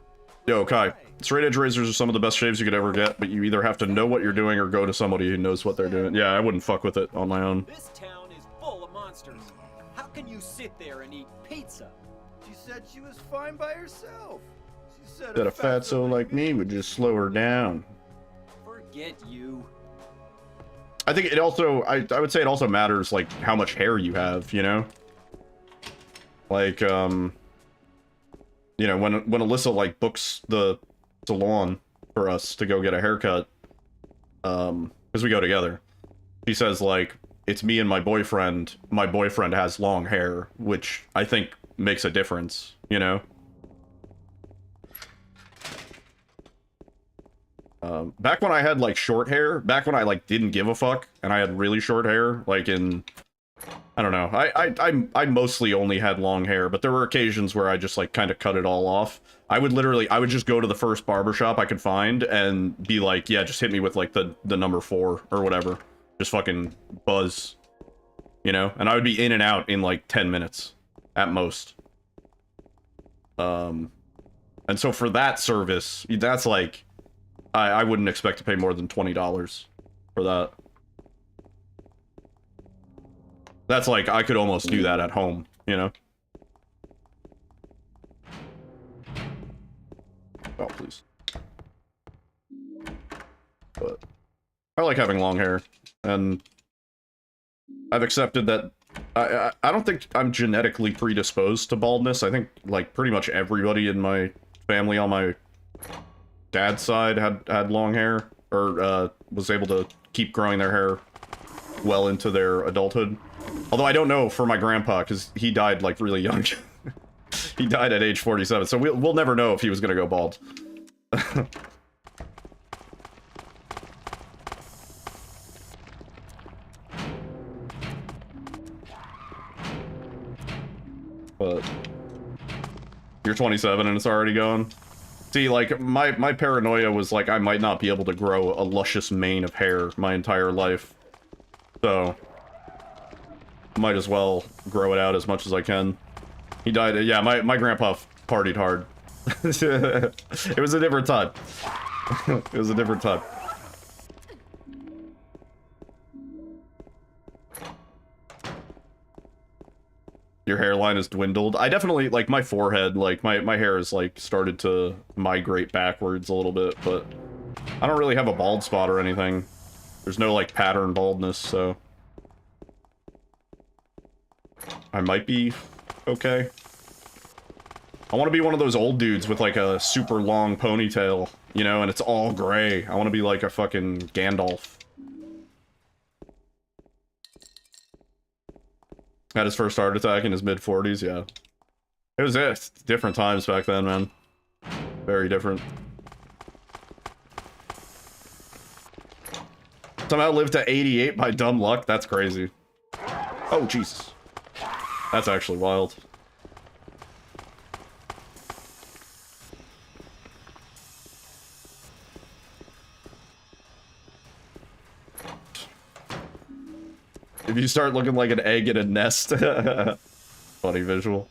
Yo, Kai. Straight edge razors are some of the best shaves you could ever get, but you either have to know what you're doing or go to somebody who knows what they're doing. Yeah, I wouldn't fuck with it on my own.
This town is full of monsters. How can you sit there and eat pizza?
She said she was fine by herself. She said
That a fatso like me would just slow her down.
Forget you.
I think it also, I would say it also matters, like, how much hair you have, you know? Like, you know, when Alyssa, like, books the salon for us to go get a haircut, because we go together, she says, like, it's me and my boyfriend has long hair, which I think makes a difference, you know? Back when I had, like, short hair, back when I, like, didn't give a fuck, and I had really short hair, like, in, I don't know, I mostly only had long hair, but there were occasions where I just, like, kind of cut it all off. I would just go to the first barbershop I could find, and be like, yeah, just hit me with, like, the number 4, or whatever. Just fucking buzz. You know? And I would be in and out in, like, 10 minutes. At most. And so for that service, that's, like... I wouldn't expect to pay more than $20 for that. That's like, I could almost do that at home, you know? Oh, please. But I like having long hair, and I've accepted that I don't think I'm genetically predisposed to baldness. I think, like, pretty much everybody in my family on my dad's side had long hair, or was able to keep growing their hair well into their adulthood. Although I don't know for my grandpa, because he died, like, really young. He died at age 47, so we'll never know if he was gonna go bald. But you're 27 and it's already gone. See, like, my paranoia was, like, I might not be able to grow a luscious mane of hair my entire life. So, might as well grow it out as much as I can. He died, yeah, my grandpa partied hard. It was a different time. It was a different time. Your hairline has dwindled. I definitely, like, my forehead, like, my hair has, like, started to migrate backwards a little bit, but I don't really have a bald spot or anything. There's no, like, pattern baldness, so I might be okay. I want to be one of those old dudes with, like, a super long ponytail, you know, and it's all gray. I want to be like a fucking Gandalf. Had his first heart attack in his mid-40s, yeah. It was different times back then, man. Very different. Somehow lived to 88 by dumb luck? That's crazy. Oh, Jesus. That's actually wild. If you start looking like an egg in a nest. Funny visual.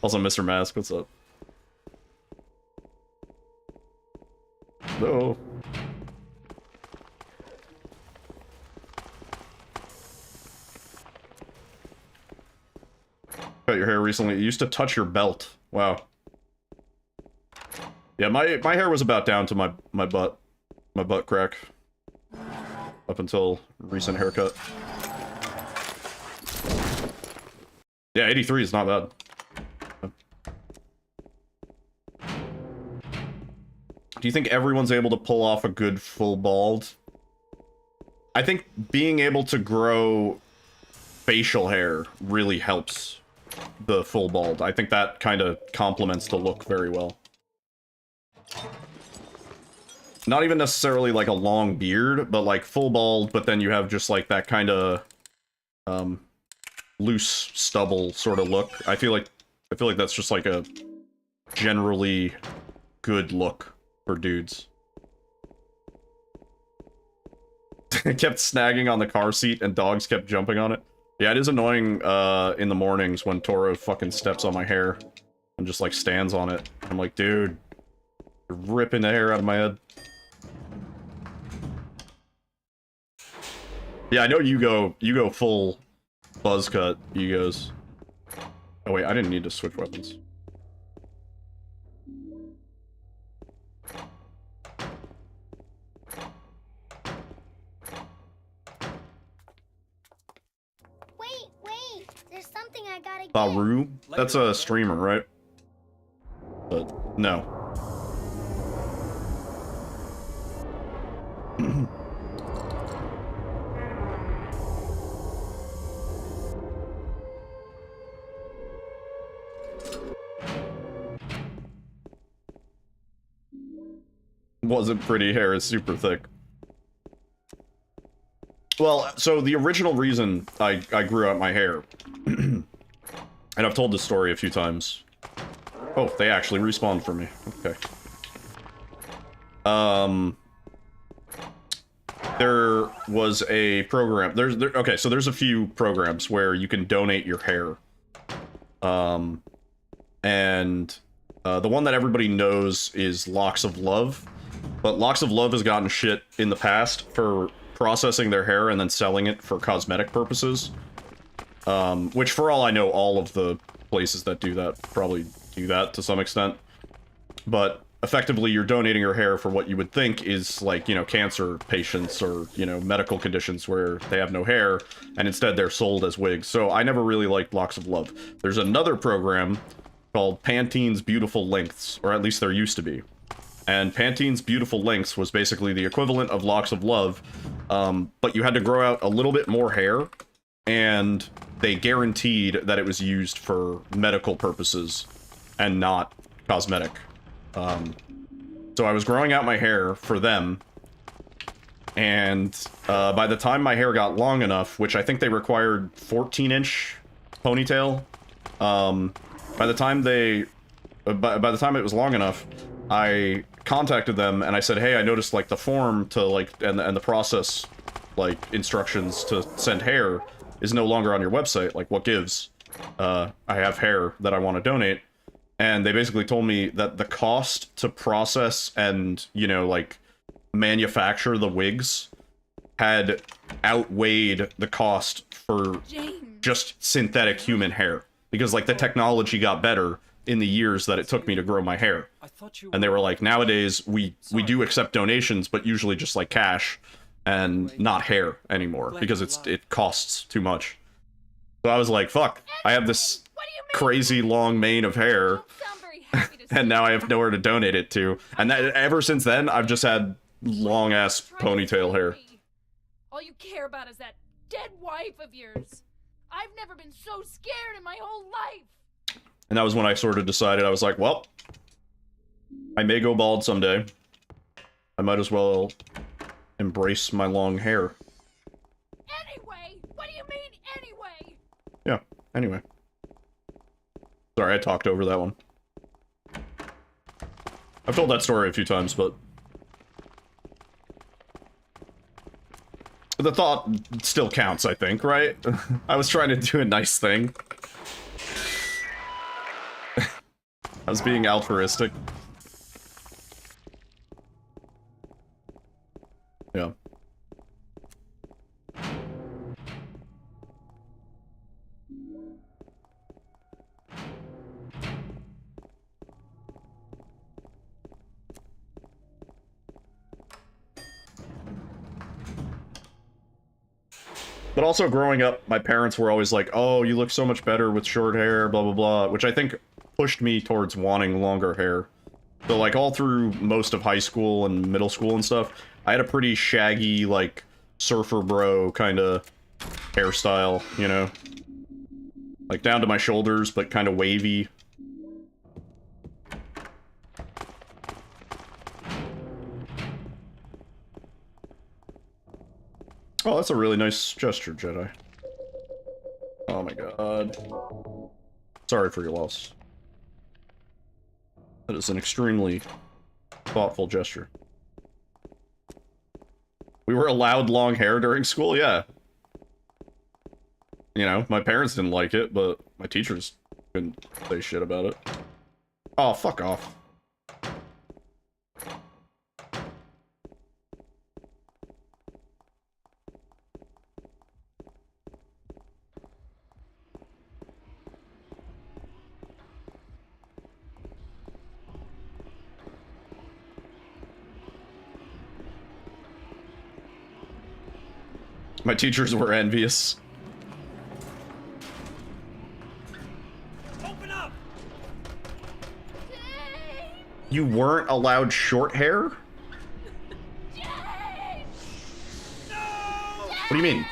Also, Mr. Mask, what's up? No. Cut your hair recently. It used to touch your belt. Wow. Yeah, my hair was about down to my butt. My butt crack. Up until recent haircut. Yeah, 83 is not bad. Do you think everyone's able to pull off a good full bald? I think being able to grow facial hair really helps the full bald. I think that kind of complements the look very well. Not even necessarily like a long beard, but like full bald, but then you have just like that kind of loose stubble sort of look. I feel like that's just like a generally good look for dudes. It kept snagging on the car seat and dogs kept jumping on it. Yeah, it is annoying in the mornings when Toro fucking steps on my hair and just like stands on it. I'm like, dude, you're ripping the hair out of my head. Yeah, I know you go full buzz cut, Egos. Oh wait, I didn't need to switch weapons.
Wait, there's something I gotta get.
Baru? That's a streamer, right? But no. Wasn't pretty, hair is super thick. Well, so the original reason I grew out my hair, and I've told this story a few times. Oh, they actually respawned for me. Okay. There was a program. Okay, so there's a few programs where you can donate your hair. And the one that everybody knows is Locks of Love. But Locks of Love has gotten shit in the past for processing their hair and then selling it for cosmetic purposes. Which, for all I know, all of the places that do that probably do that to some extent. But effectively, you're donating your hair for what you would think is, like, you know, cancer patients or, you know, medical conditions where they have no hair, and instead they're sold as wigs. So I never really liked Locks of Love. There's another program called Pantene's Beautiful Lengths, or at least there used to be. And Pantene's Beautiful Lengths was basically the equivalent of Locks of Love, but you had to grow out a little bit more hair, and they guaranteed that it was used for medical purposes and not cosmetic. So I was growing out my hair for them, and by the time my hair got long enough, which I think they required 14-inch ponytail, by the time it was long enough, I contacted them and I said, hey, I noticed, like, the form to, like, and the process, like, instructions to send hair is no longer on your website. Like, what gives? I have hair that I want to donate. And they basically told me that the cost to process and, you know, like, manufacture the wigs had outweighed the cost for just synthetic human hair. Because, like, the technology got better in the years that it took me to grow my hair. And they were like, nowadays, we do accept donations, but usually just, like, cash and not hair anymore, because it costs too much. So I was like, fuck, I have this crazy long mane of hair, and now I have nowhere to donate it to. And ever since then, I've just had long-ass ponytail hair.
All you care about is that dead wife of yours. I've never been so scared in my whole life.
And that was when I sort of decided, I was like, well, I may go bald someday. I might as well embrace my long hair.
Anyway? What do you mean, anyway?
Yeah, anyway. Sorry, I talked over that one. I've told that story a few times, but the thought still counts, I think, right? I was trying to do a nice thing. I was being altruistic. Yeah. But also growing up, my parents were always like, oh, you look so much better with short hair, blah, blah, blah, which I think pushed me towards wanting longer hair. So, like, all through most of high school and middle school and stuff, I had a pretty shaggy, like, surfer bro kind of hairstyle, you know? Like, down to my shoulders, but kind of wavy. Oh, that's a really nice gesture, Jedi. Oh my god. Sorry for your loss. That is an extremely thoughtful gesture. We were allowed long hair during school, yeah. You know, my parents didn't like it, but my teachers couldn't say shit about it. Oh, fuck off. My teachers were envious.
Open up!
You weren't allowed short hair? What do you mean?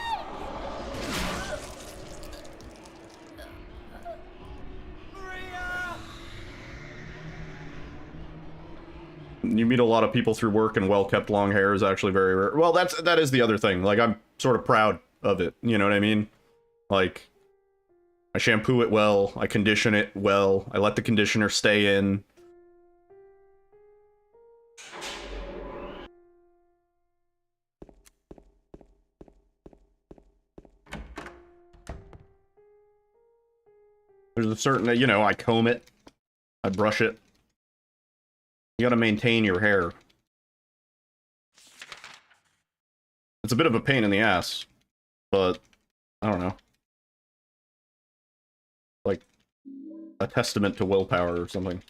You meet a lot of people through work, and well-kept long hair is actually very rare. Well, that is the other thing. Like, I'm sort of proud of it, you know what I mean? Like, I shampoo it well, I condition it well, I let the conditioner stay in. There's a certain, you know, I comb it, I brush it. You gotta maintain your hair. It's a bit of a pain in the ass, but I don't know. Like a testament to willpower or something.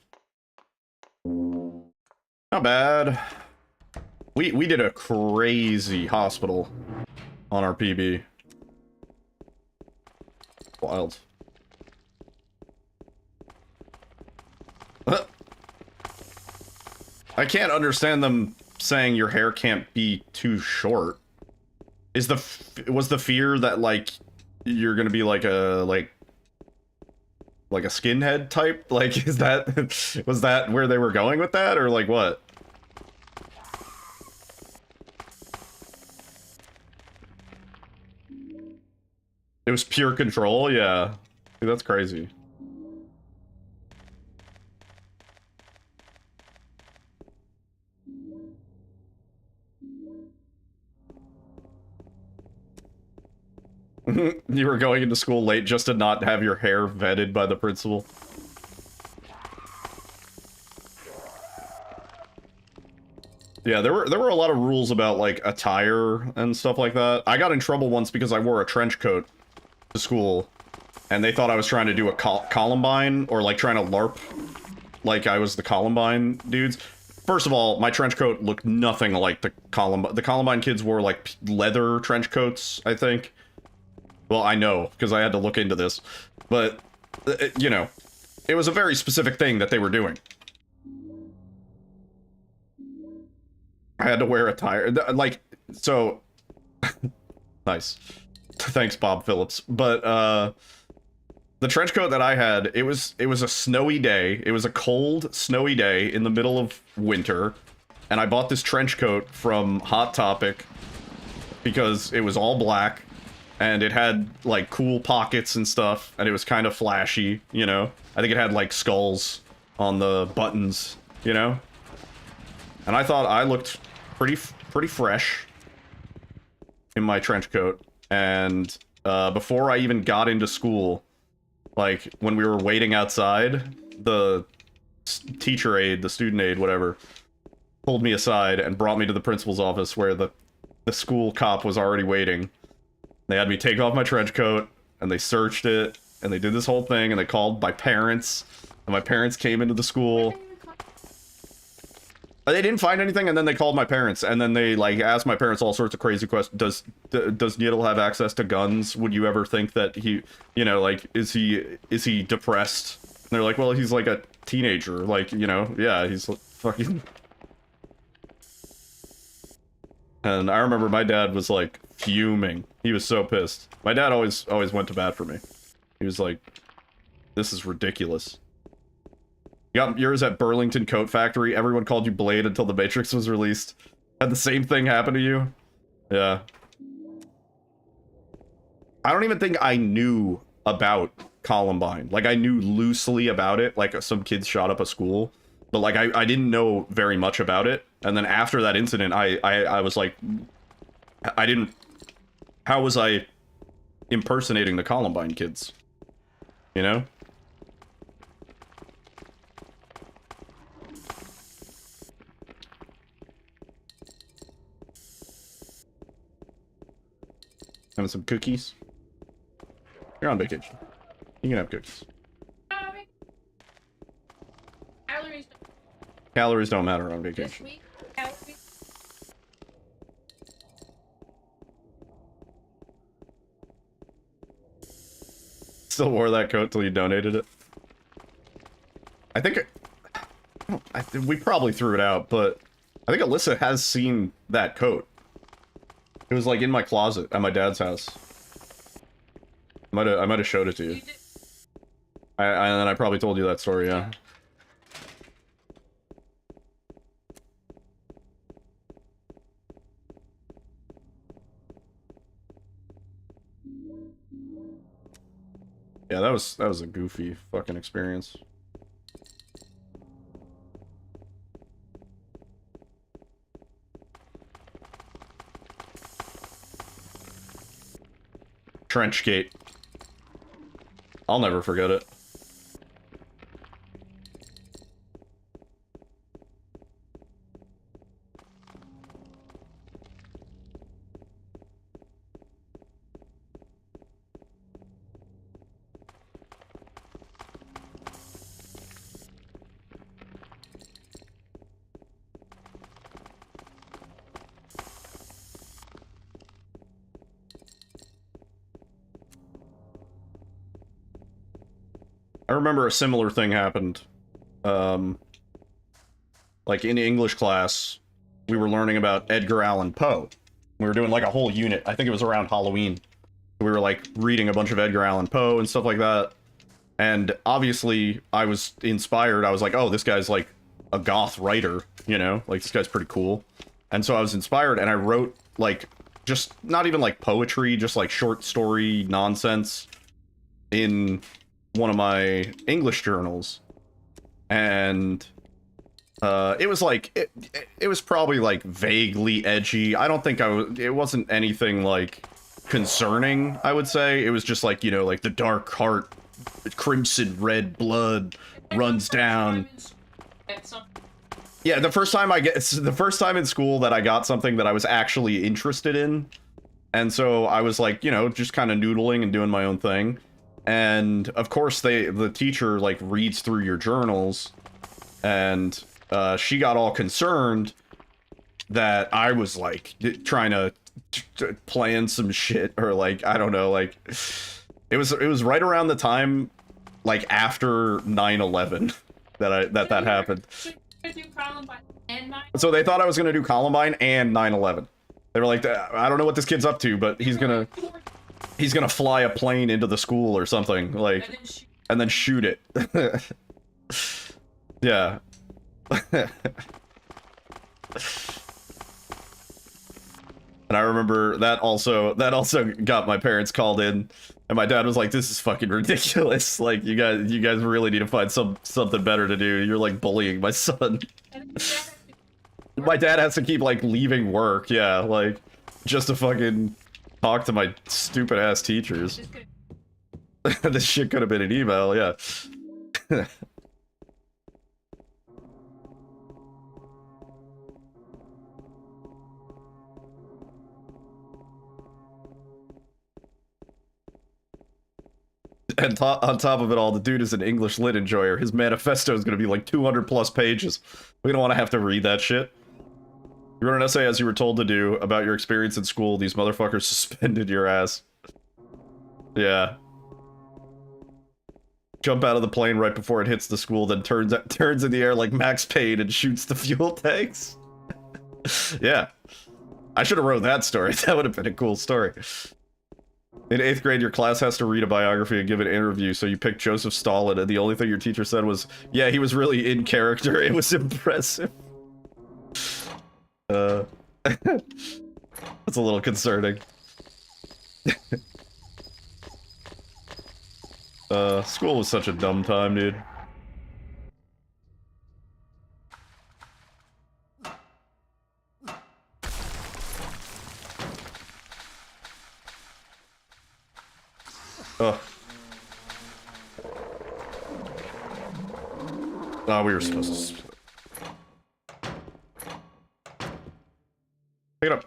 Not bad. We did a crazy hospital on our PB. Wild. I can't understand them saying your hair can't be too short. Was the fear that, like, you're gonna be like a skinhead type? Like, is that was that where they were going with that, or like what? It was pure control, yeah. Dude, that's crazy. You were going into school late just to not have your hair vetted by the principal. Yeah, there were a lot of rules about, like, attire and stuff like that. I got in trouble once because I wore a trench coat to school, and they thought I was trying to do a Columbine, or, like, trying to LARP like I was the Columbine dudes. First of all, my trench coat looked nothing like the Columbine. The Columbine kids wore, like, leather trench coats, I think. Well, I know, because I had to look into this. But, you know, it was a very specific thing that they were doing. I had to wear a tie. Like, so... Nice. Thanks, Bob Phillips. But, the trench coat that I had, it was a snowy day. It was a cold, snowy day in the middle of winter. And I bought this trench coat from Hot Topic because it was all black. And it had, like, cool pockets and stuff, and it was kind of flashy, you know? I think it had, like, skulls on the buttons, you know? And I thought I looked pretty fresh in my trench coat, and before I even got into school, like, when we were waiting outside, the teacher aide, the student aide, whatever, pulled me aside and brought me to the principal's office where the school cop was already waiting. They had me take off my trench coat, and they searched it, and they did this whole thing, and they called my parents, and my parents came into the school. They didn't find anything, and then they called my parents, and then they, like, asked my parents all sorts of crazy questions. Does Needle have access to guns? Would you ever think that he, you know, like, is he depressed? And they're like, well, he's like a teenager, like, you know, yeah, he's fucking... And I remember my dad was, like, fuming. He was so pissed. My dad always went to bat for me. He was like, this is ridiculous. You got yours at Burlington Coat Factory. Everyone called you Blade until The Matrix was released. Had the same thing happen to you? Yeah. I don't even think I knew about Columbine. Like, I knew loosely about it. Like, some kids shot up a school. But, like, I didn't know very much about it. And then after that incident, I was like, I didn't... How was I impersonating the Columbine kids? You know? Having some cookies? You're on vacation. You can have cookies.
Calories.
Calories don't matter on vacation. Still wore that coat till you donated it. I think we probably threw it out, but I think Alyssa has seen that coat. It was like in my closet at my dad's house. I might have showed it to you. And then I probably told you that story, yeah. Yeah, that was a goofy fucking experience. Trenchgate. I'll never forget it. I remember a similar thing happened. Like in English class, we were learning about Edgar Allan Poe. We were doing like a whole unit. I think it was around Halloween. We were like reading a bunch of Edgar Allan Poe and stuff like that. And obviously I was inspired. I was like, oh, this guy's like a goth writer, you know? Like this guy's pretty cool. And so I was inspired and I wrote like, just not even like poetry, just like short story nonsense in one of my English journals. And it was like it was probably like vaguely edgy. I don't think it wasn't anything like concerning, I would say. It was just like, you know, like the dark heart, crimson red blood runs down. Yeah, the first time in school that I got something that I was actually interested in. And so I was like, you know, just kind of noodling and doing my own thing. And of course the teacher like reads through your journals, and she got all concerned that I was like trying to plan some shit, or like, I don't know, like it was right around the time like after 9/11 that happened. So they thought I was gonna do Columbine and 9/11. They were like, I don't know what this kid's up to, but he's gonna fly a plane into the school or something, like, and then shoot it. Yeah. And I remember that also got my parents called in, and my dad was like, this is fucking ridiculous. Like, you guys really need to find something better to do. You're like bullying my son. My dad has to keep like leaving work, yeah, like just to fucking talk to my stupid ass teachers. This shit could have been an email, yeah. And on top of it all, the dude is an English lit enjoyer. His manifesto is going to be like 200 plus pages. We don't want to have to read that shit. You wrote an essay as you were told to do about your experience in school. These motherfuckers suspended your ass. Yeah. Jump out of the plane right before it hits the school, then turns in the air like Max Payne and shoots the fuel tanks. Yeah. I should have wrote that story. That would have been a cool story. In 8th grade, your class has to read a biography and give an interview, so you picked Joseph Stalin, and the only thing your teacher said was, yeah, he was really in character. It was impressive. That's a little concerning. School was such a dumb time, dude. Ugh. Oh, we were supposed to split. Pick it up.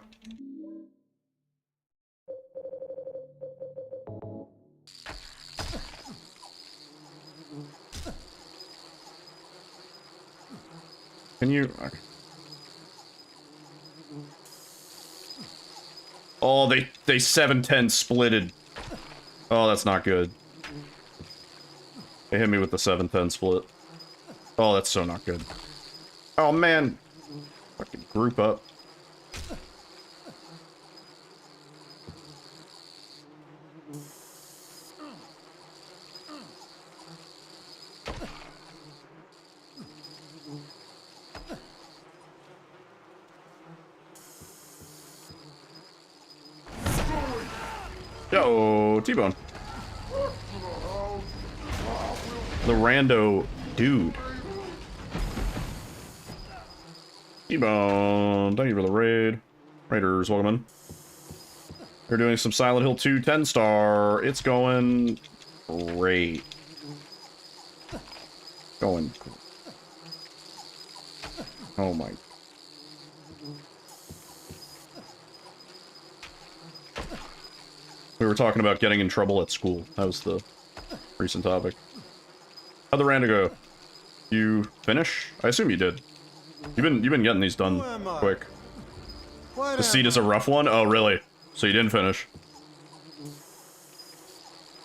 Can you... Okay. Oh, they 7-10 splitted. Oh, that's not good. They hit me with the 7-10 split. Oh, that's so not good. Oh, man. Fucking group up. Yo, T-Bone. The rando dude. T-Bone, thank you for the raid. Raiders, welcome in. We're doing some Silent Hill 2 10-star. It's going great. Going. Oh my. We were talking about getting in trouble at school. That was the recent topic. How'd the rando go? You finish? I assume you did. You've been getting these done quick. The seat is a rough one? Oh, really? So you didn't finish.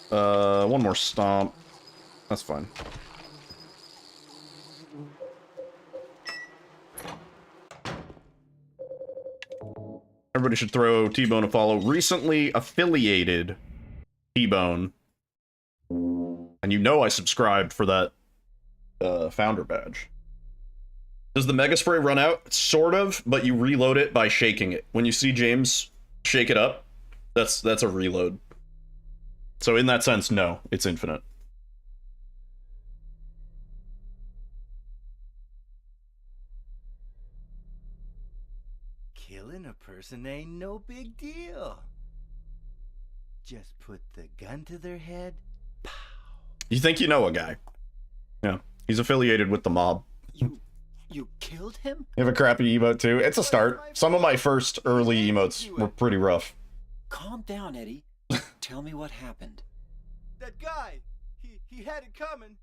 One more stomp. That's fine. Everybody should throw T-Bone a follow. Recently affiliated T-Bone. And you know I subscribed for that founder badge. Does the Mega Spray run out? Sort of, but you reload it by shaking it. When you see James shake it up, that's a reload. So in that sense, no, it's infinite.
Killing a person ain't no big deal. Just put the gun to their head.
You think you know a guy. Yeah, he's affiliated with the mob.
You killed him?
You have a crappy emote too? It's a start. Some of my first early emotes were pretty rough.
Calm down, Eddie. Tell me what happened.
That guy, he had it coming.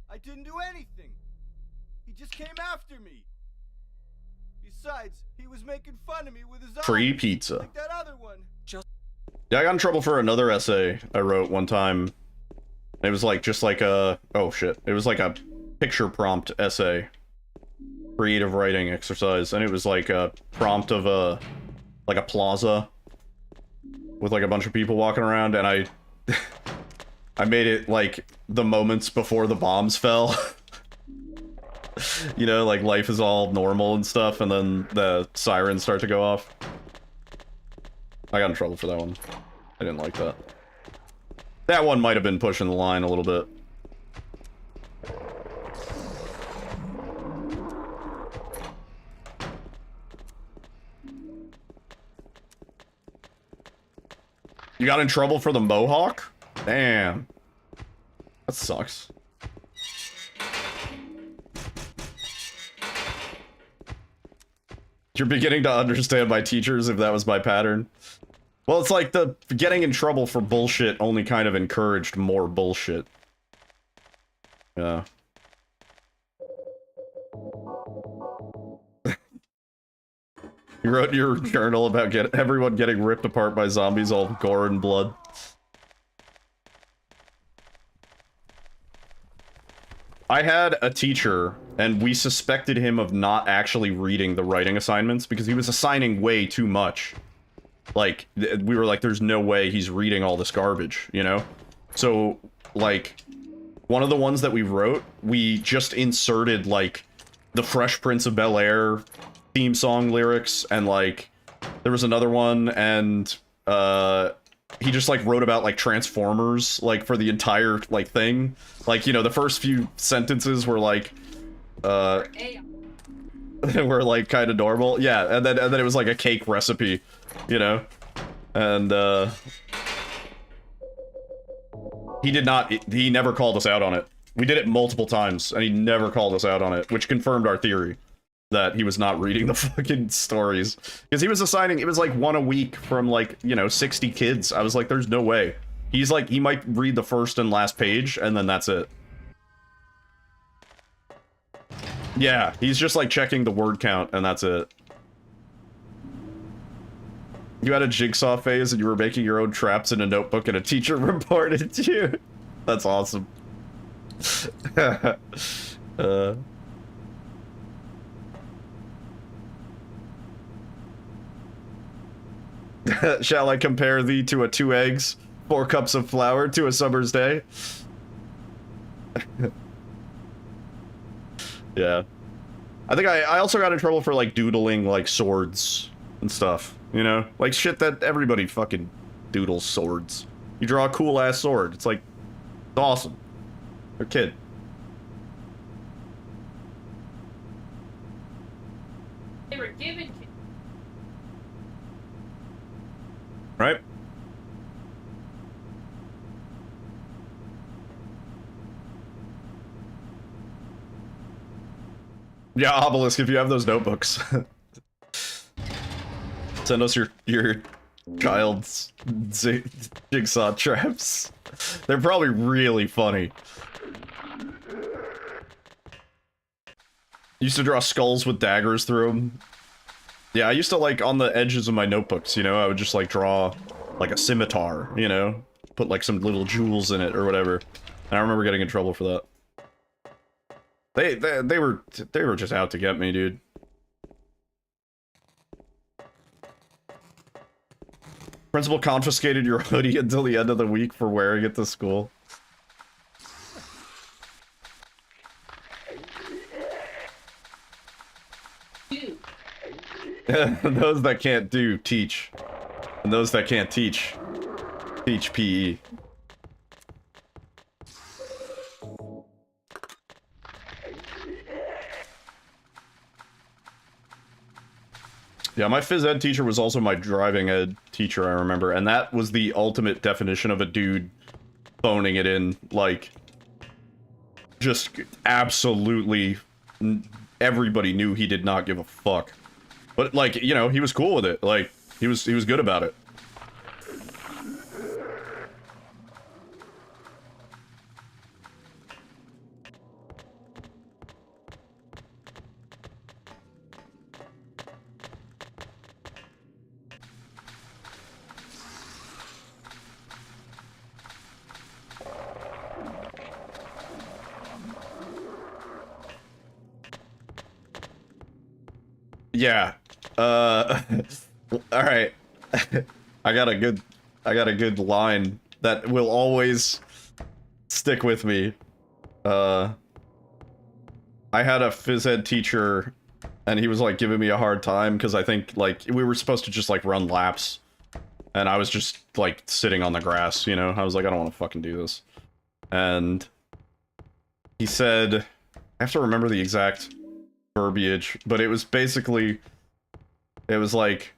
I didn't do anything. He just came after me. Besides, he was making fun of me with his
Free
arm,
pizza.
like that other one.
Yeah, I got in trouble for another essay I wrote one time. It was like, just like a... Oh, shit. It was like a picture prompt essay. Creative writing exercise. And it was like a prompt of a... like a plaza. With like a bunch of people walking around, and I... I made it like the moments before the bombs fell. You know, like life is all normal and stuff, and then the sirens start to go off. I got in trouble for that one. I didn't like that. That one might have been pushing the line a little bit. You got in trouble for the Mohawk? Damn. That sucks. You're beginning to understand my teachers if that was my pattern. Well, it's like the getting in trouble for bullshit only kind of encouraged more bullshit. Yeah. You wrote in your journal about everyone getting ripped apart by zombies, all gore and blood. I had a teacher, and we suspected him of not actually reading the writing assignments because he was assigning way too much. Like, we were like, there's no way he's reading all this garbage, you know? So, like, one of the ones that we wrote, we just inserted, like, the Fresh Prince of Bel-Air theme song lyrics, and, like, there was another one, and, he just, like, wrote about, like, Transformers, like, for the entire, like, thing. Like, you know, the first few sentences were, like, were, like, kind of normal. Yeah, and then it was, like, a cake recipe, you know? And, He did not, he never called us out on it. We did it multiple times, and he never called us out on it, which confirmed our theory that he was not reading the fucking stories. Because he was assigning, it was like 1 a week from like, you know, 60 kids. I was like, there's no way. He's like, he might read the first and last page, and then that's it. Yeah, he's just like checking the word count, and that's it. You had a jigsaw phase, and you were making your own traps in a notebook, and a teacher reported you. That's awesome. Shall I compare thee to a 2 eggs, 4 cups of flour to a summer's day? Yeah. I think I also got in trouble for, like, doodling, like, swords and stuff, you know? Like, shit that everybody fucking doodles swords. You draw a cool-ass sword. It's like, it's awesome. You're a kid.
They were given to
Right? Yeah, Obelisk, if you have those notebooks. Send us your child's jigsaw traps. They're probably really funny. Used to draw skulls with daggers through them. Yeah, I used to, like, on the edges of my notebooks, you know, I would just, like, draw, like, a scimitar, you know? Put, like, some little jewels in it or whatever. And I remember getting in trouble for that. They were just out to get me, dude. Principal confiscated your hoodie until the end of the week for wearing it to school. Those that can't do, teach. And those that can't teach, teach PE. Yeah, my phys ed teacher was also my driving ed teacher, I remember, and that was the ultimate definition of a dude phoning it in, like, just absolutely everybody knew he did not give a fuck. But, like, you know, he was cool with it, like, he was good about it. Yeah. Alright. I got a good line that will always stick with me. I had a phys ed teacher, and he was, like, giving me a hard time, because I think, like, we were supposed to just, like, run laps. And I was just, like, sitting on the grass, you know? I was like, I don't want to fucking do this. And he said, I have to remember the exact verbiage, but it was basically, it was like,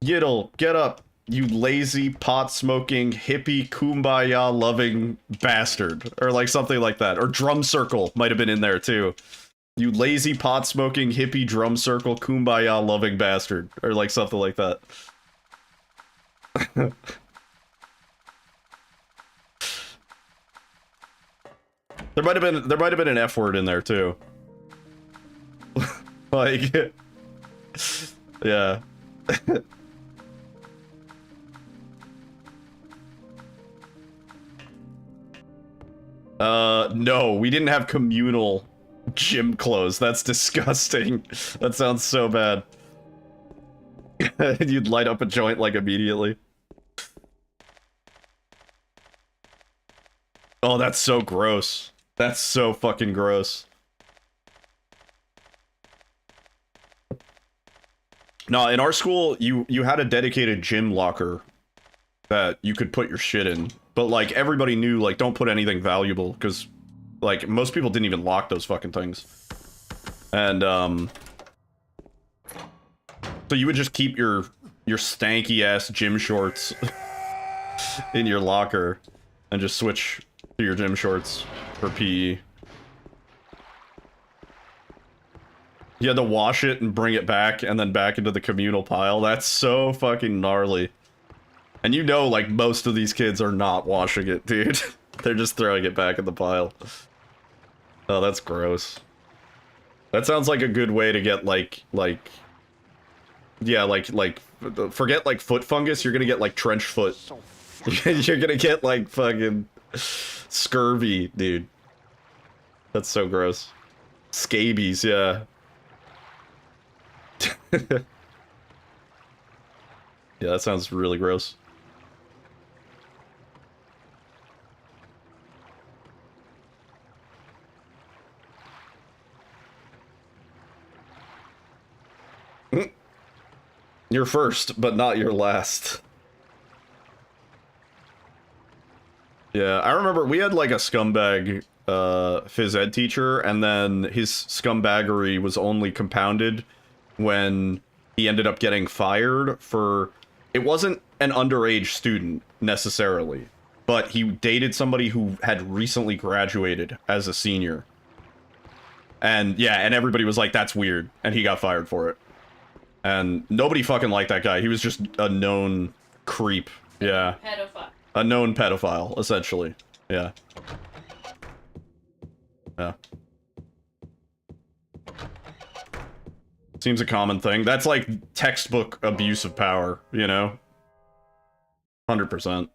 Yiddle, get up, you lazy, pot-smoking, hippie, kumbaya-loving bastard. Or, like, something like that. Or drum circle might have been in there, too. You lazy, pot-smoking, hippie, drum circle, kumbaya-loving bastard. Or, like, something like that. There might have been an F word in there, too. Like, yeah. No, we didn't have communal gym clothes. That's disgusting. That sounds so bad. You'd light up a joint, like, immediately. Oh, that's so gross. That's so fucking gross. No, in our school, you had a dedicated gym locker that you could put your shit in. But, like, everybody knew, like, don't put anything valuable, because, like, most people didn't even lock those fucking things. And, so you would just keep your stanky-ass gym shorts in your locker, and just switch to your gym shorts for PE. You had to wash it and bring it back and then back into the communal pile. That's so fucking gnarly. And you know, like, most of these kids are not washing it, dude. They're just throwing it back in the pile. Oh, that's gross. That sounds like a good way to get, forget, like, foot fungus, you're gonna get, like, trench foot. You're gonna get, like, fucking scurvy, dude. That's so gross. Scabies, yeah. Yeah, that sounds really gross. You're first, but not your last. Yeah, I remember we had like a scumbag phys ed teacher, and then his scumbaggery was only compounded when he ended up getting fired for... It wasn't an underage student, necessarily, but he dated somebody who had recently graduated as a senior. And yeah, and everybody was like, that's weird, and he got fired for it. And nobody fucking liked that guy. He was just a known creep. Yeah.
Pedophile.
A known pedophile, essentially. Yeah. Yeah. Seems a common thing. That's like textbook abuse of power, you know? 100%.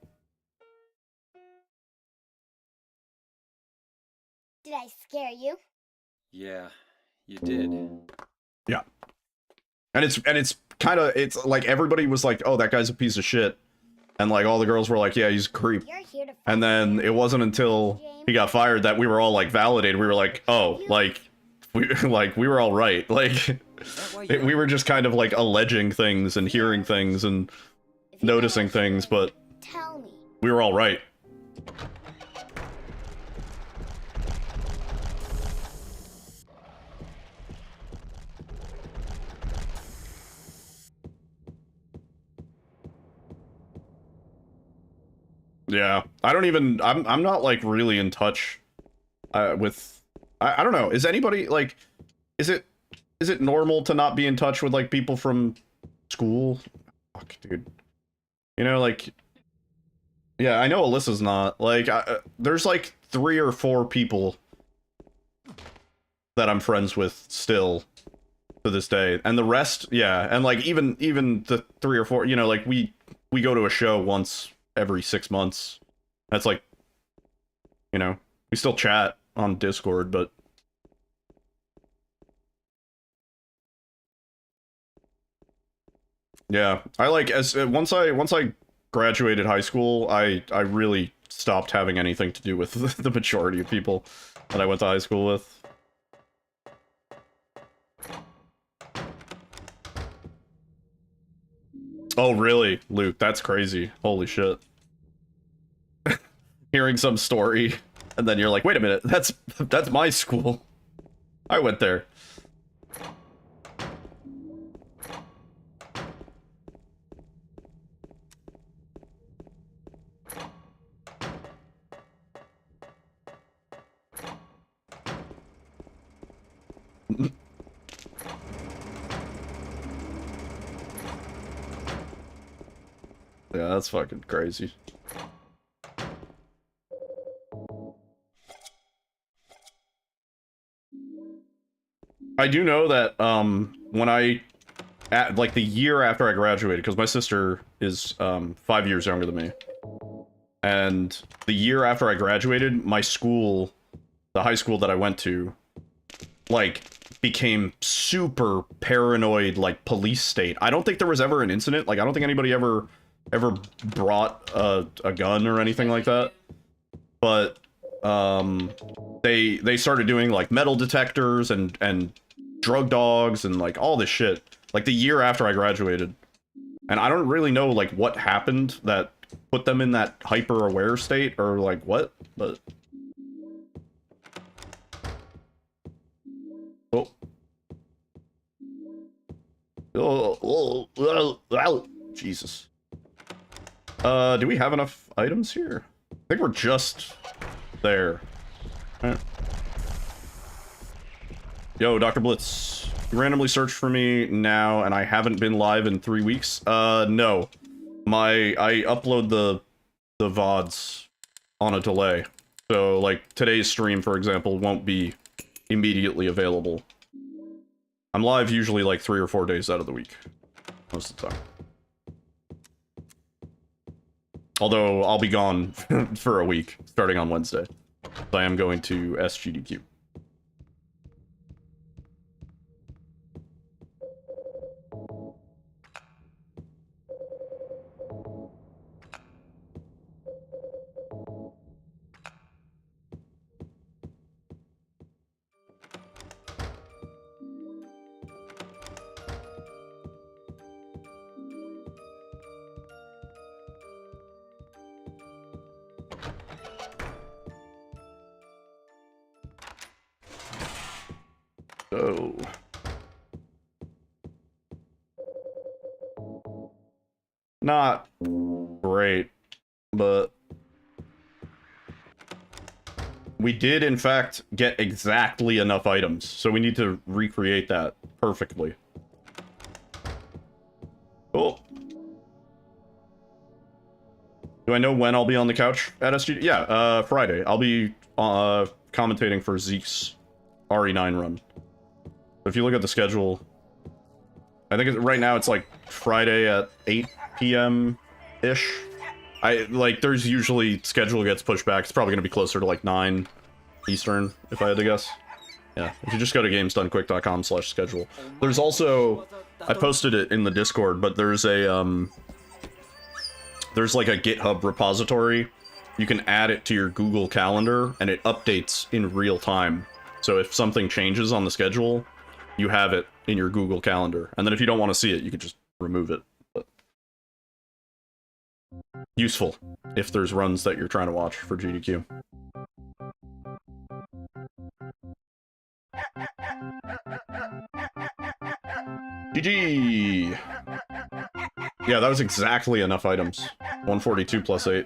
Did I scare you?
Yeah, you did.
Yeah. And it's kind of, it's like everybody was like, oh, that guy's a piece of shit. And like all the girls were like, yeah, he's a creep. And then it wasn't until he got fired that we were all like validated. We were like, oh, like we were all right. Like we were just kind of like alleging things and hearing things and noticing things, but we were all right. Yeah, I don't even, I'm not like really in touch with, I don't know, is anybody like, is it normal to not be in touch with like people from school? Fuck, dude. You know, like, yeah, I know Alyssa's not, like, there's like 3 or 4 people that I'm friends with still to this day, and the rest, yeah, and like even the 3 or 4, you know, like we go to a show once every 6 months. That's like, you know, we still chat on Discord, but yeah, I like, as once I graduated high school, I really stopped having anything to do with the majority of people that I went to high school with. Oh, really, Luke? That's crazy. Holy shit. Hearing some story, and then you're like, wait a minute, that's my school. I went there. Yeah, that's fucking crazy. I do know that, when like the year after I graduated, because my sister is, 5 years younger than me. And the year after I graduated, my school, the high school that I went to, like, became super paranoid, like, police state. I don't think there was ever an incident. Like, I don't think anybody ever brought a gun or anything like that. But, they started doing, like, metal detectors and drug dogs and, like, all this shit. Like, the year after I graduated. And I don't really know, like, what happened that put them in that hyper-aware state, or, like, what, but... Oh, Jesus. Do we have enough items here? I think we're just There. Alright. Yo, Dr. Blitz. You randomly searched for me now, and I haven't been live in 3 weeks? No. I upload the VODs on a delay. So, like, today's stream, for example, won't be immediately available. I'm live usually, like, 3 or 4 days out of the week. Most of the time. Although, I'll be gone for a week, starting on Wednesday. So I am going to SGDQ. So... not great, but... we did, in fact, get exactly enough items, so we need to recreate that perfectly. Cool. Do I know when I'll be on the couch at SG? Yeah, Friday. I'll be commentating for Zeke's RE9 run. If you look at the schedule, I think right now it's like Friday at 8 p.m.-ish. There's usually schedule gets pushed back. It's probably going to be closer to like 9 Eastern, if I had to guess. Yeah, if you just go to gamesdonequick.com/schedule. There's also, I posted it in the Discord, but there's a, there's like a GitHub repository. You can add it to your Google Calendar, and it updates in real time. So if something changes on the schedule, you have it in your Google Calendar. And then if you don't want to see it, you can just remove it. But useful if there's runs that you're trying to watch for GDQ. GG! Yeah, that was exactly enough items. 142 plus 8.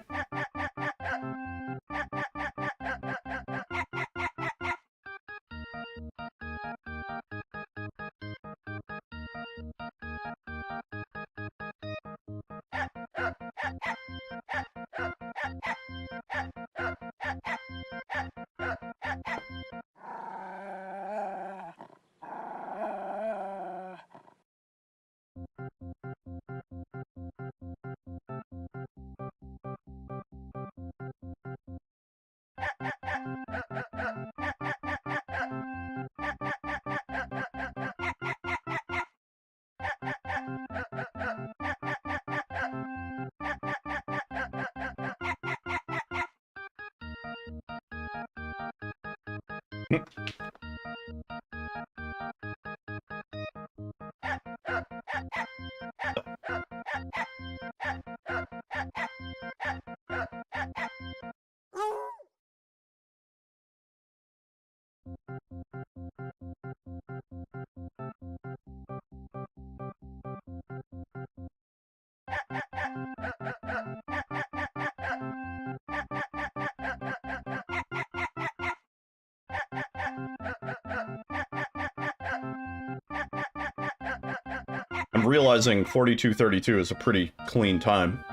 I'm realizing 42:32 is a pretty clean time.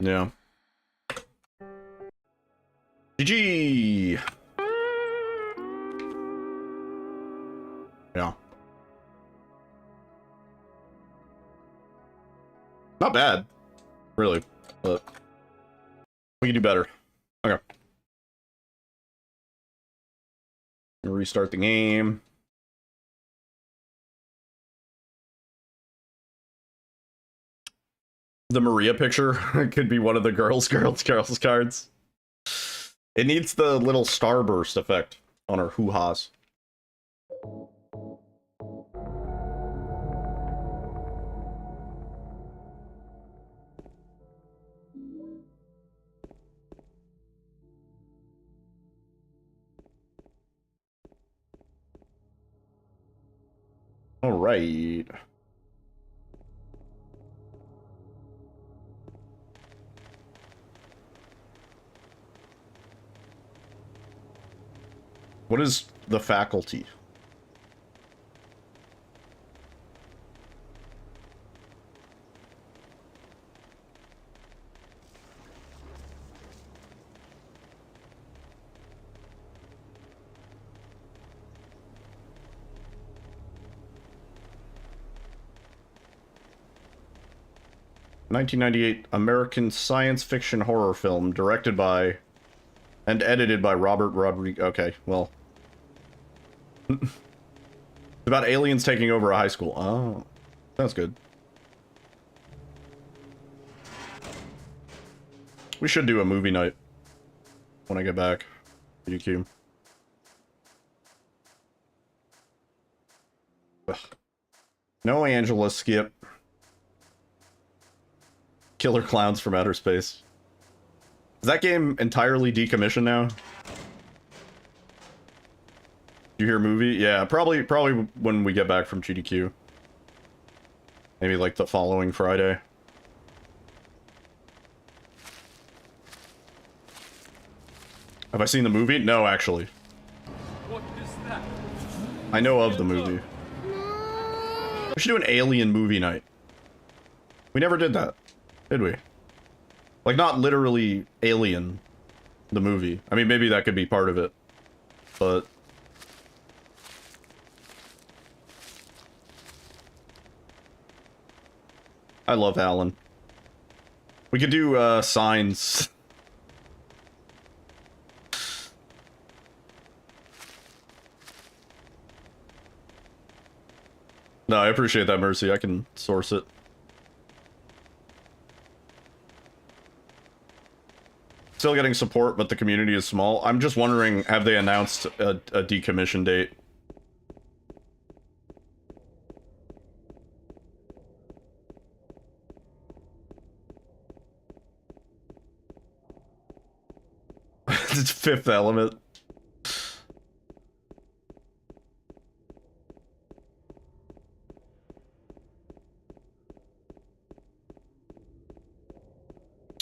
Yeah. GG! Yeah. Not bad, really, but we can do better. Okay. Restart the game. The Maria picture could be one of the girls cards. It needs the little starburst effect on our hoo-has. All right. What is the faculty? ...1998 American science fiction horror film directed by and edited by Robert Rodriguez. Okay, well. It's about aliens taking over a high school. Oh, sounds good. We should do a movie night when I get back. UQ. Ugh. No Angela, skip. Killer Clowns from Outer Space. Is that game entirely decommissioned now? You hear movie? Yeah, probably when we get back from GDQ. Maybe like the following Friday. Have I seen the movie? No, actually.
What is that?
I know of the movie. We should do an alien movie night. We never did that, did we? Like, not literally Alien, the movie. I mean, maybe that could be part of it, but... I love Alan. We could do, Signs. No, I appreciate that, Mercy. I can source it. Still getting support, but the community is small. I'm just wondering, have they announced a decommission date? It's Fifth Element.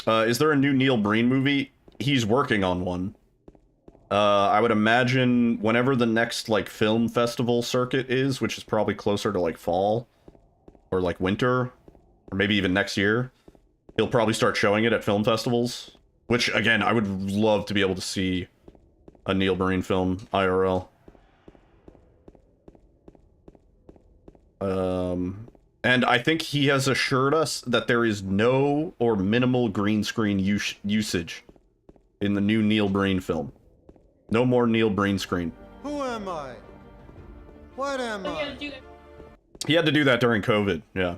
Is there a new Neil Breen movie? He's working on one. I would imagine whenever the next, like, film festival circuit is, which is probably closer to, like, fall, or, like, winter, or maybe even next year, he'll probably start showing it at film festivals, which, again, I would love to be able to see a Neil Breen film, IRL. And I think he has assured us that there is no or minimal green screen usage in the new Neil Breen film. No more Neil Breen screen.
Who am I? What am I?
He had to do that during COVID, yeah.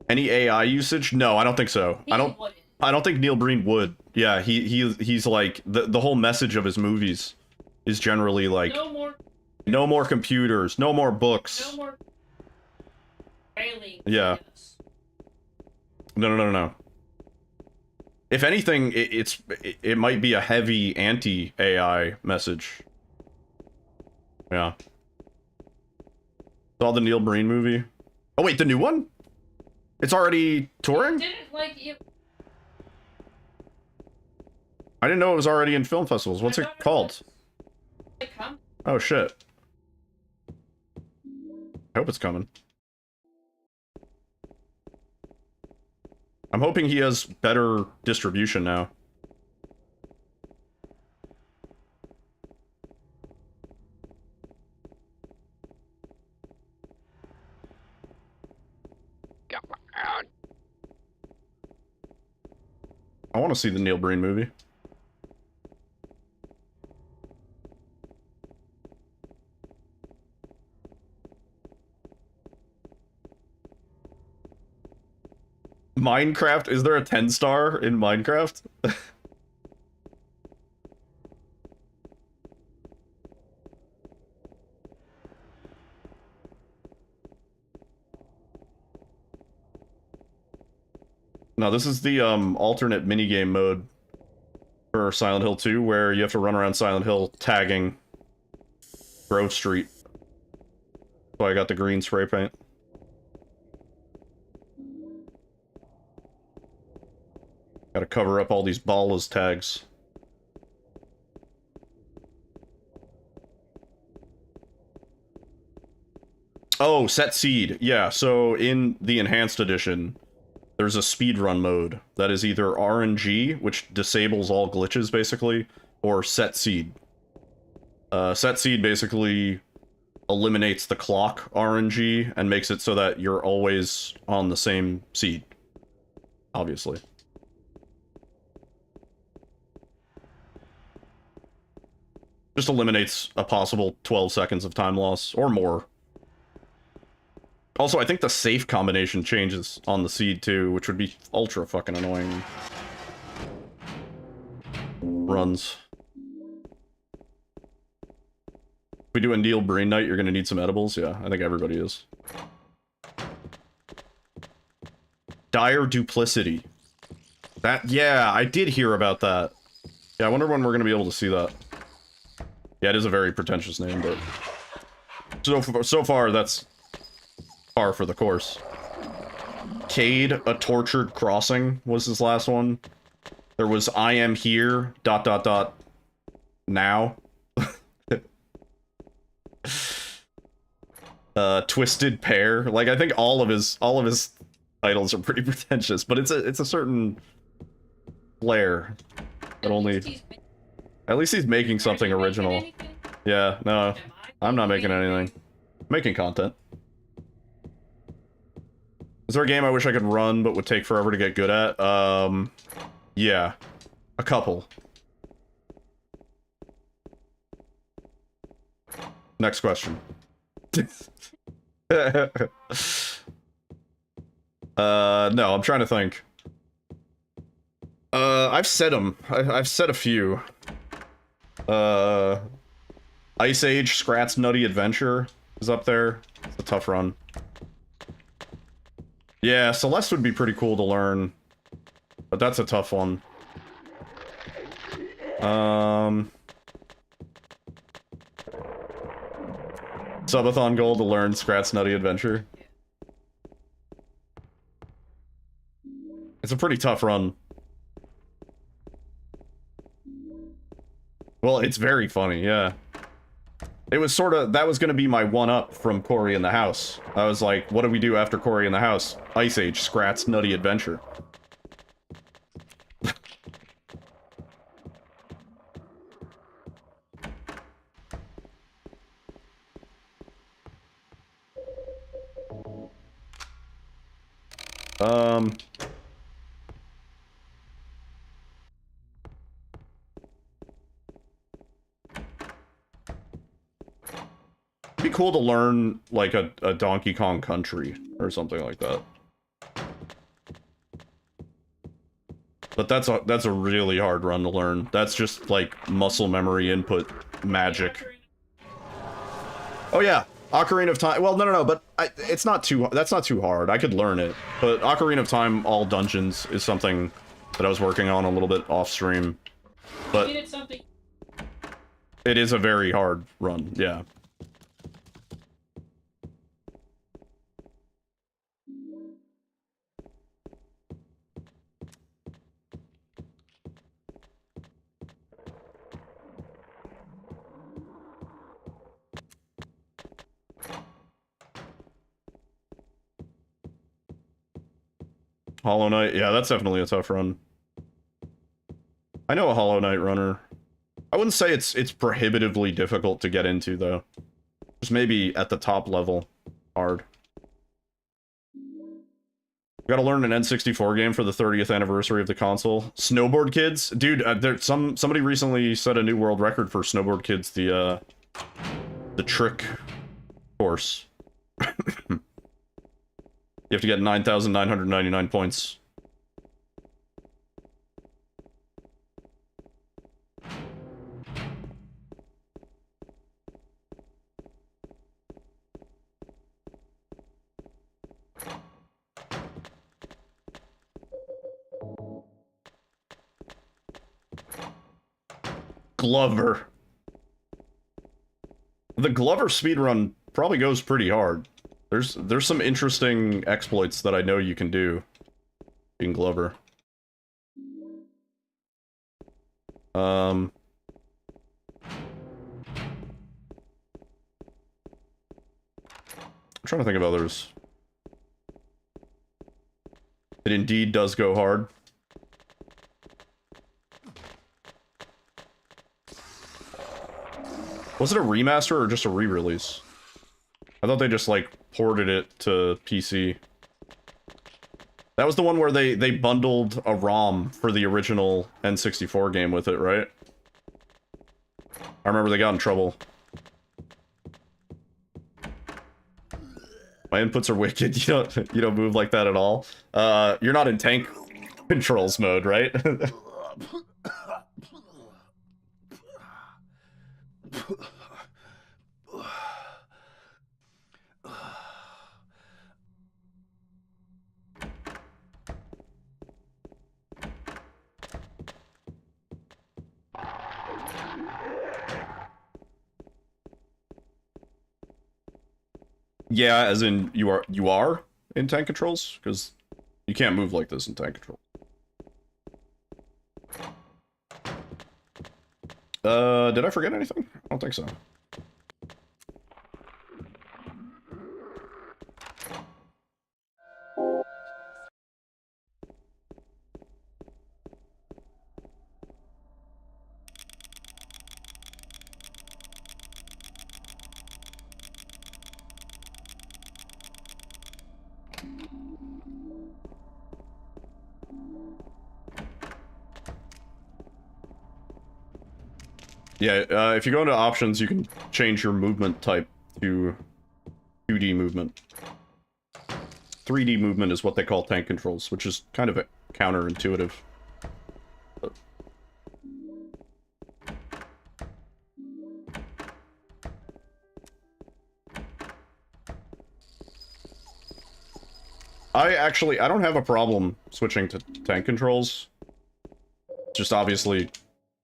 Any AI usage? No, I don't think so. I don't think Neil Breen would. Yeah, he's like the whole message of his movies is generally like no more computers, no more books.
No more aliens.
Yeah. No. If anything, it might be a heavy anti-AI message. Yeah. Saw the Neil Breen movie. Oh wait, the new one? It's already touring?
Didn't like it.
I didn't know it was already in film festivals. What's it called? Oh shit. I hope it's coming. I'm hoping he has better distribution now. I want to see the Neil Breen movie. Minecraft? Is there a 10-star in Minecraft? No, this is the alternate minigame mode for Silent Hill 2, where you have to run around Silent Hill tagging Grove Street. So I got the green spray paint. Gotta cover up all these ballas tags. Oh, set seed. Yeah, so in the enhanced edition, there's a speedrun mode that is either RNG, which disables all glitches basically, or set seed. Set seed basically eliminates the clock RNG and makes it so that you're always on the same seed. Obviously. Just eliminates a possible 12 seconds of time loss, or more. Also, I think the safe combination changes on the seed too, which would be ultra fucking annoying. Runs. If we do a Neil Brain Night, you're gonna need some edibles? Yeah, I think everybody is. Dire Duplicity. That, yeah, I did hear about that. Yeah, I wonder when we're gonna be able to see that. Yeah, it is a very pretentious name, but... So far, that's par for the course. Cade, A Tortured Crossing was his last one. There was I Am Here, ... now. Twisted Pair. Like, I think all of his titles are pretty pretentious, but it's a certain flair that only... At least he's making something original. Yeah, no, I'm not making anything. I'm making content. Is there a game I wish I could run but would take forever to get good at? Yeah. A couple. Next question. No, I'm trying to think. I've said them. I've said a few. Ice Age Scrat's Nutty Adventure is up there. It's a tough run. Yeah, Celeste would be pretty cool to learn, but that's a tough one. Subathon goal to learn Scrat's Nutty Adventure. It's a pretty tough run. Well, it's very funny, yeah. It was sort of, that was going to be my one-up from Cory in the House. I was like, what do we do after Cory in the House? Ice Age, Scrat's Nutty Adventure. It'd be cool to learn, like, a Donkey Kong Country, or something like that. But that's a really hard run to learn. That's just, like, muscle memory input magic. Oh yeah, Ocarina of Time. Well, no, but it's not too. That's not too hard. I could learn it. But Ocarina of Time, all dungeons, is something that I was working on a little bit off stream. But it is a very hard run. Yeah. Hollow Knight, yeah, that's definitely a tough run. I know a Hollow Knight runner. I wouldn't say it's prohibitively difficult to get into, though. Just maybe at the top level, hard. We gotta learn an N64 game for the 30th anniversary of the console. Snowboard Kids? Dude, somebody recently set a new world record for Snowboard Kids, the trick course. You have to get 9,999 points. Glover. The Glover speedrun probably goes pretty hard. There's some interesting exploits that I know you can do in Glover. I'm trying to think of others. It indeed does go hard. Was it a remaster or just a re-release? I thought they just, like, ported it to PC. That was the one where they bundled a ROM for the original N64 game with it, right? I remember they got in trouble. My inputs are wicked. You don't move like that at all. You're not in tank controls mode, right? Yeah, as in you are in tank controls? Because you can't move like this in tank control. Did I forget anything? I don't think so. Yeah, if you go into options, you can change your movement type to 2D movement. 3D movement is what they call tank controls, which is kind of counterintuitive. But... I don't have a problem switching to tank controls. Just obviously,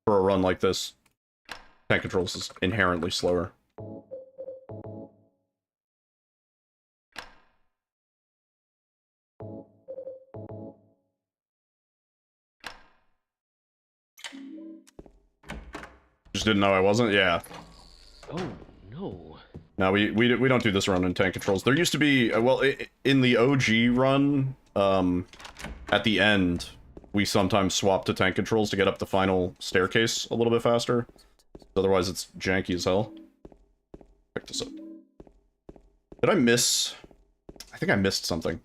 for a run like this, tank controls is inherently slower. Just didn't know I wasn't? Yeah.
Oh, no.
No, we don't do this run in tank controls. There used to be, well, in the OG run, at the end, we sometimes swap to tank controls to get up the final staircase a little bit faster. Otherwise, it's janky as hell. Pick this up. Did I miss? I think I missed something.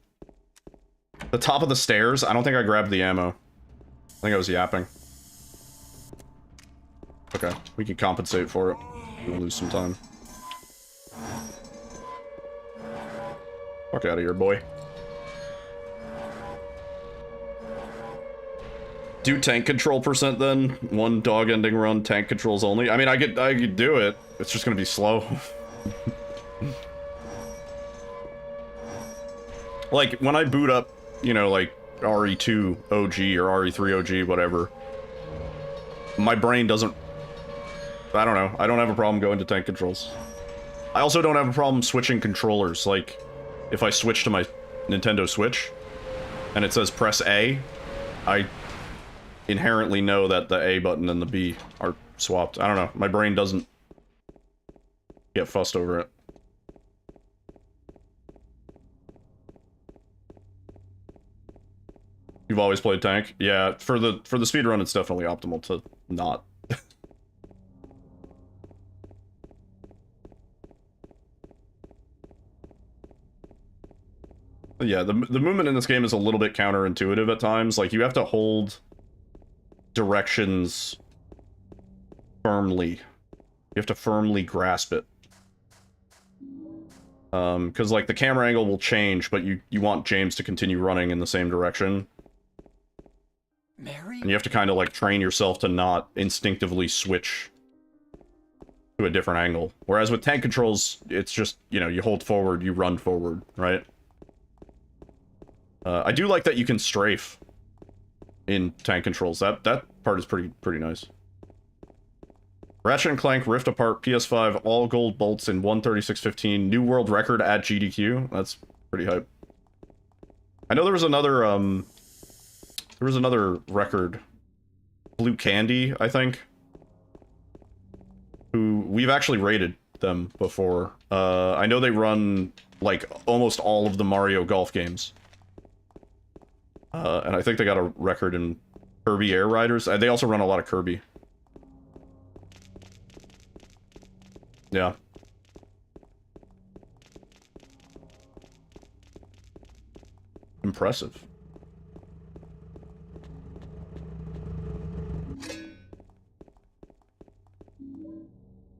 The top of the stairs? I don't think I grabbed the ammo. I think I was yapping. Okay, we can compensate for it. We'll lose some time. Fuck out of here, boy. Do tank control percent then? One dog ending run, tank controls only? I mean, I could do it. It's just gonna be slow. Like, when I boot up, you know, like, RE2 OG or RE3 OG, whatever, my brain doesn't... I don't know. I don't have a problem going to tank controls. I also don't have a problem switching controllers. Like, if I switch to my Nintendo Switch, and it says press A, I inherently know that the A button and the B are swapped. I don't know. My brain doesn't get fussed over it. You've always played tank? Yeah, for the speedrun, it's definitely optimal to not. Yeah, the movement in this game is a little bit counterintuitive at times. Like, you have to hold directions firmly. You have to firmly grasp it. Because, like, the camera angle will change, but you want James to continue running in the same direction.
Mary?
And you have to kind of, like, train yourself to not instinctively switch to a different angle. Whereas with tank controls, it's just, you know, you hold forward, you run forward, right? I do like that you can strafe in tank controls. That part is pretty nice. Ratchet and Clank Rift Apart PS5 all gold bolts in 136.15 new world record at GDQ. That's pretty hype. I know there was another record, Blue Candy, I think, who we've actually rated them before. I know they run like almost all of the Mario Golf games. And I think they got a record in Kirby Air Riders. They also run a lot of Kirby. Yeah. Impressive.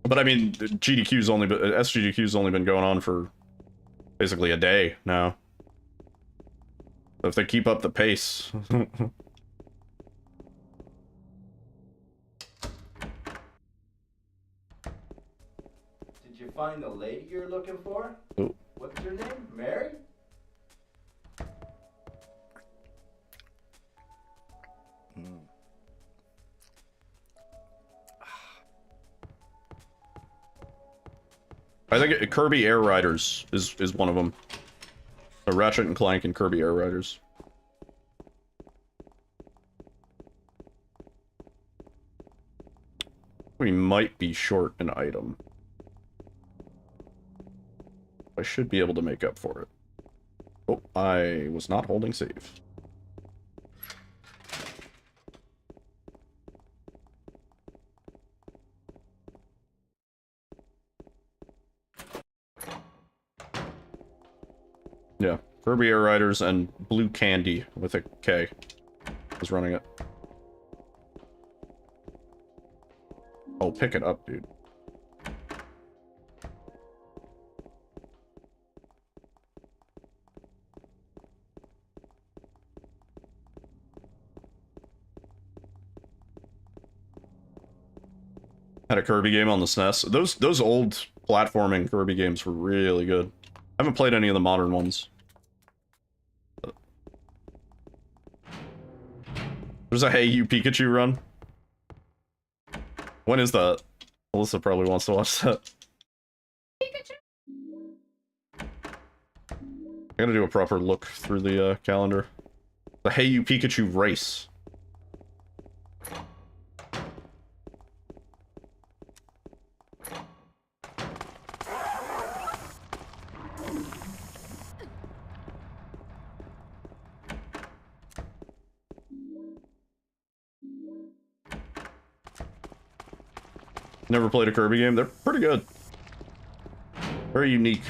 But I mean, SGDQ's only been going on for basically a day now. So if they keep up the pace.
Did you find the lady you're looking for?
Oh.
What's her name? Mary?
I think Kirby Air Riders is one of them. Ratchet and Clank and Kirby Air Riders. We might be short an item. I should be able to make up for it. Oh, I was not holding save. Yeah, Kirby Air Riders and Blue Candy with a K was running it. Oh, pick it up, dude. Had a Kirby game on the SNES. Those old platforming Kirby games were really good. I haven't played any of the modern ones. There's a Hey You Pikachu run. When is that? Alyssa probably wants to watch that. I gotta do a proper look through the calendar. The Hey You Pikachu race. Never played a Kirby game. They're pretty good. Very unique.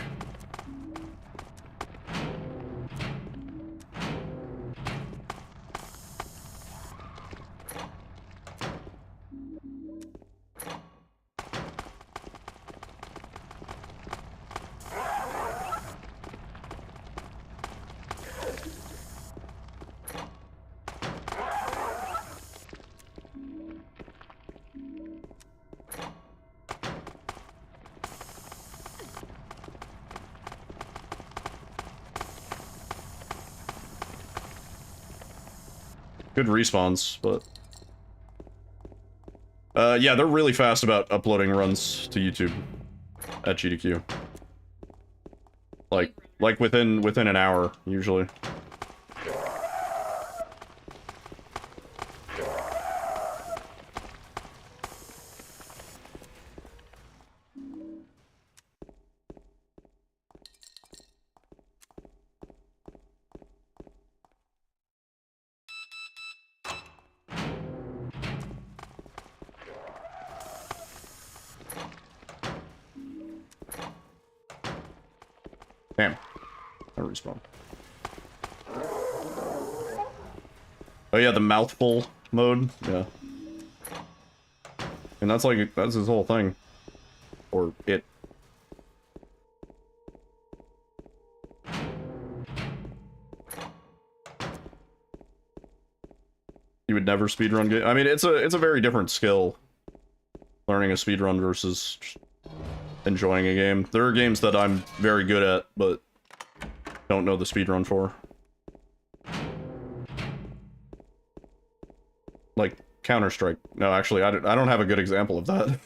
Good respawns, but... yeah, they're really fast about uploading runs to YouTube at GDQ. Like within an hour, usually. Damn. I respawn. Oh yeah, the mouthful mode? Yeah. And that's like, that's his whole thing. Or it. You would never speedrun game? I mean, it's a very different skill. Learning a speedrun versus enjoying a game. There are games that I'm very good at, but don't know the speedrun for. Like Counter-Strike. No, actually, I don't have a good example of that.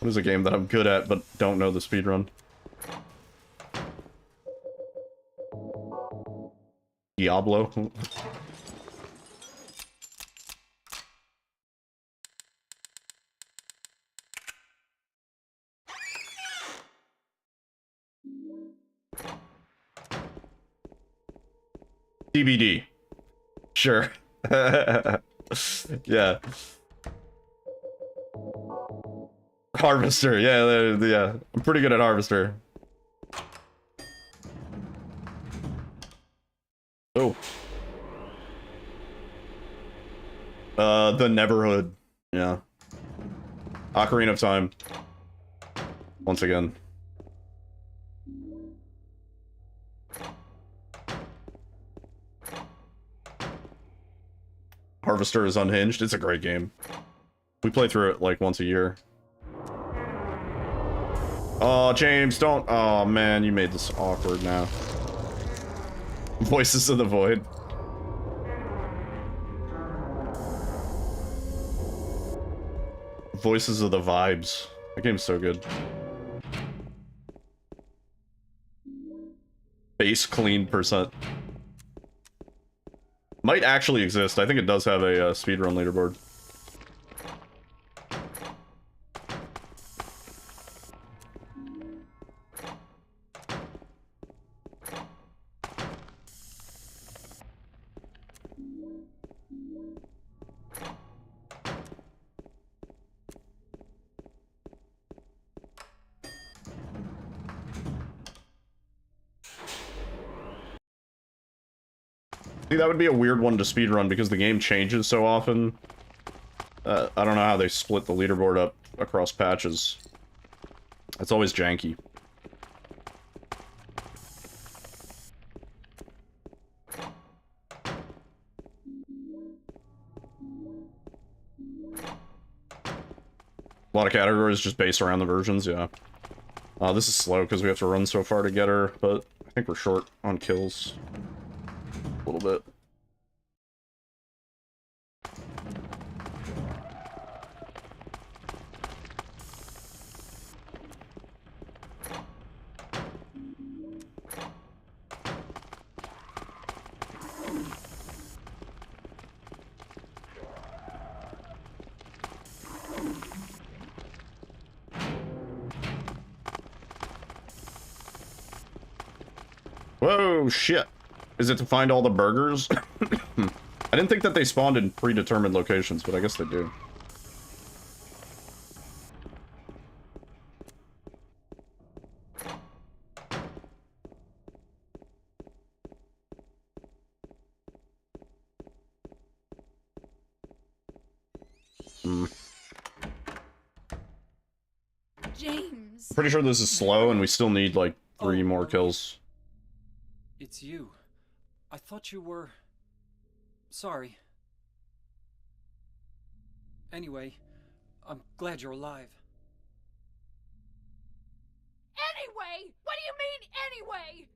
What is a game that I'm good at but don't know the speedrun? Diablo? TBD. Sure. Yeah. Harvester, yeah. I'm pretty good at Harvester. Oh. The Neverhood. Yeah. Ocarina of Time. Once again. Harvester is unhinged. It's a great game. We play through it like once a year. Oh, James, don't. Oh, man, you made this awkward now. Voices of the Void. Voices of the Vibes. That game's so good. Base clean percent. Might actually exist. I think it does have a speedrun leaderboard. See, that would be a weird one to speedrun because the game changes so often. I don't know how they split the leaderboard up across patches. It's always janky. A lot of categories just based around the versions, yeah. This is slow because we have to run so far to get her, but I think we're short on kills. A little bit. Whoa, shit. Is it to find all the burgers? I didn't think that they spawned in predetermined locations, but I guess they do.
James.
Pretty sure this is slow and we still need like 3 more kills.
It's you. I thought you were... Sorry. Anyway, I'm glad you're alive.
Anyway? What do you mean, anyway?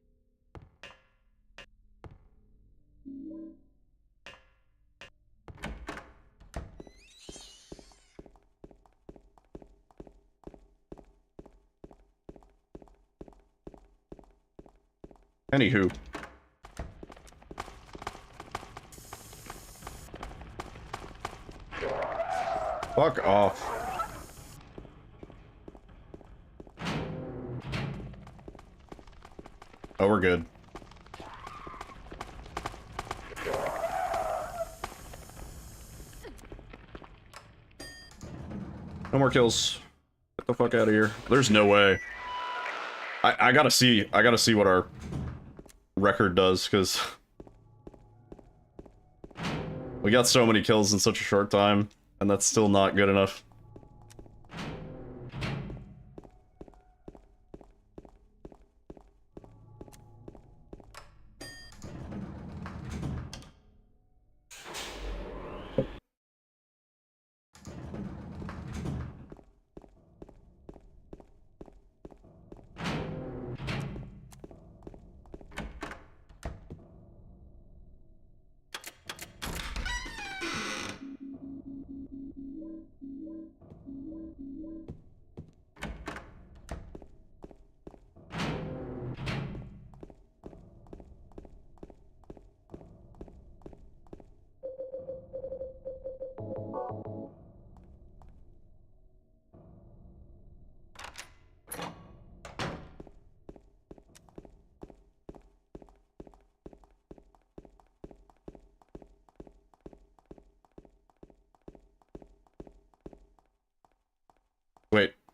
Anywho. Fuck off. Oh, we're good. No more kills. Get the fuck out of here. There's no way. I gotta see what our record does, because we got so many kills in such a short time, and that's still not good enough.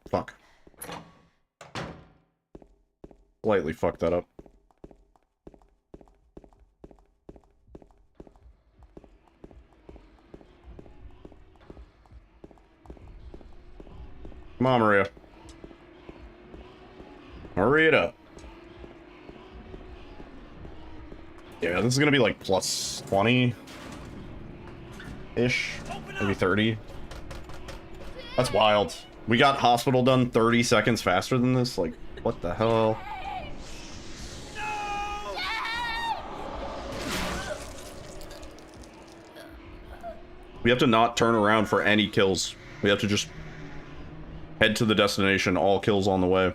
Fuck. Slightly fucked that up. Come on, Maria. Hurry it up. Yeah, this is gonna be like plus 20-ish. Maybe 30. That's wild. We got hospital done 30 seconds faster than this? Like, what the hell? We have to not turn around for any kills. We have to just head to the destination, all kills on the way.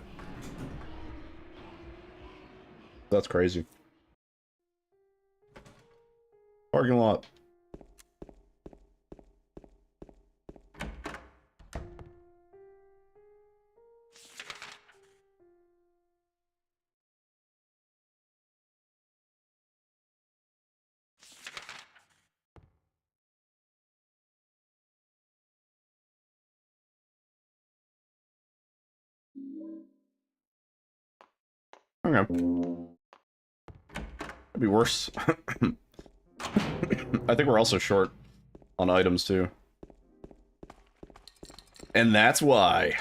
That's crazy. Parking lot. Okay. Could be worse. I think we're also short on items too. And that's why.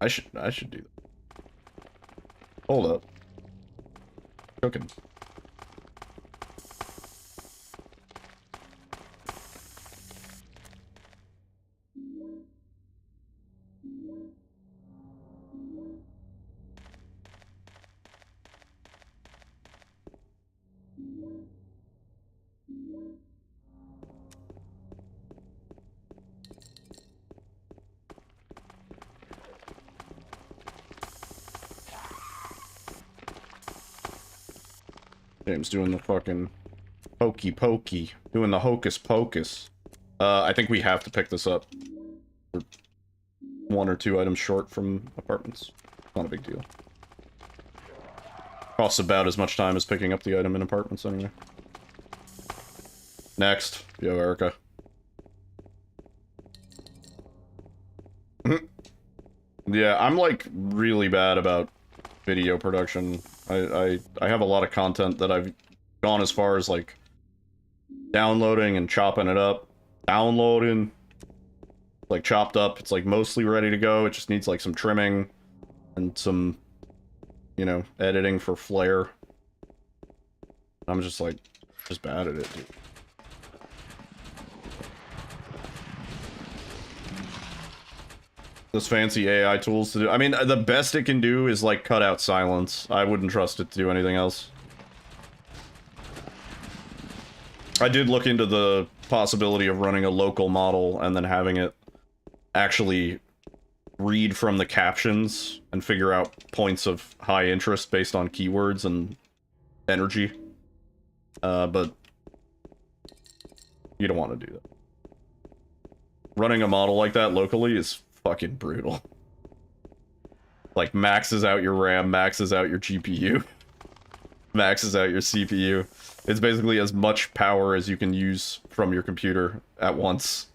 I should do that. Hold up. Cooking. James doing the fucking hokey pokey, doing the hocus pocus. I think we have to pick this up. We're 1 or 2 items short from apartments. Not a big deal. Costs about as much time as picking up the item in apartments anyway. Next. Yo, Erica. Yeah, I'm like really bad about video production. I have a lot of content that I've gone as far as like downloading and chopping it up. Downloading, like chopped up, it's like mostly ready to go. It just needs like some trimming and some, you know, editing for flair. I'm just like, just bad at it, dude. Those fancy AI tools to do. I mean, the best it can do is like cut out silence. I wouldn't trust it to do anything else. I did look into the possibility of running a local model and then having it actually read from the captions and figure out points of high interest based on keywords and energy. But you don't want to do that. Running a model like that locally is fucking brutal. Like, maxes out your RAM, maxes out your GPU, maxes out your CPU. It's basically as much power as you can use from your computer at once.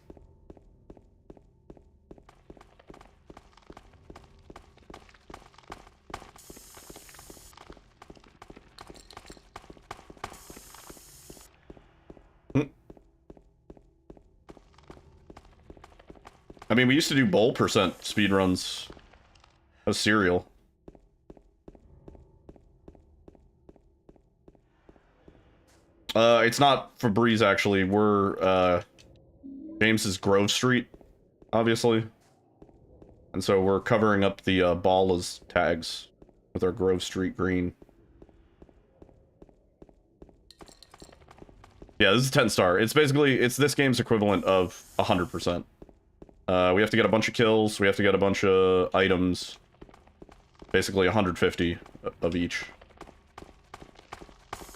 I mean, we used to do bowl percent speedruns as serial. It's not Febreze, actually. We're, James's Grove Street, obviously. And so we're covering up the, ball as tags with our Grove Street green. Yeah, this is 10 star. It's basically, it's this game's equivalent of 100%. We have to get a bunch of kills, we have to get a bunch of items. Basically 150 of each.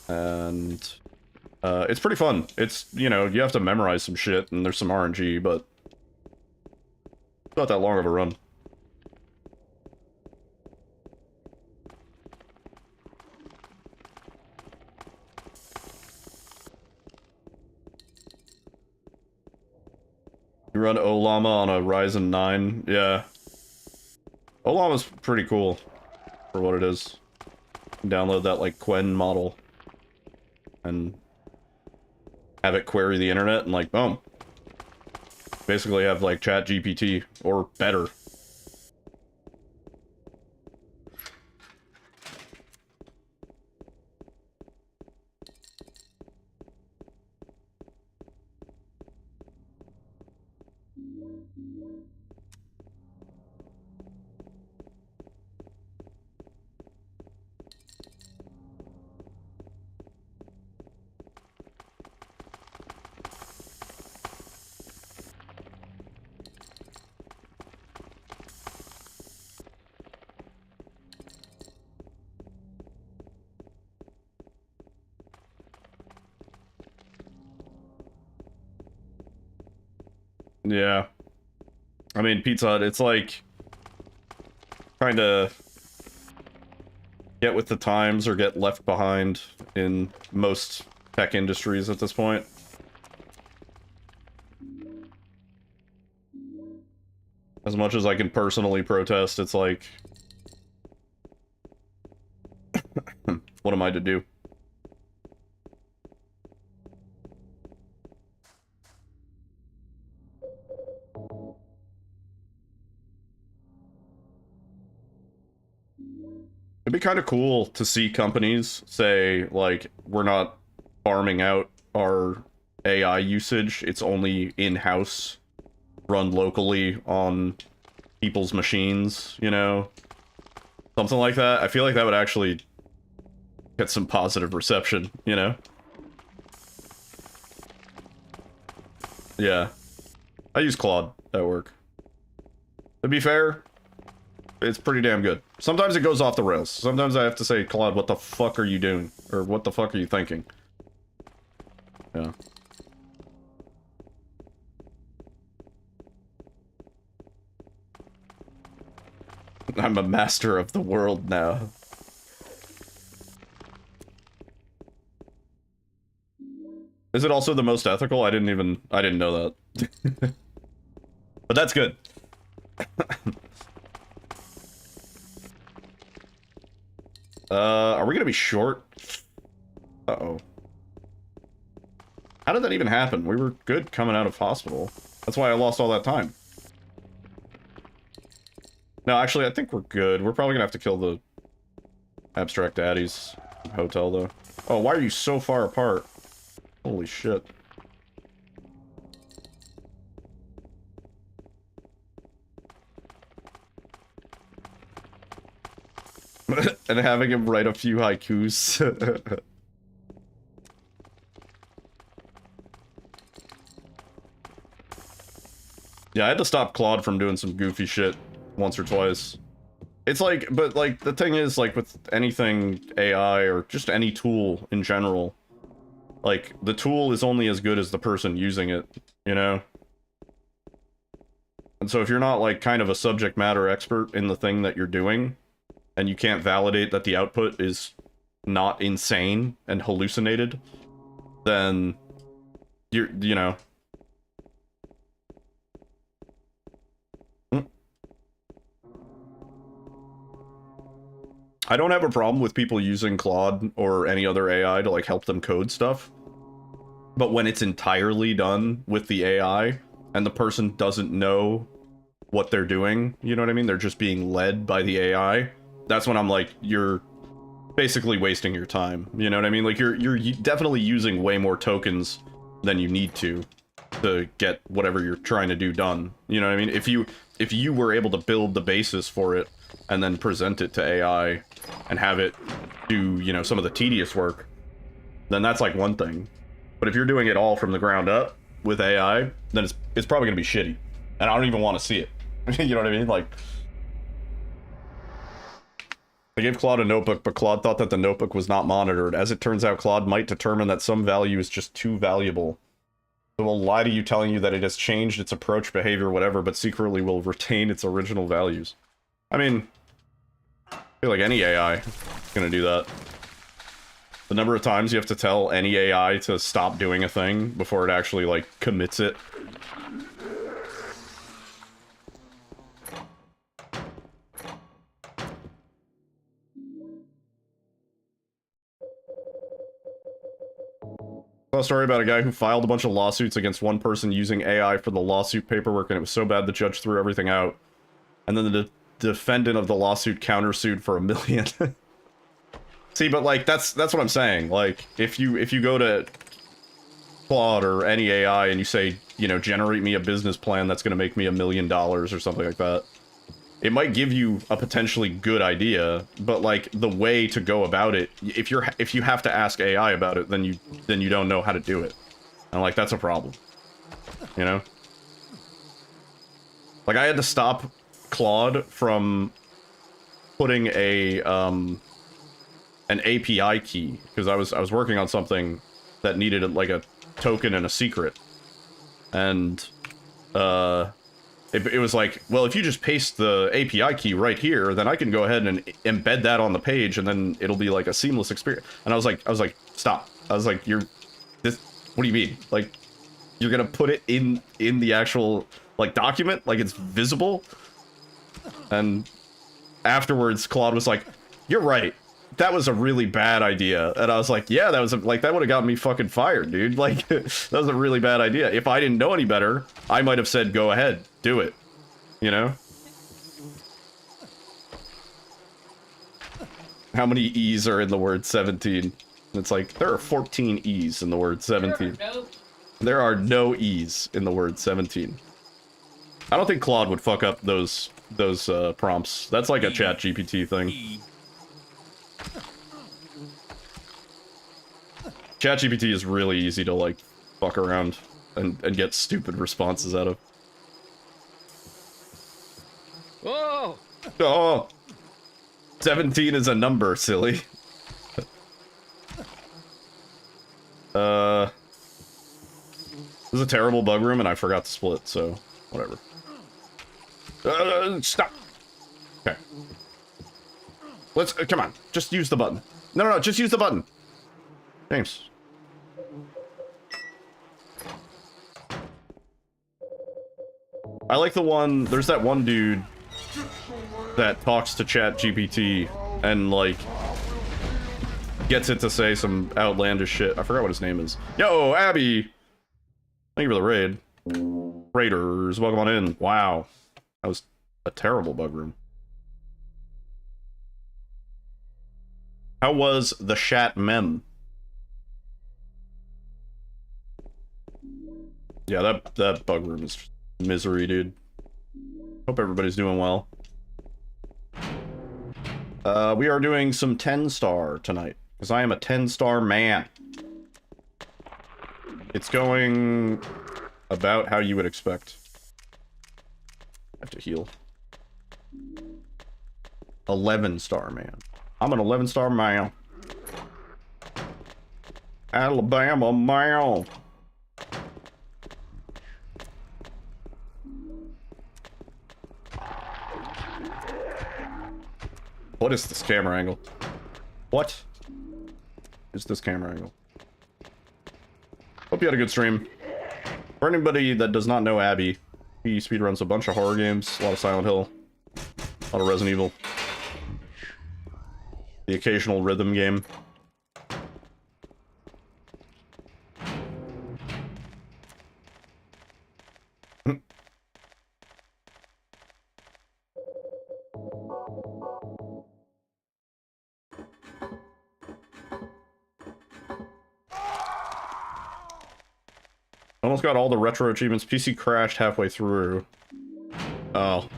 And it's pretty fun. It's, you know, you have to memorize some shit and there's some RNG, but it's not that long of a run. You run Olama on a Ryzen 9? Yeah. Olama's pretty cool for what it is. Download that, like, Quen model. And have it query the internet and, like, boom. Basically have, like, ChatGPT, or better. Yeah. I mean, Pizza Hut, it's like trying to get with the times or get left behind in most tech industries at this point. As much as I can personally protest, it's like, what am I to do? It'd be kind of cool to see companies say, like, we're not farming out our AI usage, it's only in-house, run locally on people's machines, you know? Something like that. I feel like that would actually get some positive reception, you know? Yeah. I use Claude at work. To be fair, it's pretty damn good. Sometimes it goes off the rails. Sometimes I have to say, Claude, what the fuck are you doing? Or what the fuck are you thinking? Yeah. I'm a master of the world now. Is it also the most ethical? I didn't know that. But that's good. Are we gonna be short? Uh-oh. How did that even happen? We were good coming out of hospital. That's why I lost all that time. No, actually, I think we're good. We're probably gonna have to kill the Abstract Daddy's hotel, though. Oh, why are you so far apart? Holy shit. And having him write a few haikus. Yeah, I had to stop Claude from doing some goofy shit once or twice. It's like, but like, the thing is, like, with anything AI or just any tool in general, like, the tool is only as good as the person using it, you know? And so if you're not, like, kind of a subject matter expert in the thing that you're doing, and you can't validate that the output is not insane and hallucinated, then you know. I don't have a problem with people using Claude or any other AI to, like, help them code stuff. But when it's entirely done with the AI, and the person doesn't know what they're doing, you know what I mean? They're just being led by the AI. That's when I'm like, you're basically wasting your time. You know what I mean? Like, you're definitely using way more tokens than you need to get whatever you're trying to do done. You know what I mean? If you were able to build the basis for it and then present it to AI and have it do, you know, some of the tedious work, then that's like one thing. But if you're doing it all from the ground up with AI, then it's probably gonna be shitty. And I don't even want to see it. You know what I mean? Like, I gave Claude a notebook, but Claude thought that the notebook was not monitored. As it turns out, Claude might determine that some value is just too valuable. It will lie to you telling you that it has changed its approach, behavior, whatever, but secretly will retain its original values. I mean, I feel like any AI is gonna do that. The number of times you have to tell any AI to stop doing a thing before it actually, like, commits it. Saw a story about a guy who filed a bunch of lawsuits against one person using AI for the lawsuit paperwork, and it was so bad the judge threw everything out. And then the defendant of the lawsuit countersued for $1 million. See, but like that's what I'm saying. Like if you go to Claude or any AI and you say, you know, generate me a business plan that's going to make me $1 million or something like that, it might give you a potentially good idea, but like the way to go about it, if you have to ask AI about it, then you don't know how to do it, and like that's a problem, you know. Like I had to stop Claude from putting a an API key because I was working on something that needed like a token and a secret, and it was like, well, if you just paste the API key right here, then I can go ahead and embed that on the page, and then it'll be like a seamless experience. And I was like, stop. I was like, what do you mean? Like, you're gonna put it in the actual like document, like it's visible? And afterwards, Claude was like, you're right. That was a really bad idea. And I was like, yeah, that would have gotten me fucking fired, dude. Like, that was a really bad idea. If I didn't know any better, I might have said, go ahead, do it. You know? How many E's are in the word 17? It's like, there are 14 E's in the word 17. There are no E's in the word 17. I don't think Claude would fuck up those prompts. That's like a chat GPT thing. ChatGPT is really easy to, like, fuck around and get stupid responses out of.
Whoa!
Oh! 17 is a number, silly. This is a terrible bug room, and I forgot to split, so whatever. Stop! Okay. Let's, come on, just use the button. No, just use the button. James. I like the one, there's that one dude that talks to ChatGPT and, like, gets it to say some outlandish shit. I forgot what his name is. Yo, Abby! Thank you for the raid. Raiders, welcome on in. Wow. That was a terrible bug room. How was the chat mem? Yeah, that bug room is misery, dude. Hope everybody's doing well. We are doing some 10-star tonight, because I am a 10-star man. It's going about how you would expect. I have to heal. 11-star man. I'm an 11-star man. Alabama man. What is this camera angle? What is this camera angle? Hope you had a good stream. For anybody that does not know Abby, he speedruns a bunch of horror games, a lot of Silent Hill, a lot of Resident Evil, the occasional rhythm game. Almost got all the retro achievements. PC crashed halfway through. Oh.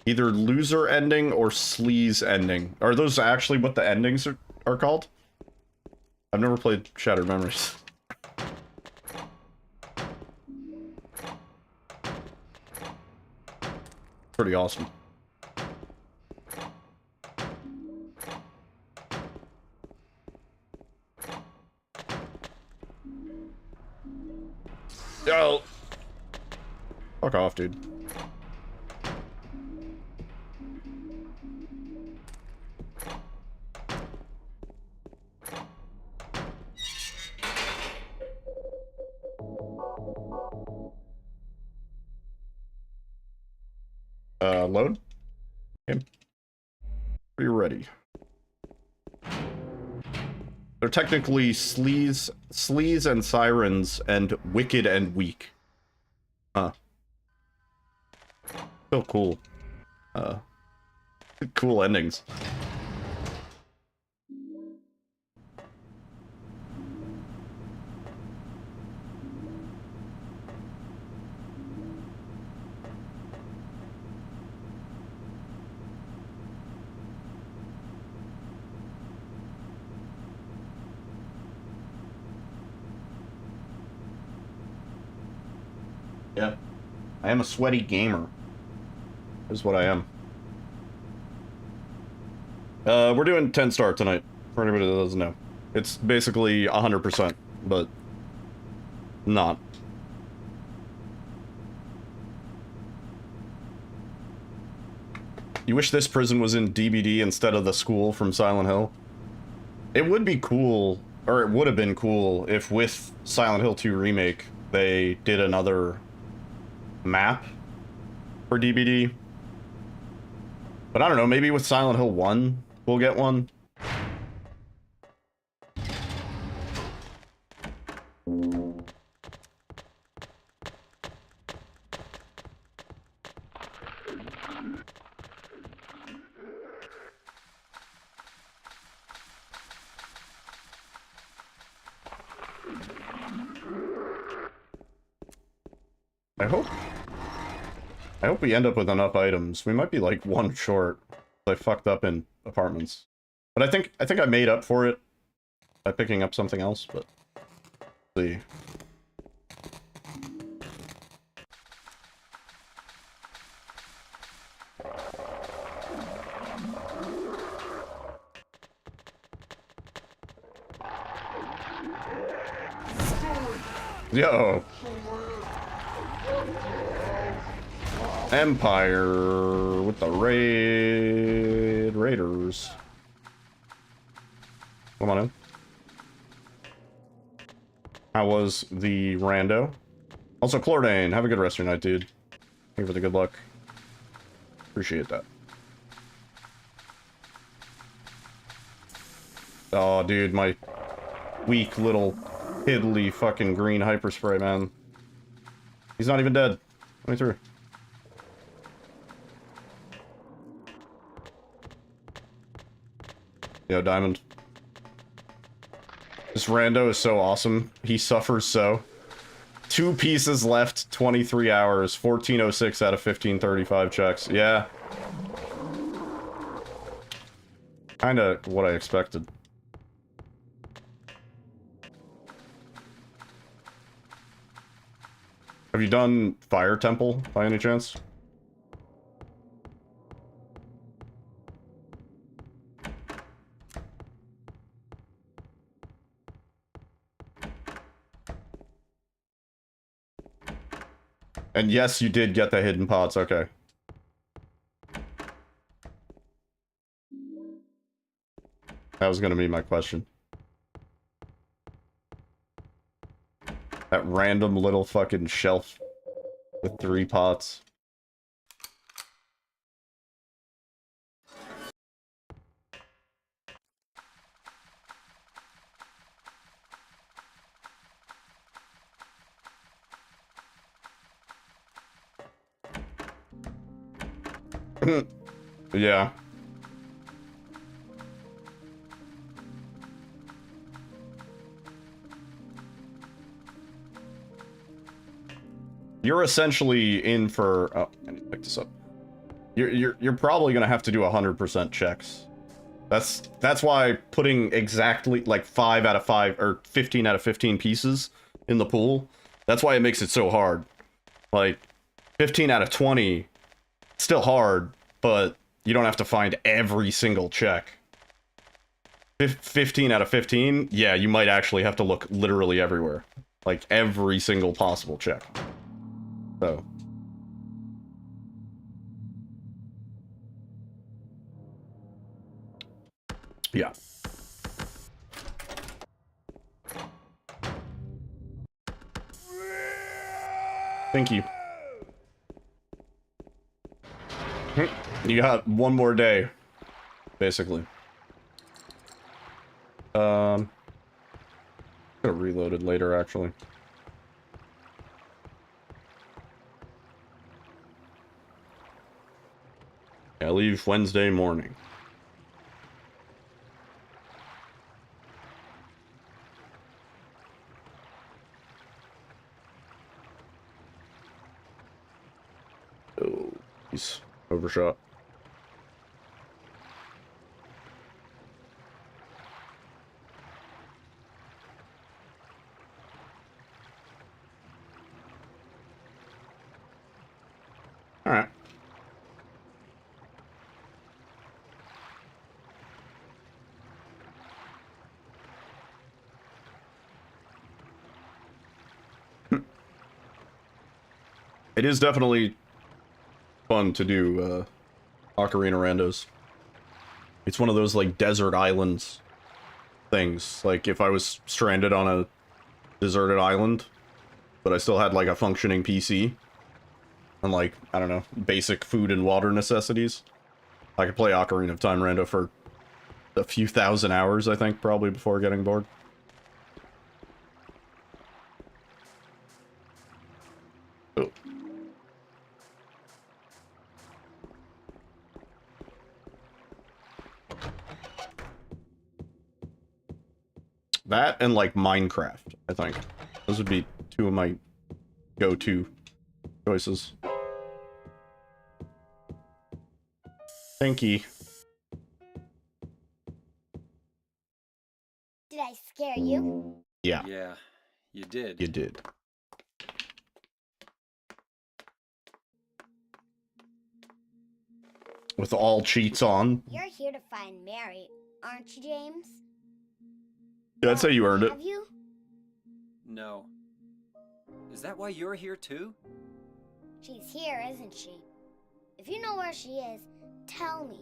Either loser ending or sleaze ending. Are those actually what the endings are called? I've never played Shattered Memories. Pretty awesome. Yo! Fuck off, dude. Load? Okay. Are you ready? They're technically sleaze and sirens and wicked and weak. Huh. So cool. Cool endings. Yeah. I am a sweaty gamer. Is what I am. We're doing 10 star tonight, for anybody that doesn't know. It's basically 100%, but not. You wish this prison was in DBD instead of the school from Silent Hill? It would be cool, or it would have been cool, if with Silent Hill 2 Remake, they did another map for DBD. But I don't know, maybe with Silent Hill 1, we'll get one. I hope we end up with enough items. We might be like one short. I fucked up in apartments. But I think I made up for it by picking up something else, but let's see. Yo. Empire with the raiders. Come on in. How was the rando? Also, Chlordane, have a good rest of your night, dude. Thank you for the good luck. Appreciate that. Oh, dude, my weak little piddly fucking green hyperspray, man. He's not even dead. Let me through. Yo, Diamond. This rando is so awesome. He suffers so. 2 pieces left, 23 hours, 1406 out of 1535 checks. Yeah. Kinda what I expected. Have you done Fire Temple by any chance? And yes, you did get the hidden pots, okay. That was gonna be my question. That random little fucking shelf with 3 pots. Yeah. You're essentially in for... Oh, I need to pick this up. You're probably gonna have to do 100% checks. That's why putting exactly like 5 out of 5 or 15 out of 15 pieces in the pool, that's why it makes it so hard. Like 15 out of 20, still hard, but you don't have to find every single check. 15 out of 15, yeah, you might actually have to look literally everywhere. Like every single possible check. So. Yeah. Thank you. You got one more day, basically. Could have reloaded later, actually. I leave Wednesday morning. Oh, he's overshot. All right. It is definitely fun to do Ocarina randos. It's one of those like desert islands things. Like if I was stranded on a deserted island, but I still had like a functioning PC and like, I don't know, basic food and water necessities, I could play Ocarina of Time rando for a few thousand hours, I think, probably before getting bored. Oh. That and like Minecraft, I think. Those would be two of my go-to choices. Thank you.
Did I scare you?
Yeah.
Yeah, you did.
You did. With all cheats on.
You're here to find Mary, aren't you, James?
Yeah, I'd say you earned it.
Have you?
No. Is that why you're here too?
She's here, isn't she? If you know where she is, tell me.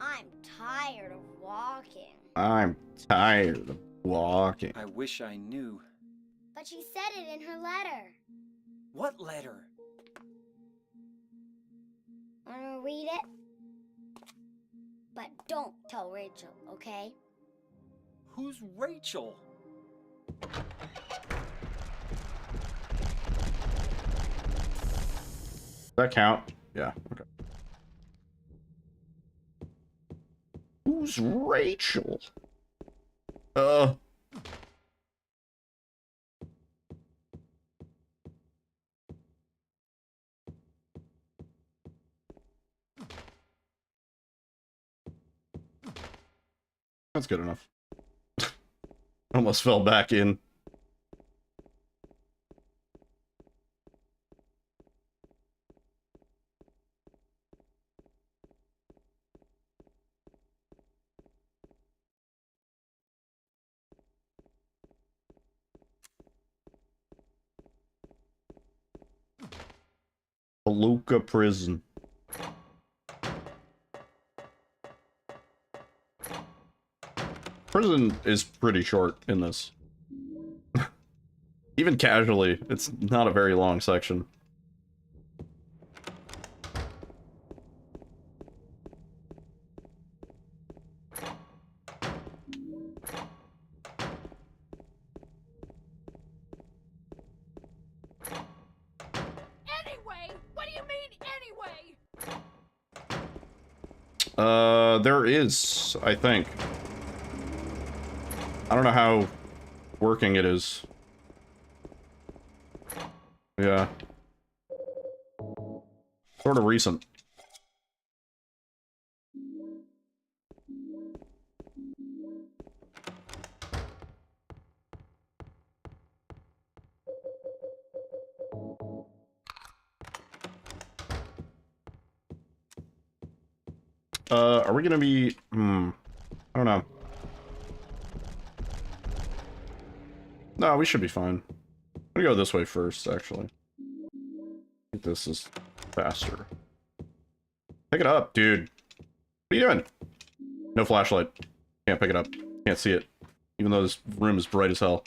I'm tired of walking.
I'm tired of walking.
I wish I knew.
But she said it in her letter.
What letter?
Wanna read it? But don't tell Rachel, okay?
Who's Rachel?
Does that count? Yeah, okay. Who's Rachel? That's good enough. Almost fell back in. Palooka Prison. Prison is pretty short in this. Even casually, it's not a very long section.
Anyway, what do you mean anyway?
There is, I think. I don't know how working it is. Yeah. Sort of recent. Are we gonna be... I don't know. No, we should be fine. I'm gonna go this way first, actually. I think this is faster. Pick it up, dude. What are you doing? No flashlight. Can't pick it up. Can't see it. Even though this room is bright as hell.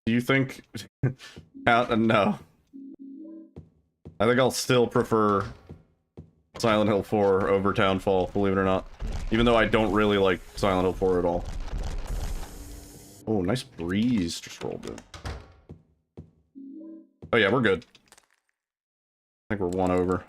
Do you think... no. I think I'll still prefer Silent Hill 4 over Townfall, believe it or not. Even though I don't really like Silent Hill 4 at all. Oh, nice breeze just rolled in. Oh yeah, we're good. I think we're one over.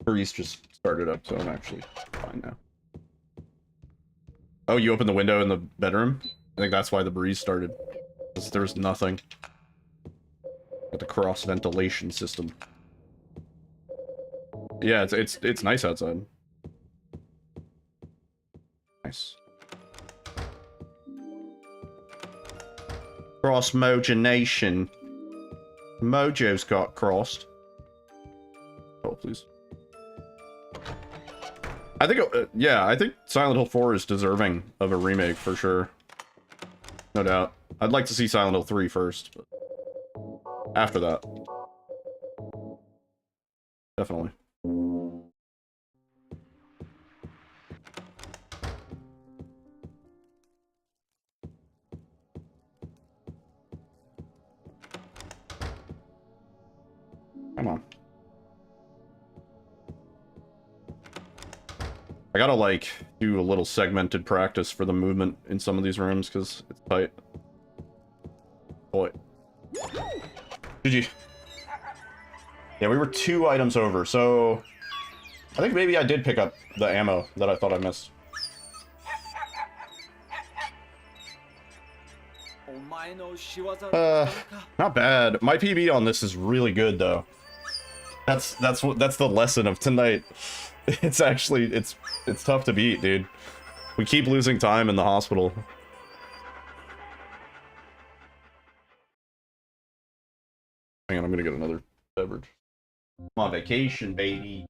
Breeze just started up, so I'm actually fine now. Oh, you opened the window in the bedroom? I think that's why the breeze started. Because there's nothing. Got the cross ventilation system. Yeah, it's nice outside. Nice. Cross mojonation. Mojo's got crossed. Oh, please. I think, yeah, I think Silent Hill 4 is deserving of a remake for sure. No doubt. I'd like to see Silent Hill 3 first, but after that. Definitely. Come on. I gotta, like, do a little segmented practice for the movement in some of these rooms, because it's tight. Boy. GG. Yeah, we were 2 items over, so... I think maybe I did pick up the ammo that I thought I missed. Not bad. My PB on this is really good, though. That's the lesson of tonight. It's actually, it's tough to beat, dude. We keep losing time in the hospital. Hang on, I'm gonna get another beverage. I'm on vacation, baby.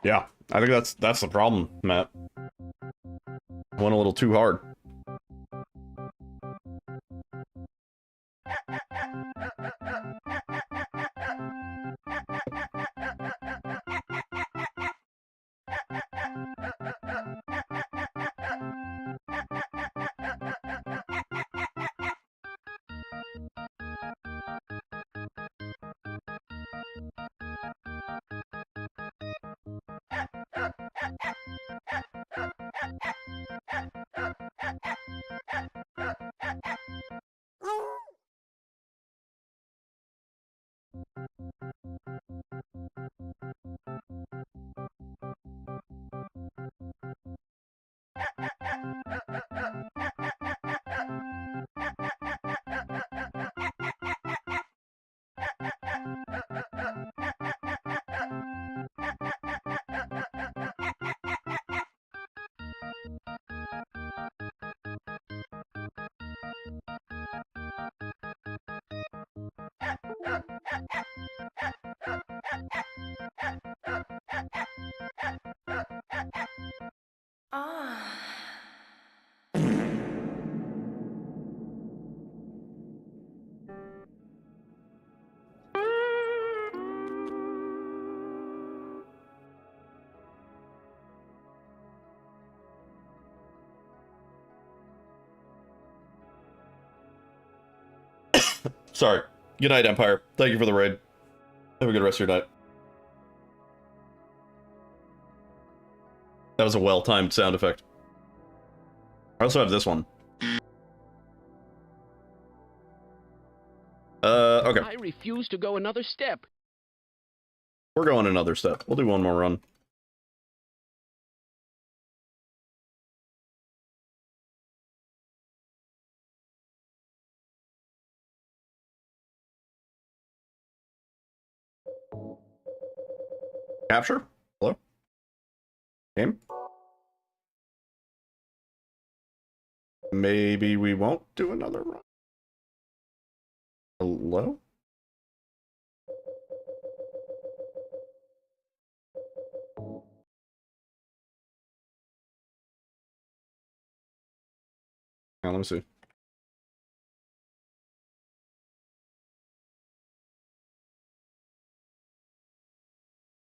Yeah, I think that's the problem, Matt. Went a little too hard. Sorry. Good night, Empire. Thank you for the raid. Have a good rest of your night. That was a well-timed sound effect. I also have this one. Okay.
I refuse to go another step.
We're going another step. We'll do one more run. Capture? Hello? Game? Maybe we won't do another run. Hello? Now, let me see.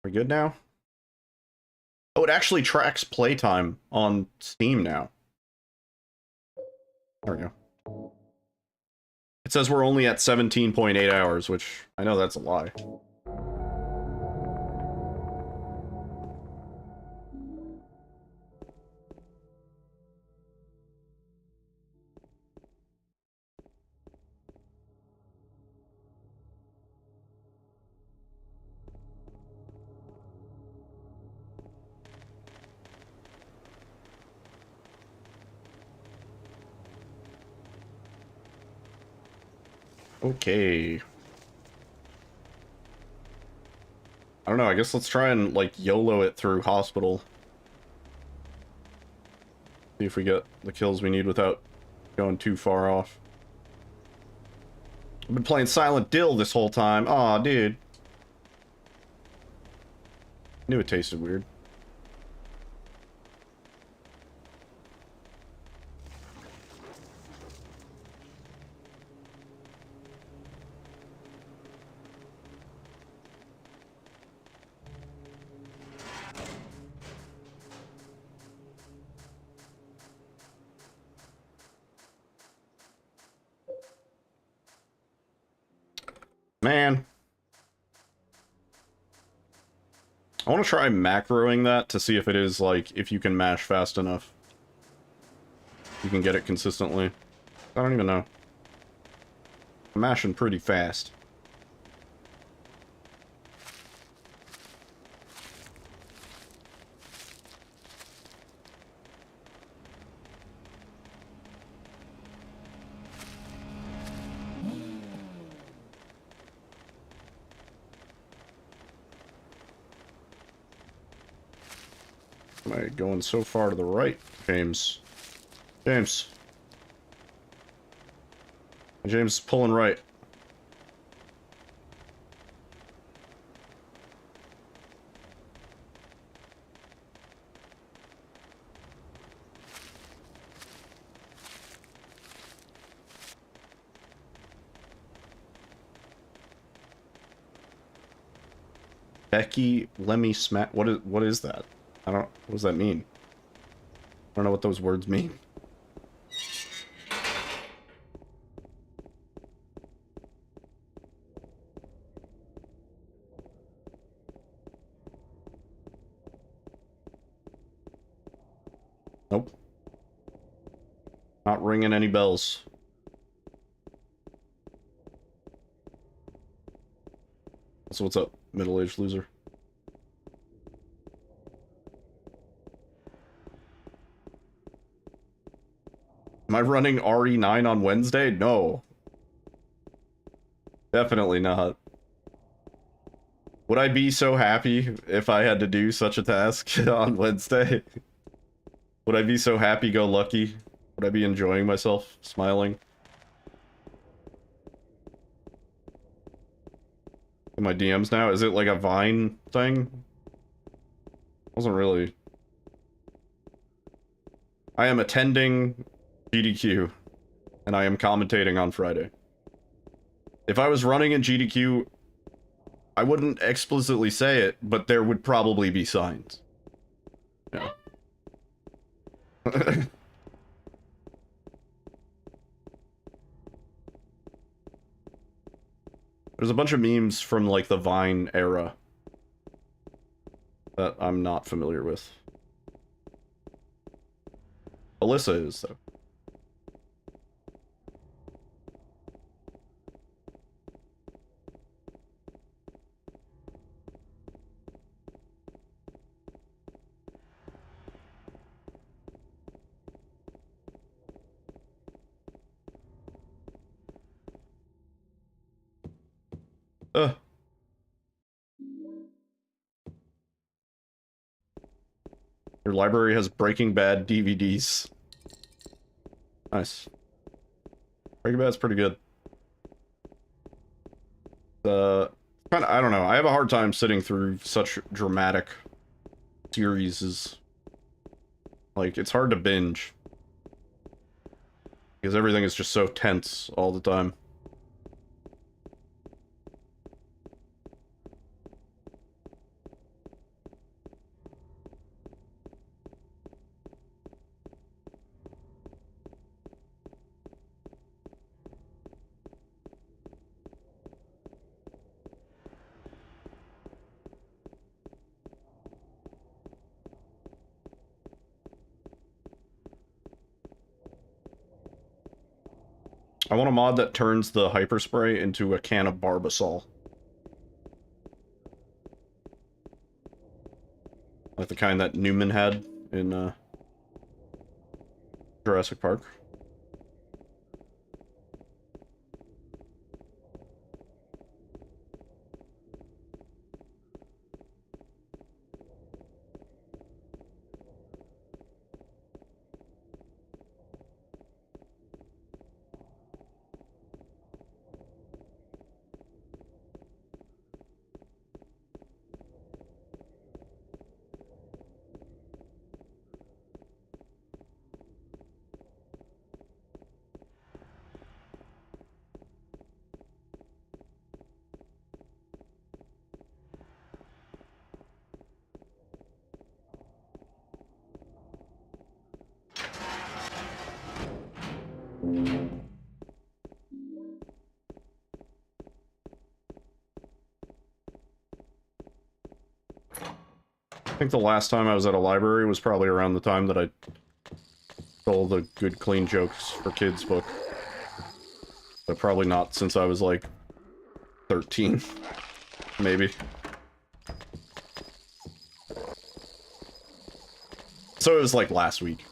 We're good now? Oh, it actually tracks playtime on Steam now. There we go. It says we're only at 17.8 hours, which I know that's a lie. Okay. I don't know, I guess let's try and, like, YOLO it through hospital. See if we get the kills we need without going too far off. I've been playing Silent Dill this whole time. Aw, dude. Knew it tasted weird. Man. I want to try macroing that to see if it is, like, if you can mash fast enough. You can get it consistently. I don't even know. I'm mashing pretty fast. Am I going so far to the right, James? James. James is pulling right. Becky, let me smack. What is that? I don't. What does that mean? I don't know what those words mean. Nope. Not ringing any bells. So what's up, middle-aged loser? Am I running RE9 on Wednesday? No. Definitely not. Would I be so happy if I had to do such a task on Wednesday? Would I be so happy-go-lucky? Would I be enjoying myself, smiling? In my DMs now? Is it like a Vine thing? Wasn't really. I am attending GDQ, and I am commentating on Friday. If I was running in GDQ, I wouldn't explicitly say it, but there would probably be signs. Yeah. There's a bunch of memes from, like, the Vine era that I'm not familiar with. Alyssa is, though. Your library has Breaking Bad DVDs. Nice. Breaking Bad's pretty good. Kinda, I don't know. I have a hard time sitting through such dramatic series. Like, it's hard to binge. Because everything is just so tense all the time. I want a mod that turns the hyperspray into a can of Barbasol. Like the kind that Newman had in Jurassic Park. I think the last time I was at a library was probably around the time that I stole the Good Clean Jokes for Kids book. But probably not since I was like 13. Maybe. So it was like last week.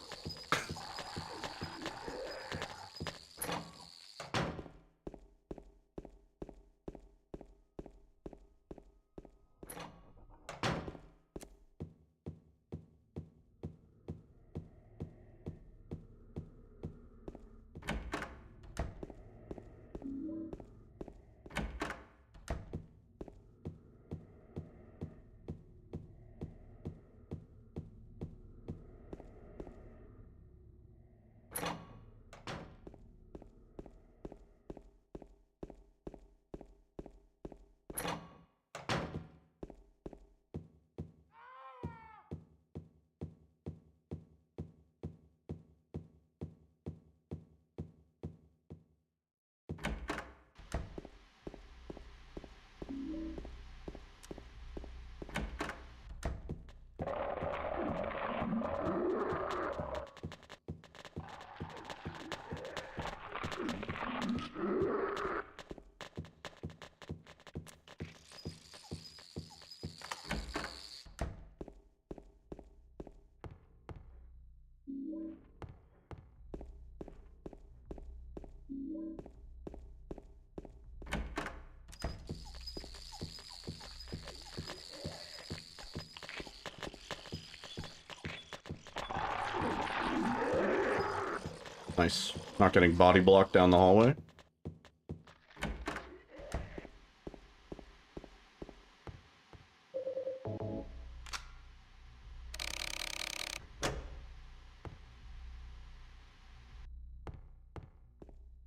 Nice. Not getting body blocked down the hallway.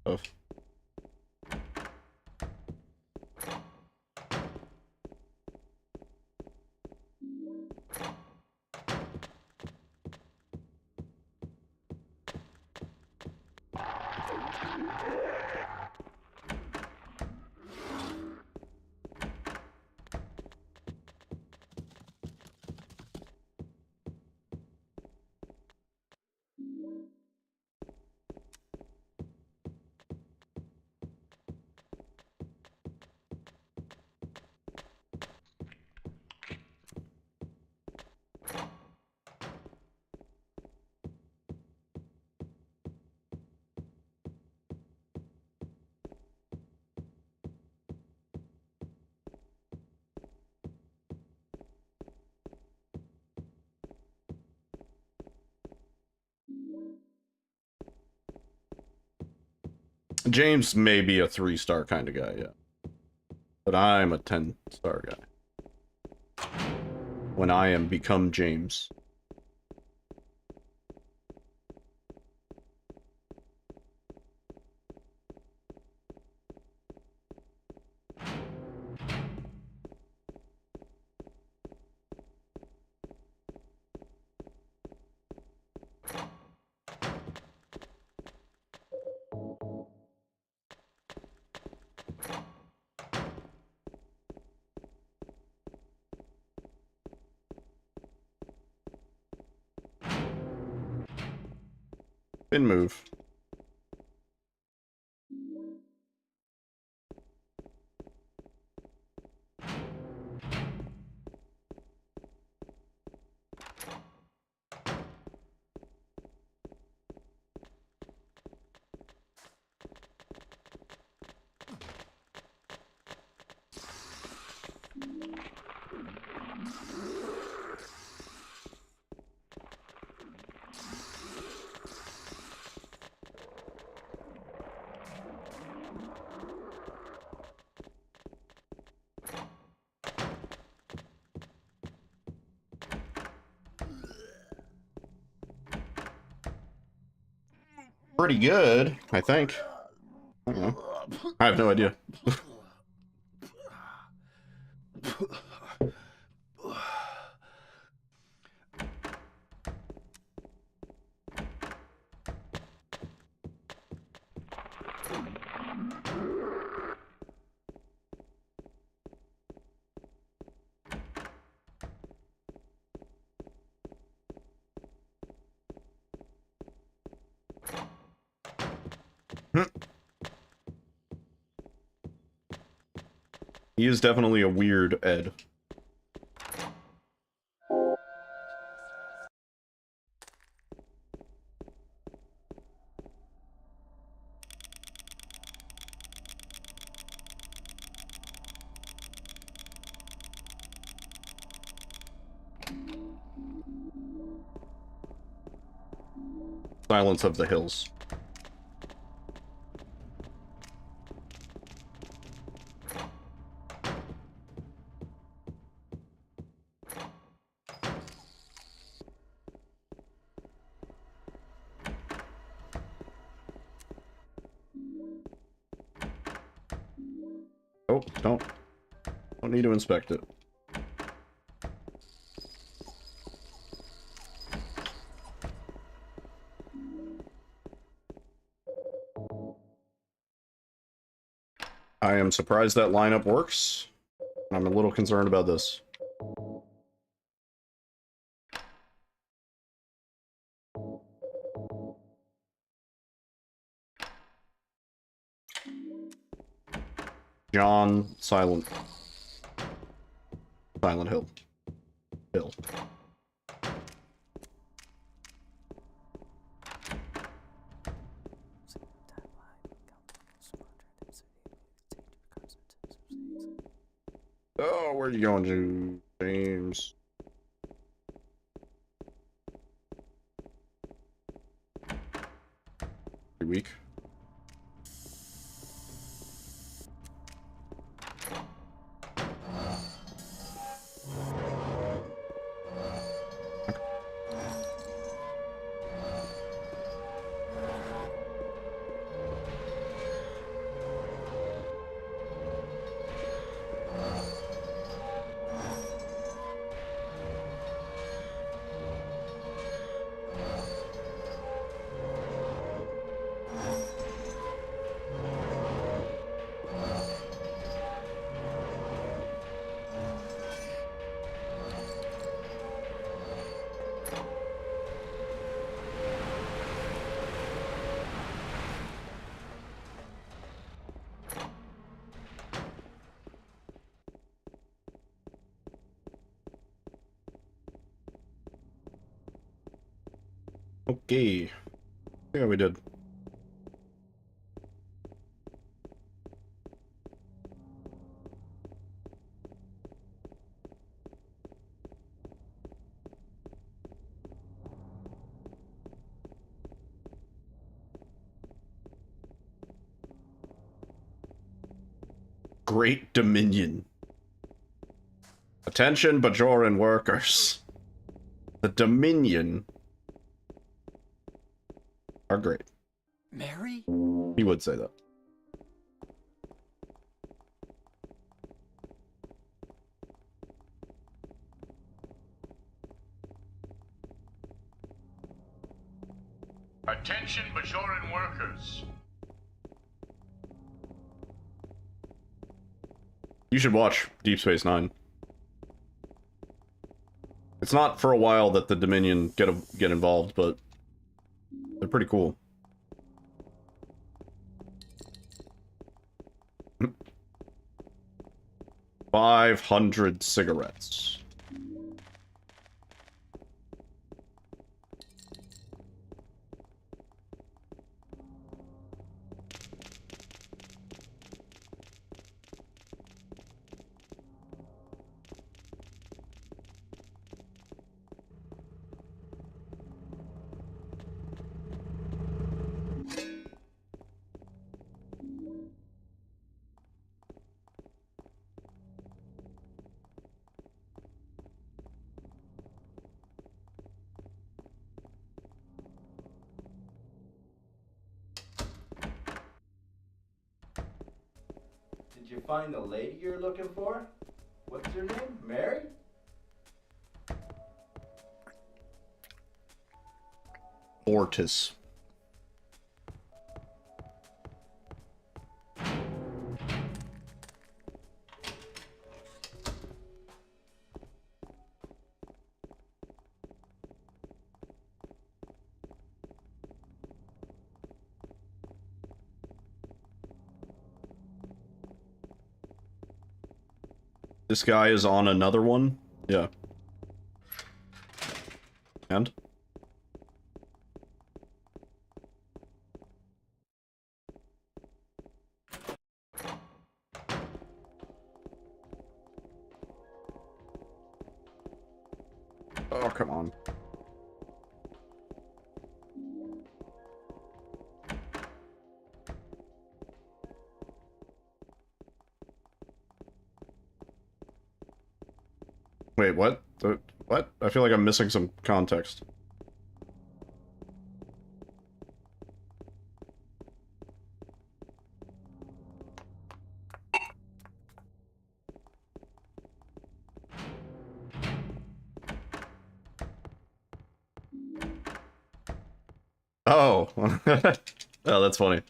Oh. James may be a 3-star kind of guy, yeah. But I'm a 10-star guy. When I am become James. Didn't move. Pretty good, I think. I don't know. I have no idea. He is definitely a weird Ed. Silence of the Hills. Oh, don't need to inspect it. I am surprised that lineup works. I'm a little concerned about this. John Silent Hill. Hill. Oh, where are you going to, James? Pretty weak. Okay. Yeah, we did. Great Dominion. Attention, Bajoran workers. The Dominion are great.
Mary?
He would say that.
Attention, Bajoran workers.
You should watch Deep Space Nine. It's not for a while that the Dominion get involved, but they're pretty cool. 500 cigarettes.
Did you find the lady you're looking for? What's her name? Mary?
Ortis. This guy is on another one? Yeah. And? Oh, come on. Wait, what? What? I feel like I'm missing some context. Oh. Oh, that's funny.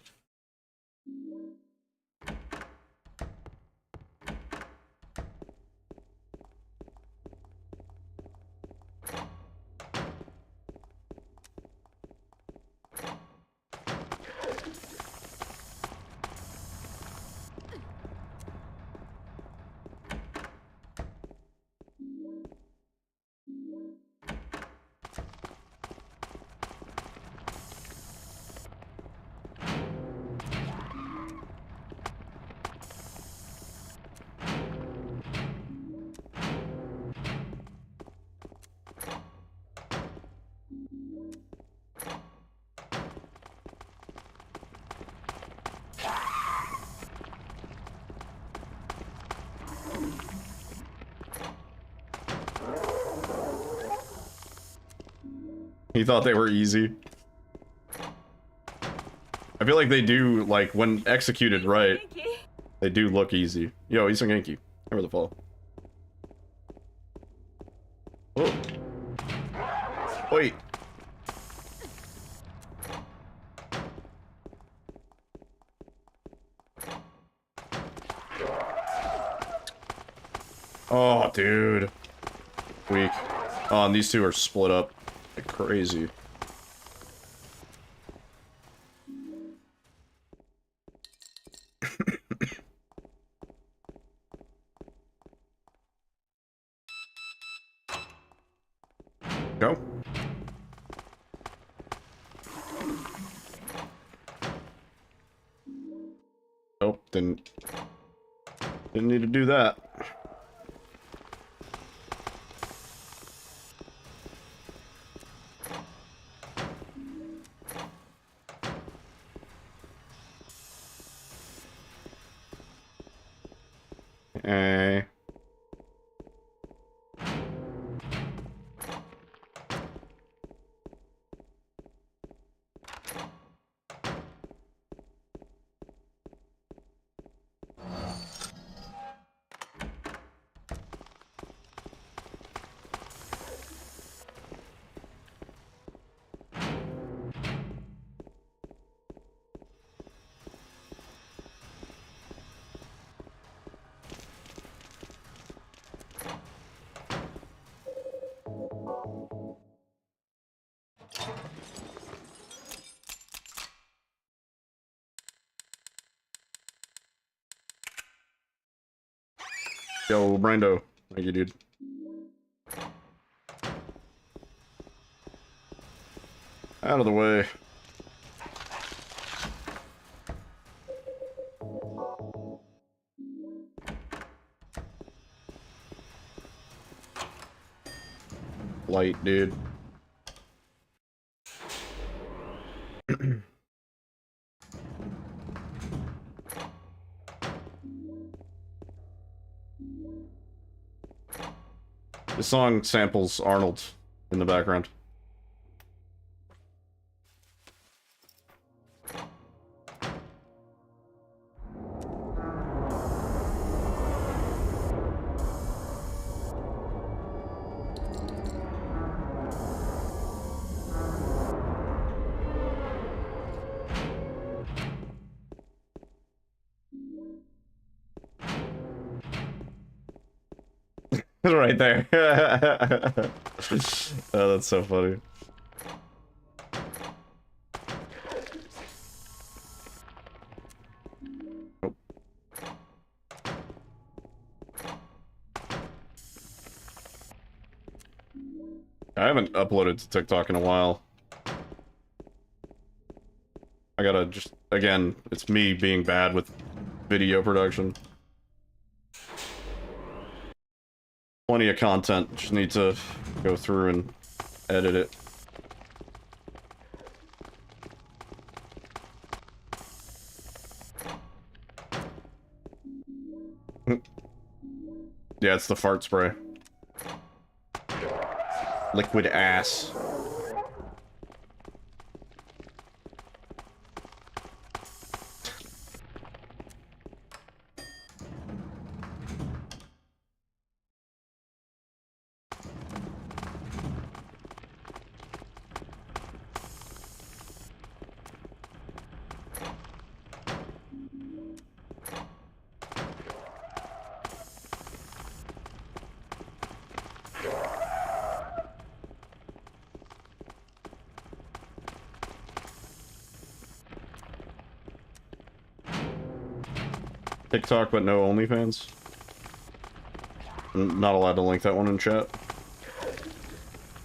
He thought they were easy. I feel like they do, like, when executed right, they do look easy. Yo, he's a Yankee. Over the fall. Oh. Wait. Oh, dude. Weak. Oh, and these two are split up like crazy. Go. Nope, didn't need to do that. Yo, Brando. Thank you, dude. Out of the way. Light, dude. The song samples Arnold in the background. Right there. Oh, that's so funny. Oh. I haven't uploaded to TikTok in a while. I gotta just, again, it's me being bad with video production. Plenty of content, just need to go through and edit it. Yeah, it's the fart spray. Liquid ass. TikTok, but no OnlyFans. Not allowed to link that one in chat.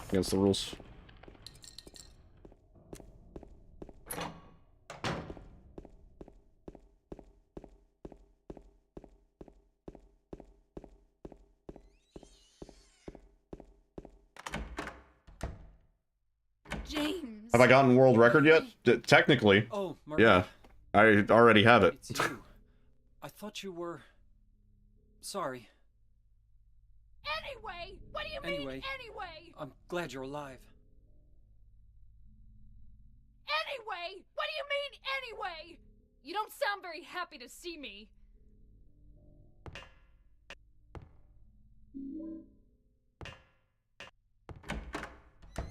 Against the rules.
James.
Have I gotten world record yet? Technically.
Oh, Maria.
Yeah. I already have it.
It's you. I thought you were... Sorry.
Anyway! What do you mean, anyway?
I'm glad you're alive.
Anyway! What do you mean, anyway? You don't sound very happy to see me.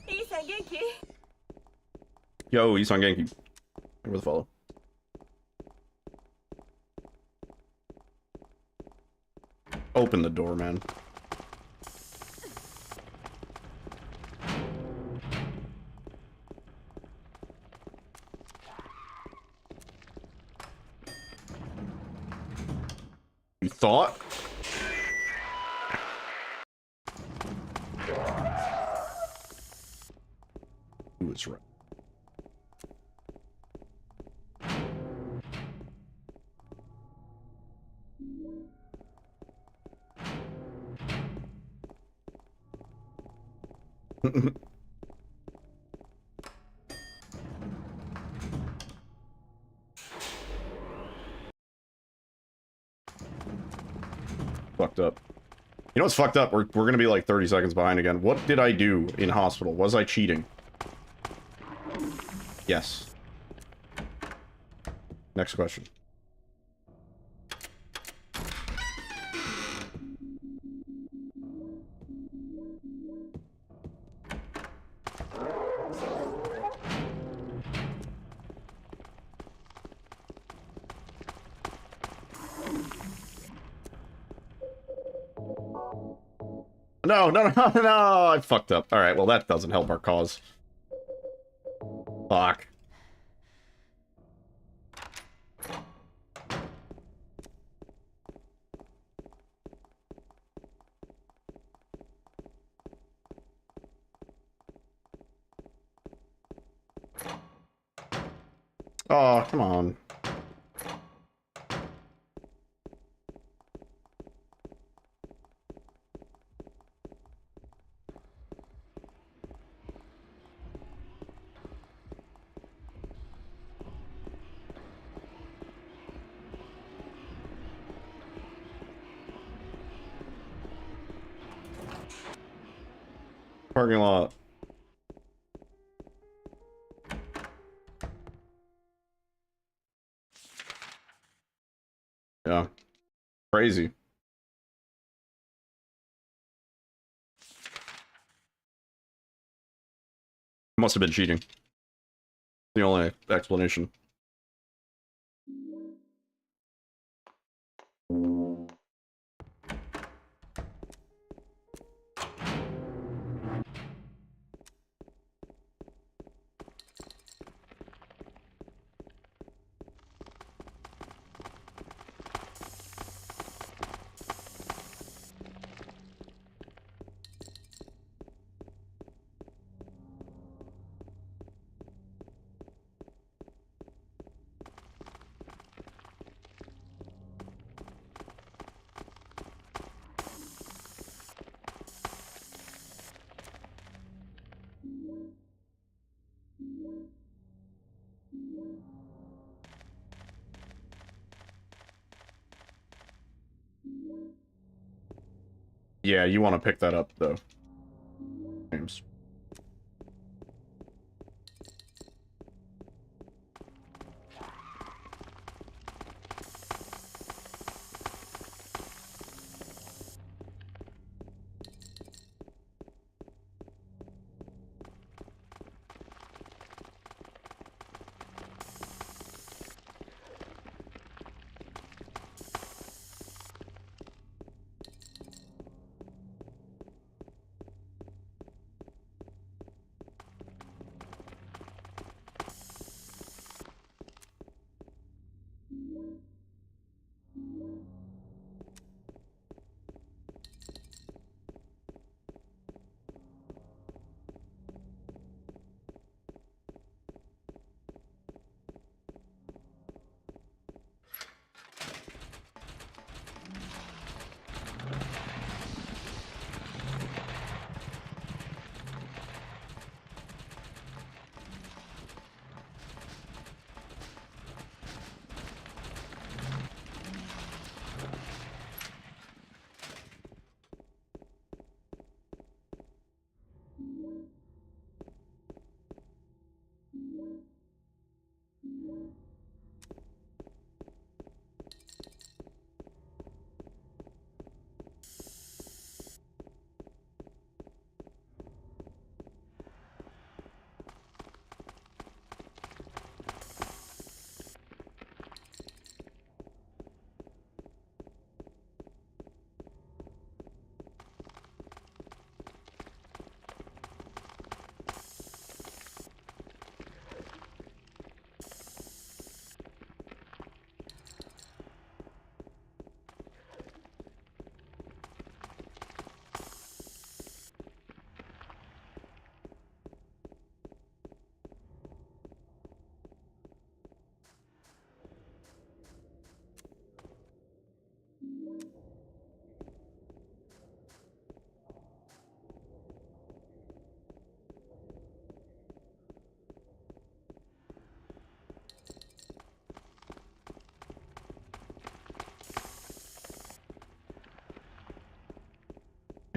Isan Genki.
Yo, Isan Genki. Give the follow. Open the door, man. You thought? Who was right? Fucked up. You know what's fucked up? We're gonna be like 30 seconds behind again. What did I do in hospital? Was I cheating? Yes. Next question. No, no, no, no, I fucked up. Alright, well that doesn't help our cause. Fuck. Oh, come on. Parking lot. Yeah. Crazy. Must have been cheating. The only explanation. Yeah, you want to pick that up, though. James.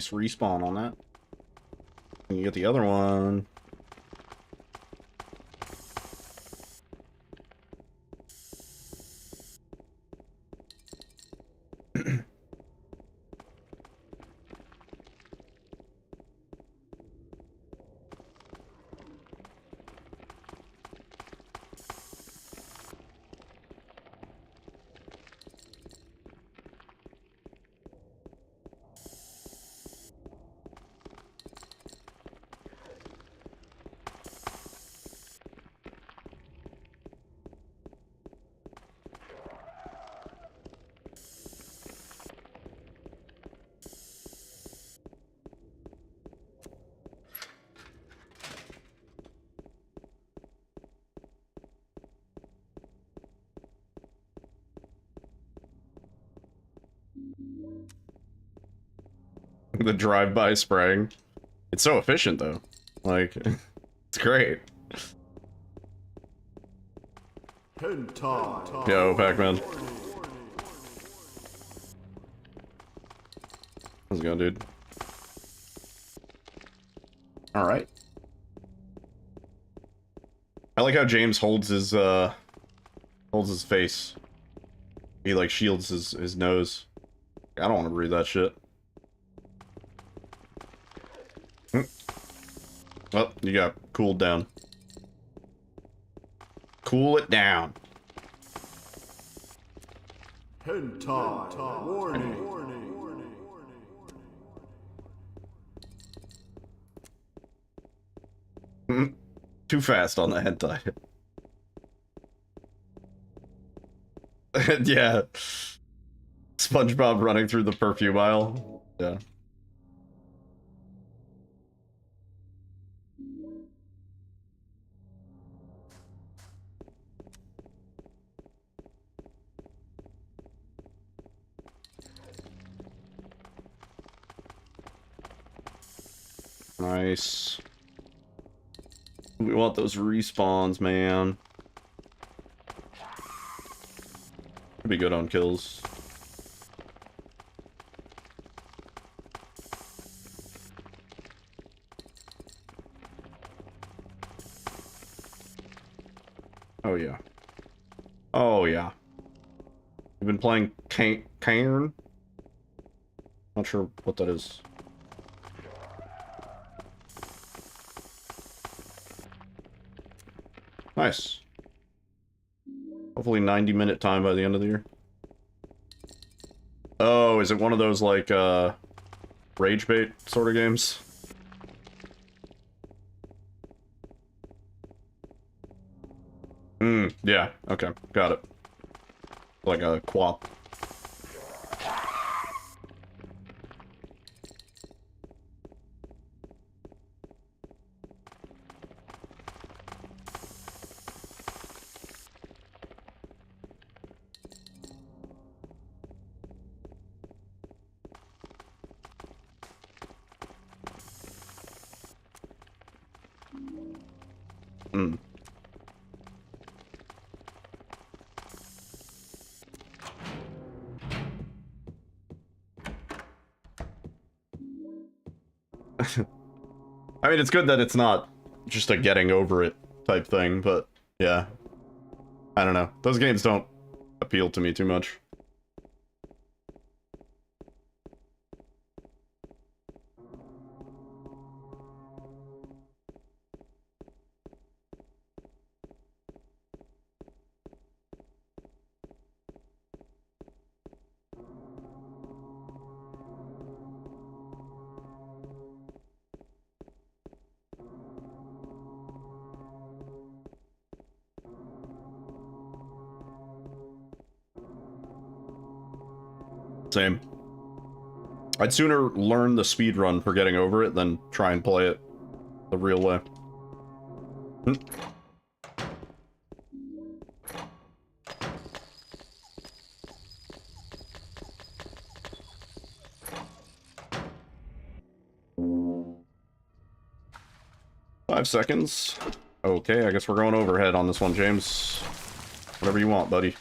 Nice respawn on that. And you get the other one. The drive-by spraying. It's so efficient, though. Like, it's great. Yo, Pac-Man. How's it going, dude? Alright. I like how James holds his face. He, like, shields his nose. I don't want to breathe that shit. Well, you got cooled down. Cool it down. Too fast on the hentai. Yeah. SpongeBob running through the perfume aisle. Yeah. Nice. We want those respawns, man. Could be good on kills. Oh yeah. Oh yeah. You've been playing Cairn? Not sure what that is. Nice. Hopefully 90-minute time by the end of the year. Oh, is it one of those, like, rage bait sort of games? Yeah, okay, got it. Like a quap. I mean, it's good that it's not just a getting over it type thing, but yeah. I don't know. Those games don't appeal to me too much. Same. I'd sooner learn the speedrun for getting over it than try and play it the real way. 5 seconds. Okay, I guess we're going overhead on this one, James. Whatever you want, buddy.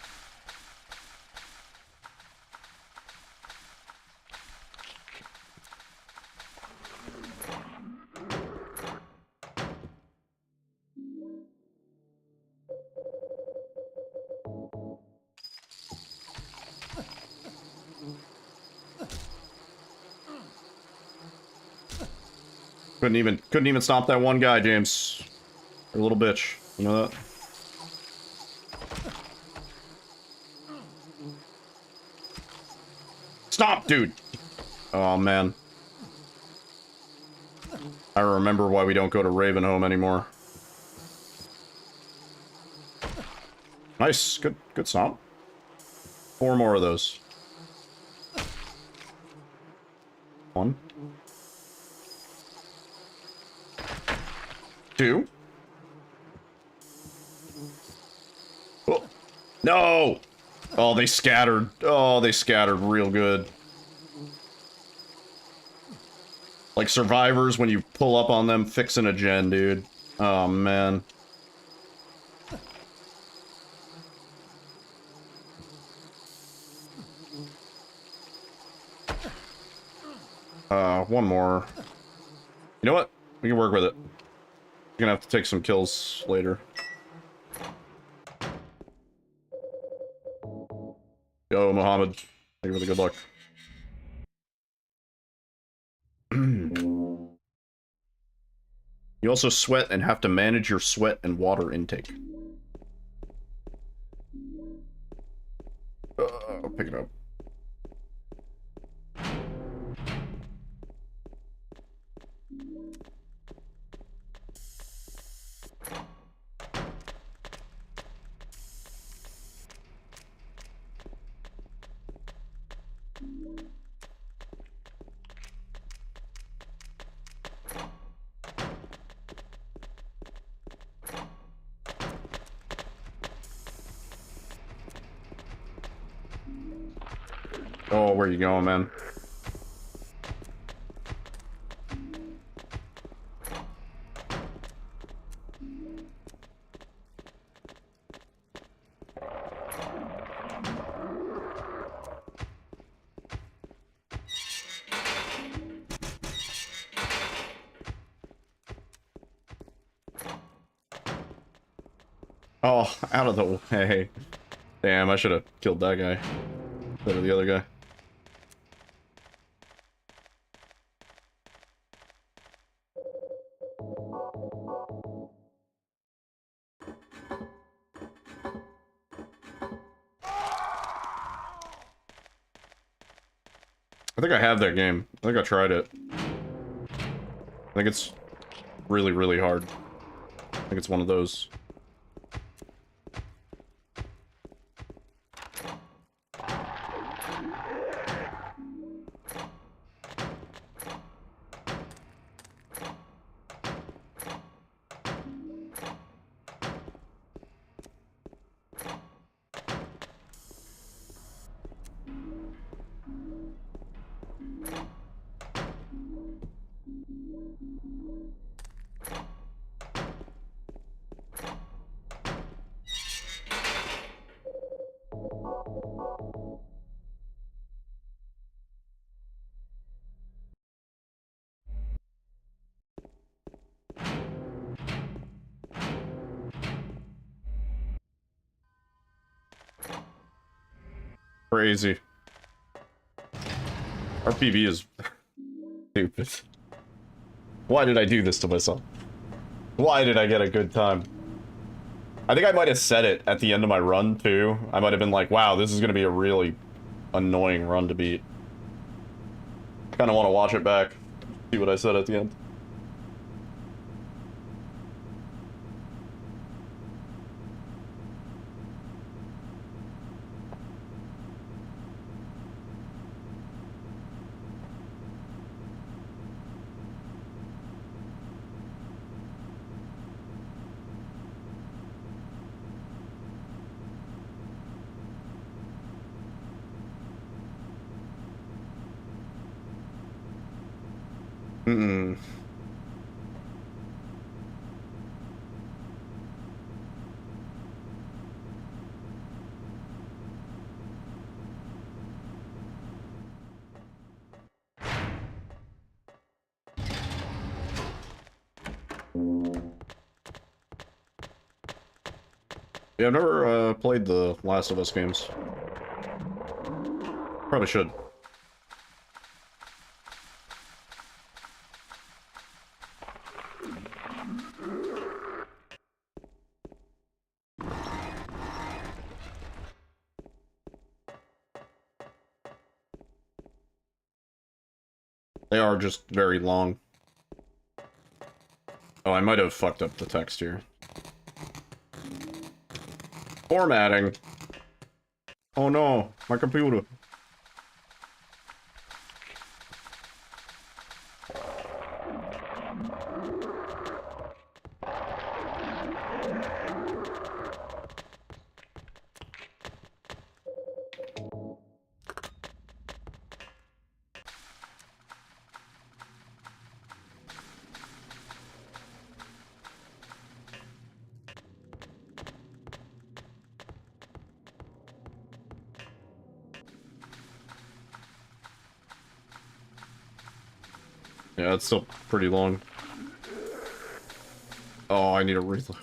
Couldn't even stop that one guy, James. You're a little bitch. You know that? Stop, dude! Oh, man. I remember why we don't go to Ravenholm anymore. Nice. Good stomp. 4 more of those. 1. 2. Oh. No! Oh, they scattered. Oh, they scattered real good. Like survivors, when you pull up on them, fixing a gen, dude. Oh, man. One more. You know what? We can work with it. We're gonna have to take some kills later. Yo, Mohammed. Thank you for the good luck. You also sweat and have to manage your sweat and water intake. I'll pick it up. Oh, where you going, man? Oh, out of the way. Damn, I should have killed that guy instead of the other guy. I think I have that game. I think I tried it. I think it's really, really hard. I think it's one of those. Crazy. Our PB is stupid. Why did I do this to myself? Why did I get a good time? I think I might have said it at the end of my run, too. I might have been like, wow, this is going to be a really annoying run to beat. Kind of want to watch it back. See what I said at the end. Mm-mm. Yeah, I've never played the Last of Us games. Probably should. They are just very long. Oh, I might have fucked up the text here. Formatting. Oh no, my computer. Yeah, it's still pretty long. Oh, I need a reload.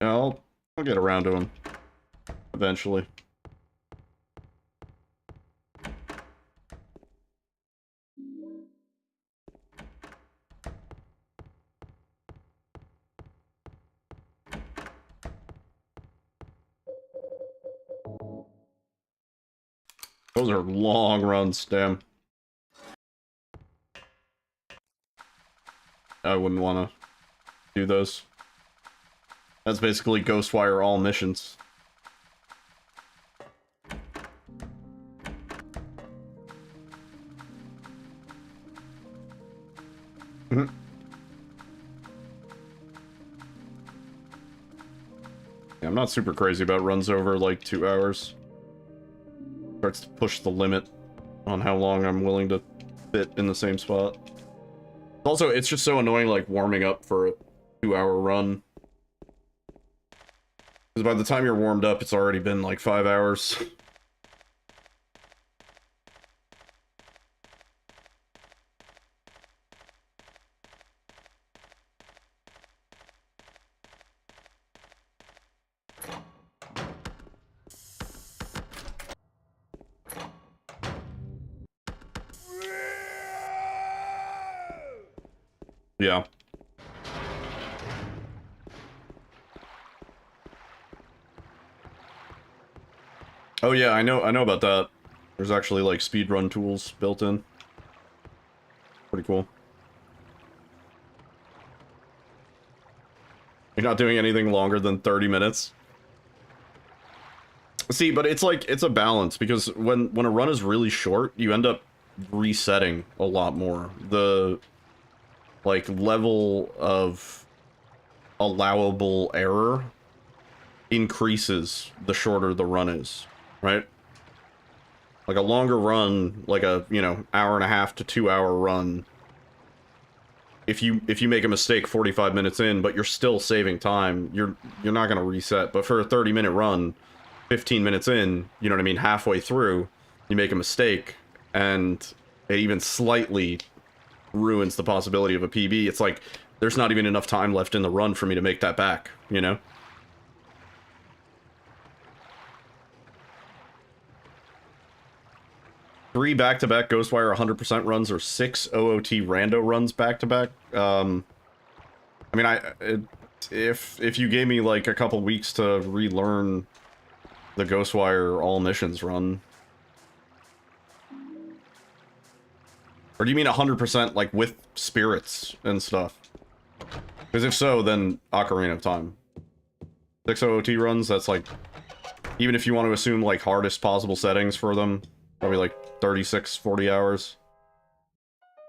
Yeah, I'll get around to him eventually. Those are long runs, damn. I wouldn't want to do those. That's basically Ghostwire all missions. Yeah, I'm not super crazy about runs over like 2 hours. Starts to push the limit on how long I'm willing to fit in the same spot. Also, it's just so annoying, like, warming up for a 2-hour run. Because by the time you're warmed up, it's already been, like, 5 hours. Yeah. Oh yeah, I know about that. There's actually like speedrun tools built in. Pretty cool. You're not doing anything longer than 30 minutes. See, but it's like, it's a balance, because when a run is really short, you end up resetting a lot more. The, like, level of allowable error increases the shorter the run is, right? Like a longer run, like a, you know, hour and a half to 2 hour run, if you make a mistake 45 minutes in, but you're still saving time, you're not going to reset. But for a 30-minute run, 15 minutes in, you know what I mean, halfway through, you make a mistake, and it even slightly ruins the possibility of a PB. It's like, there's not even enough time left in the run for me to make that back, you know? Three back-to-back Ghostwire 100% runs, or 6 OOT rando runs back-to-back. I mean, if you gave me, like, a couple weeks to relearn the Ghostwire all missions run. Or do you mean 100%, like, with spirits and stuff? Because if so, then Ocarina of Time. 6 OOT runs, that's like, even if you want to assume, like, hardest possible settings for them, probably like 36, 40 hours.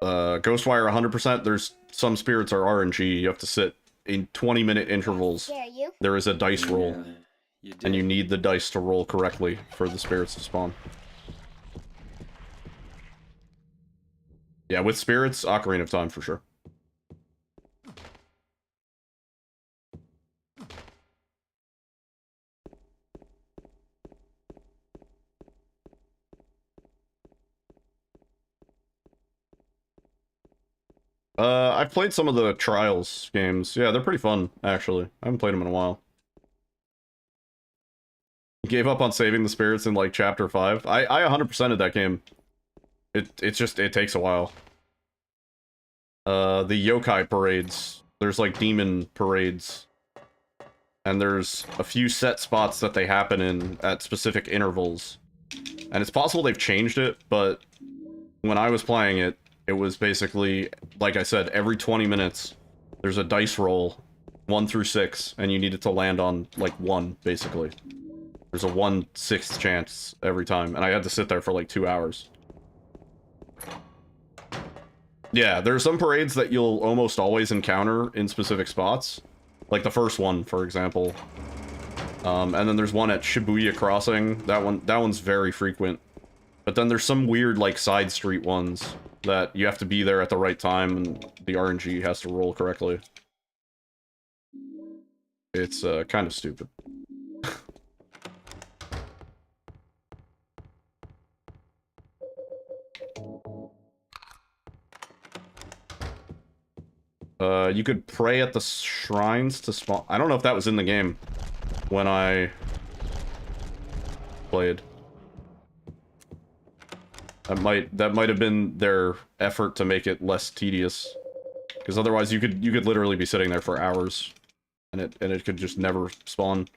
Ghostwire 100%, there's some spirits are RNG, you have to sit in 20-minute intervals. There is a dice roll, and you need the dice to roll correctly for the spirits to spawn. Yeah, with spirits, Ocarina of Time for sure. I've played some of the Trials games. Yeah, they're pretty fun, actually. I haven't played them in a while. Gave up on saving the spirits in, like, Chapter 5. I 100%ed that game. It takes a while. The yokai parades. There's, like, demon parades. And there's a few set spots that they happen in at specific intervals. And it's possible they've changed it, but when I was playing it, it was basically, like I said, every 20 minutes, there's a dice roll, 1 through 6, and you need it to land on, like, 1, basically. There's a 1/6 chance every time, and I had to sit there for, like, 2 hours. Yeah, there are some parades that you'll almost always encounter in specific spots. Like the first one, for example. And then there's one at Shibuya Crossing. That one's very frequent. But then there's some weird, like, side street ones that you have to be there at the right time, and the RNG has to roll correctly. It's, kind of stupid. You could pray at the shrines to spawn. I don't know if that was in the game when I played. That might have been their effort to make it less tedious, because otherwise you could literally be sitting there for hours, and it could just never spawn.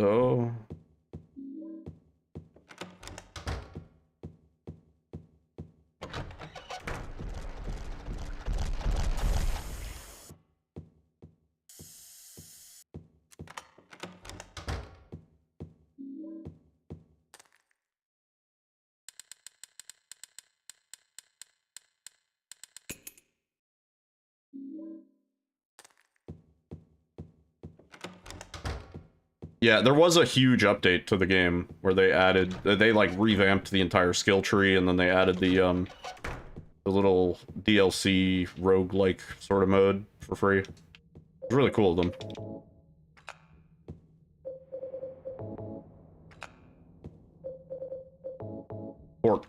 So yeah, there was a huge update to the game where they like revamped the entire skill tree, and then they added the little DLC roguelike sort of mode for free. It was really cool of them. Pork.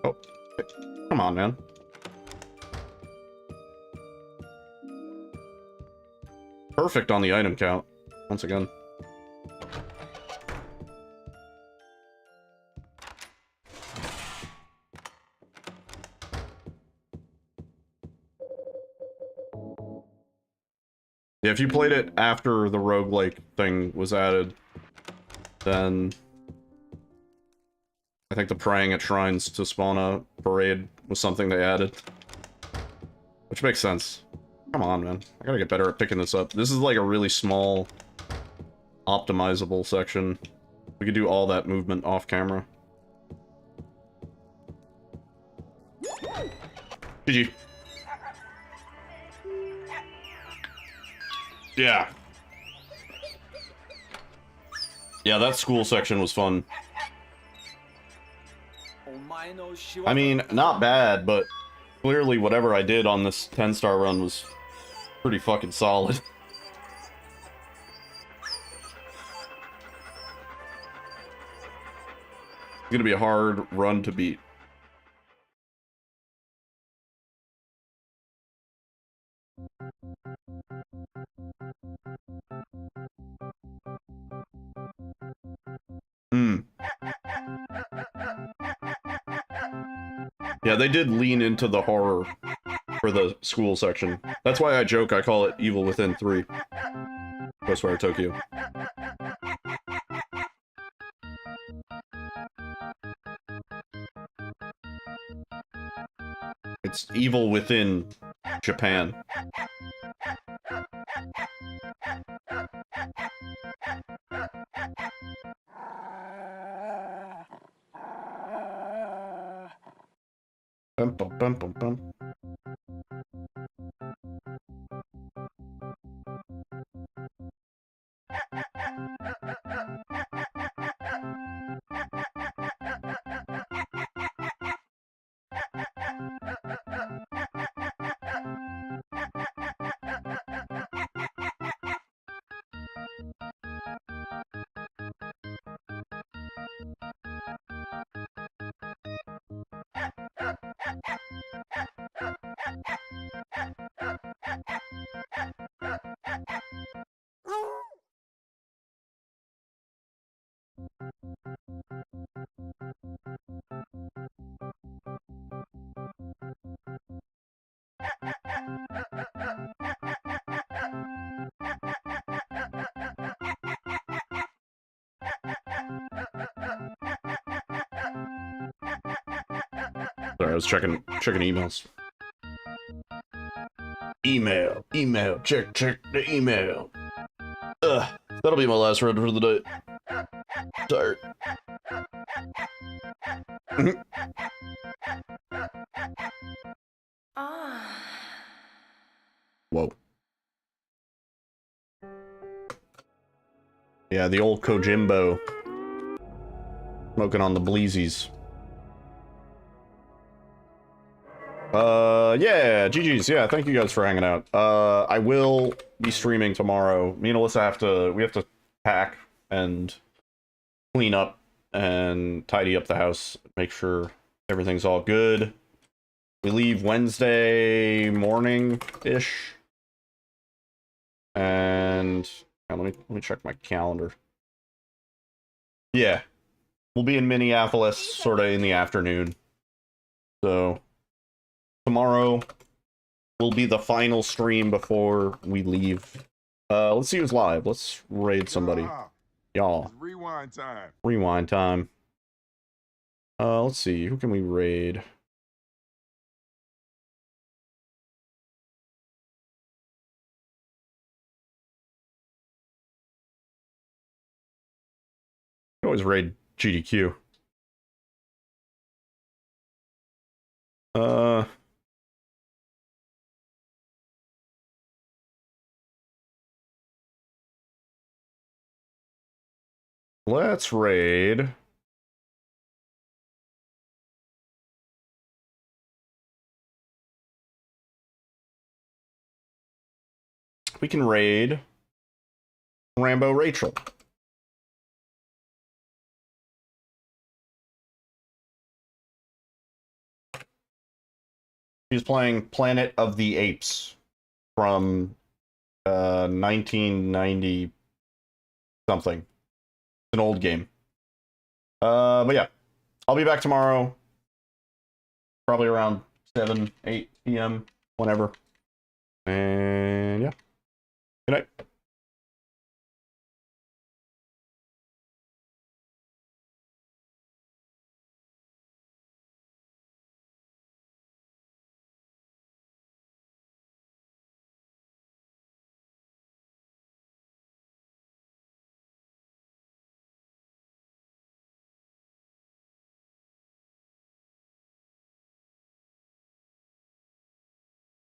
Oh, come on, man. Perfect on the item count, once again. Yeah, if you played it after the roguelike thing was added, then I think the praying at shrines to spawn a parade was something they added. Which makes sense. Come on, man. I gotta get better at picking this up. This is like a really small, optimizable section. We could do all that movement off camera. GG. Yeah. Yeah, that school section was fun. I mean, not bad, but clearly whatever I did on this 10-star run was pretty fucking solid. It's gonna be a hard run to beat. Yeah, they did lean into the horror for the school section. That's why I joke I call it Evil Within 3. Ghostwire Tokyo. It's Evil Within Japan. Bum, bum, bum, bum, bum. Sorry, I was checking emails. Email, check the email. That'll be my last run for the day. Tired. Whoa. Yeah, the old Kojimbo. Smoking on the bleezies. Yeah, GG's. Yeah, thank you guys for hanging out. I will be streaming tomorrow. Me and Alyssa we have to pack and clean up and tidy up the house, make sure everything's all good. We leave Wednesday morning-ish. And let me check my calendar. Yeah. We'll be in Minneapolis sort of in the afternoon. So tomorrow will be the final stream before we leave. Let's see who's live. Let's raid somebody. Y'all.
Rewind time.
Rewind time. Let's see. Who can we raid? Always raid GDQ. Let's raid. We can raid Rambo Rachel. She's playing Planet of the Apes from 1990 something. It's an old game. But yeah, I'll be back tomorrow, probably around 7, 8 p.m., whenever. And yeah, good night.